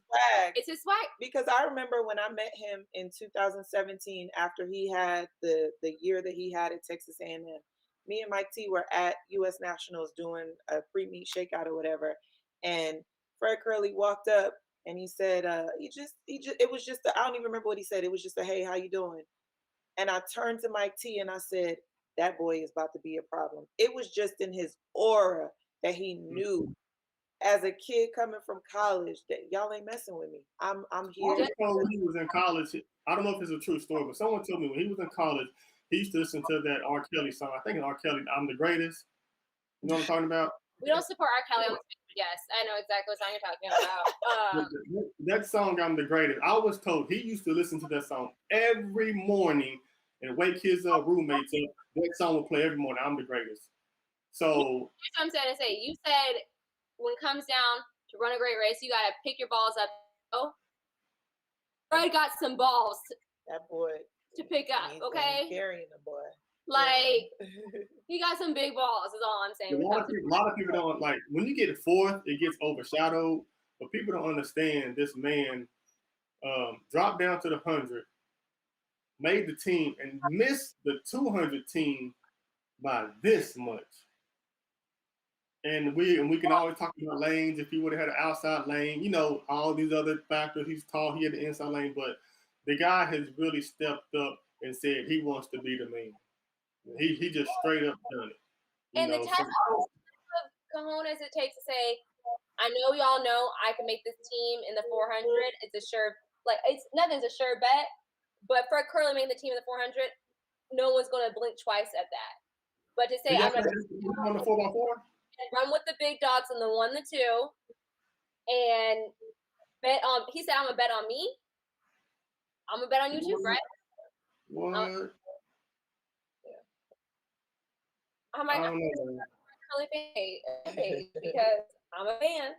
It's his swag. Because I remember when I met him in 2017 after he had the year that he had at Texas A&M. Me and Mike T were at US Nationals doing a pre-meet shakeout or whatever, and Fred Curley walked up and he said, it was just I don't even remember what he said. It was just a, "Hey, how you doing?" And I turned to Mike T and I said, "That boy is about to be a problem." It was just in his aura that he knew as a kid coming from college that y'all ain't messing with me. I'm I here. was told when he was in college. I don't know if it's a true story, but someone told me when he was in college, he used to listen to that R. Kelly song. I think it's R. Kelly, "I'm the Greatest." You know what I'm talking about? We don't support R. Kelly on this page, but yes, I know exactly what song you're talking about. That song, "I'm the Greatest," I was told he used to listen to that song every morning and wake his roommates up. That song would play every morning, "I'm the Greatest." So Here's what I'm saying to say. You said when it comes down to run a great race, you got to pick your balls up. Oh, Fred got some balls That boy to pick up, he's okay? carrying the boy. Like, he got some big balls, is all I'm saying. a lot of people don't like when you get fourth, it gets overshadowed. But people don't understand this man dropped down to the 100, made the team, and missed the 200 team by this much. And we can always talk about lanes. If he would have had an outside lane, you know, all these other factors. He's tall, he had the inside lane, but the guy has really stepped up and said he wants to be the man. He just straight up done it. And the type of cojones it takes to say, I know y'all know I can make this team in the 400. It's a sure, nothing's a sure bet. But Fred Curley made the team in the 400. No one's going to blink twice at that. But to say I'm going to on the 4x4 and run with the big dogs in the 1, the 2, and bet on. He said, "I'm gonna bet on me. I'm gonna bet on you too, Fred." What? I'm like, I'm really paid because I'm a fan.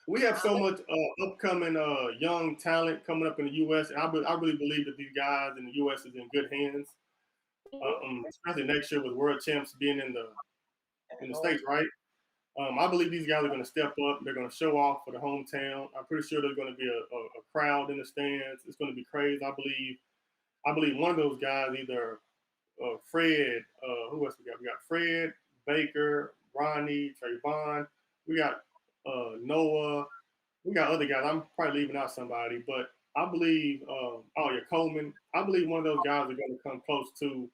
We have so much upcoming young talent coming up in the U.S. And I really believe that these guys in the U.S. is in good hands. Especially next year with world champs being in the States, right? I believe these guys are going to step up. They're going to show off for the hometown. I'm pretty sure there's going to be a crowd in the stands. It's going to be crazy. I believe one of those guys, either Fred, who else we got? We got Fred, Baker, Ronnie, Trayvon. We got Noah. We got other guys. I'm probably leaving out somebody, but I believe, Coleman. I believe one of those guys are going to come close to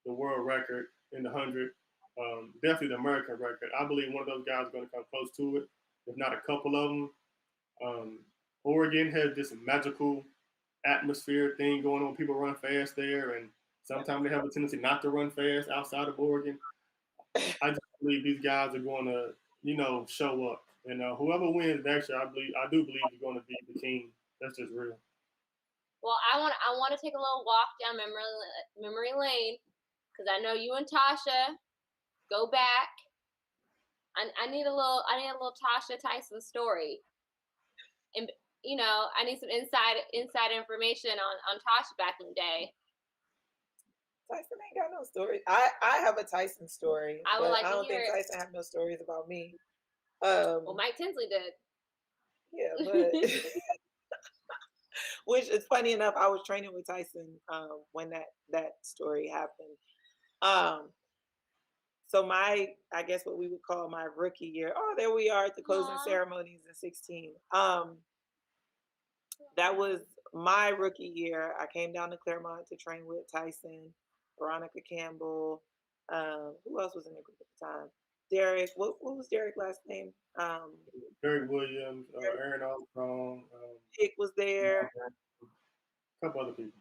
the world record in the 100. Definitely the American record. I believe one of those guys is going to come close to it, if not a couple of them. Oregon has this magical atmosphere thing going on. People run fast there, and sometimes they have a tendency not to run fast outside of Oregon. I just believe these guys are going to, show up. And whoever wins next year, I do believe is going to be the king. That's just real. Well, I want to take a little walk down memory lane because I know you and Tasha go back. I need a little Tasha Tyson story, and I need some inside information on Tasha back in the day. Tyson ain't got no story. I have a Tyson story. I would like to I don't hear think it. Tyson have no stories about me. Well, Mike Tinsley did. Yeah, but which is funny enough. I was training with Tyson when that story happened. So I guess what we would call my rookie year. Oh, there we are at the closing Aww. ceremonies in 16. That was my rookie year. I came down to Claremont to train with Tyson, Veronica Campbell. Who else was in the group at the time? Derek. What was Derek's last name? Derek Williams, Aaron Armstrong. Dick was there. A couple other people.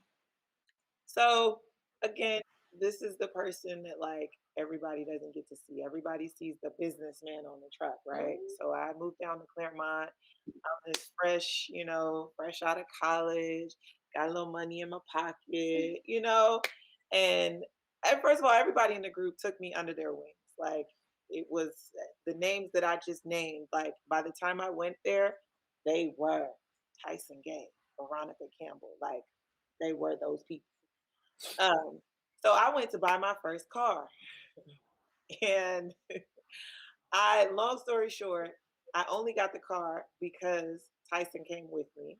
So again, this is the person that like everybody doesn't get to see. Everybody sees the businessman on the truck, right? So I moved down to Claremont. I'm this fresh, fresh out of college, got a little money in my pocket, and first of all, everybody in the group took me under their wings. Like it was the names that I just named. Like by the time I went there, they were Tyson Gay, Veronica Campbell. Like they were those people. So I went to buy my first car, and long story short, I only got the car because Tyson came with me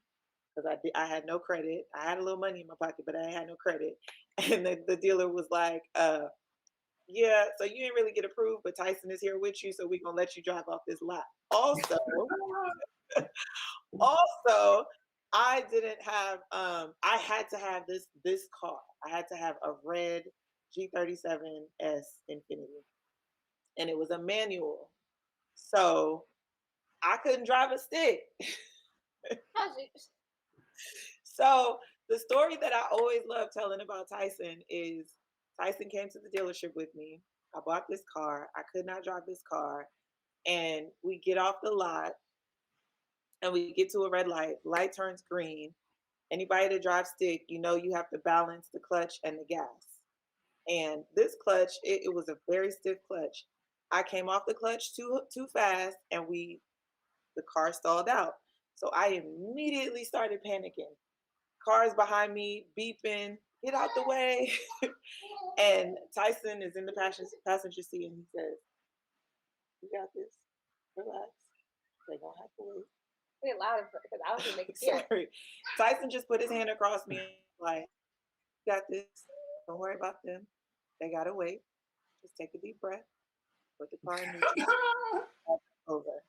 because I had no credit. I had a little money in my pocket, but I had no credit. And the dealer was like, yeah, so you didn't really get approved, but Tyson is here with you, so we're going to let you drive off this lot. Also, I didn't have, I had to have this car. I had to have a red G37S Infiniti, and it was a manual. So I couldn't drive a stick. So the story that I always love telling about Tyson is Tyson came to the dealership with me. I bought this car. I could not drive this car. And we get off the lot and we get to a red light. Light turns green. Anybody that drives stick, you have to balance the clutch and the gas. And this clutch, it was a very stiff clutch. I came off the clutch too fast, and the car stalled out. So I immediately started panicking. Cars behind me beeping, get out the way. And Tyson is in the passenger seat, and he says, "You got this. Relax. They're gonna have to wait." Say it louder because I was gonna make it clear. Sorry. Tyson just put his hand across me, like, "You got this. Don't worry about them. They gotta wait. Just take a deep breath. Put the car in neutral. Over."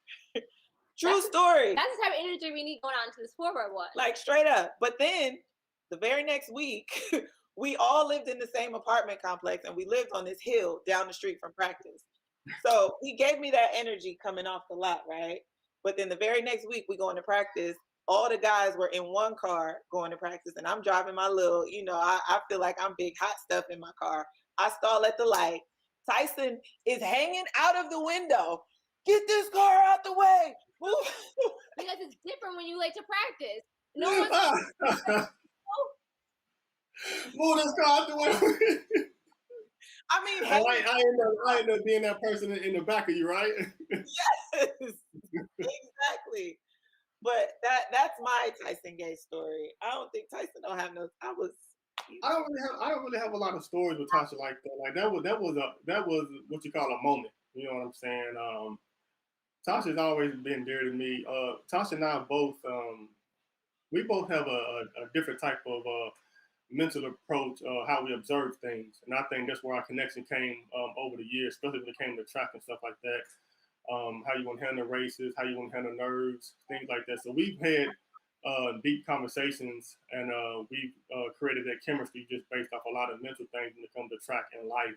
True story. That's the type of energy we need going on to this forward one. Like straight up. But then the very next week, we all lived in the same apartment complex, and we lived on this hill down the street from practice. So he gave me that energy coming off the lot, right? But then the very next week, we go into practice. All the guys were in one car going to practice, and I'm driving my little, I feel like I'm big hot stuff in my car. I stall at the light. Tyson is hanging out of the window. "Get this car out the way." Because it's different when you late to practice. No one's Move this car out the way. I mean, I end up being that person in the back of you, right? Yes, exactly. But that's my Tyson Gay story. I don't think Tyson don't have no. I don't really have a lot of stories with Tasha like that. Like that was what you call a moment. You know what I'm saying? Tasha's always been dear to me. Tasha and I both we both have a different type of mental approach, how we observe things, and I think that's where our connection came over the years, especially when it came to track and stuff like that. how you want to handle races, how you want to handle nerves, things like that. So we've had deep conversations, and we've created that chemistry just based off a lot of mental things when it comes to track and life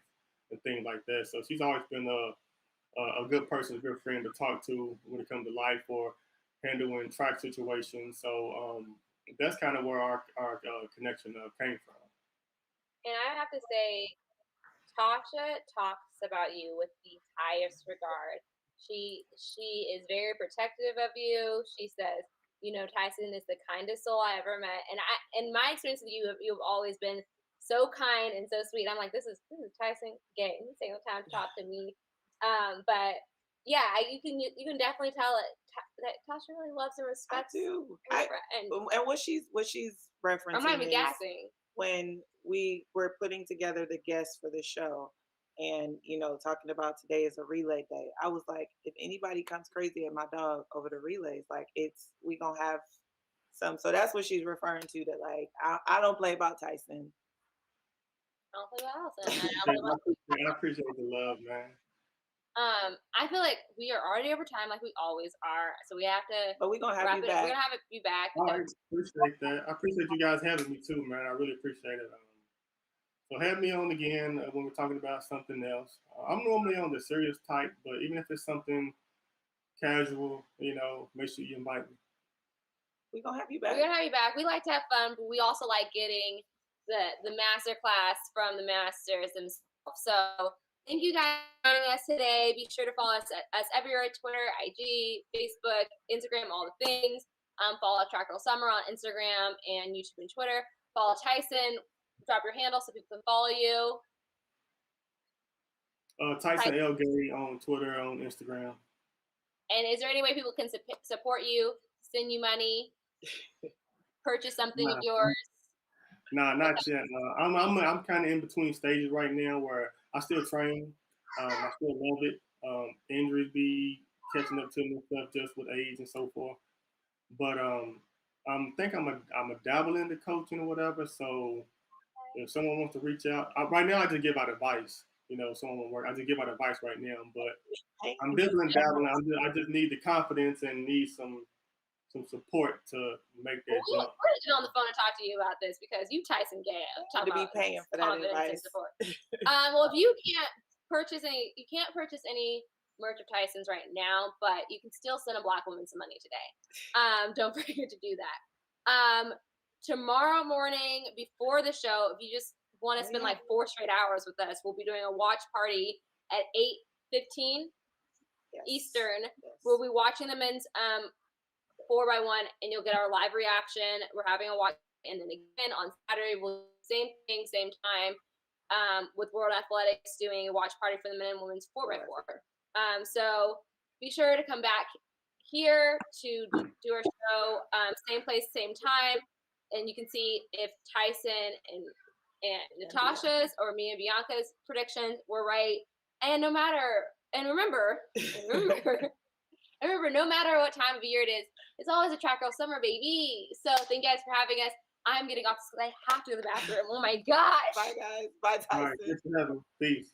and things like that. So she's always been a good person, a good friend to talk to when it comes to life or handling track situations. So that's kind of where our connection came from. And I have to say, Tasha talks about you with the highest regard. She is very protective of you. She says, you know, Tyson is the kindest soul I ever met. And in my experience with you, you've always been so kind and so sweet. I'm like, this is Tyson Gay. He's taking the time to talk to me. But yeah, you can definitely tell that Tasha really loves and I respects do. her friend. And what she's I'm not referencing even is gassing. when we were putting together the guests for the show, and talking about today is a relay day. I was like, if anybody comes crazy at my dog over the relays, like we gonna have some. So that's what she's referring to. That like I don't play about Tyson. I don't play about Allison. And I don't play about I appreciate the love, man. I feel like we are already over time, like we always are. So we have to But we're gonna have wrap you it. back. We're gonna have you back. All right, appreciate that. I appreciate you guys having me too, man. I really appreciate it. So have me on again when we're talking about something else. I'm normally on the serious type, but even if it's something casual, make sure you invite me. We're gonna have you back. We're gonna have you back. We like to have fun, but we also like getting the master class from the masters themselves. So thank you guys for joining us today. Be sure to follow us everywhere: Twitter, IG, Facebook, Instagram, all the things. Follow Track Girl Summer on Instagram and YouTube and Twitter. Follow Tyson. Drop your handle so people can follow you. Tyson L. Gay on Twitter, on Instagram. And is there any way people can support you, send you money, purchase something of yours? Nah, not yet. I'm kind of in between stages right now where I still train. I still love it. Injuries be catching up to me and stuff just with age and so forth. But I think I'm a dabble into coaching or whatever. So if someone wants to reach out, right now I just give out advice. Someone will work. I just give out advice right now, but I'm definitely dabbling. I just need the confidence and need some support to make that We're jump. gonna get on the phone and talk to you about this because you Tyson Gay talk To be about paying for that confidence and advice. support. Well, if you can't purchase any merch of Tyson's right now, but you can still send a Black woman some money today. Don't forget to do that. Tomorrow morning before the show, if you just want to spend like 4 straight hours with us, we'll be doing a watch party at 8:15 Eastern. Yes. We'll be watching the men's 4x1, and you'll get our live reaction. We're having a watch, and then again on Saturday we'll do the same thing, same time, with World Athletics doing a watch party for the men and women's 4x4. So be sure to come back here to do our show, same place, same time, and you can see if Tyson and Natasha's or me and Bianca's predictions were right. And remember, no matter what time of year it is, it's always a Track Girl Summer, baby. So thank you guys for having us. I'm getting off because I have to go to the bathroom. Oh my gosh. Bye guys. Bye Tyson. All right, good to have you. Peace.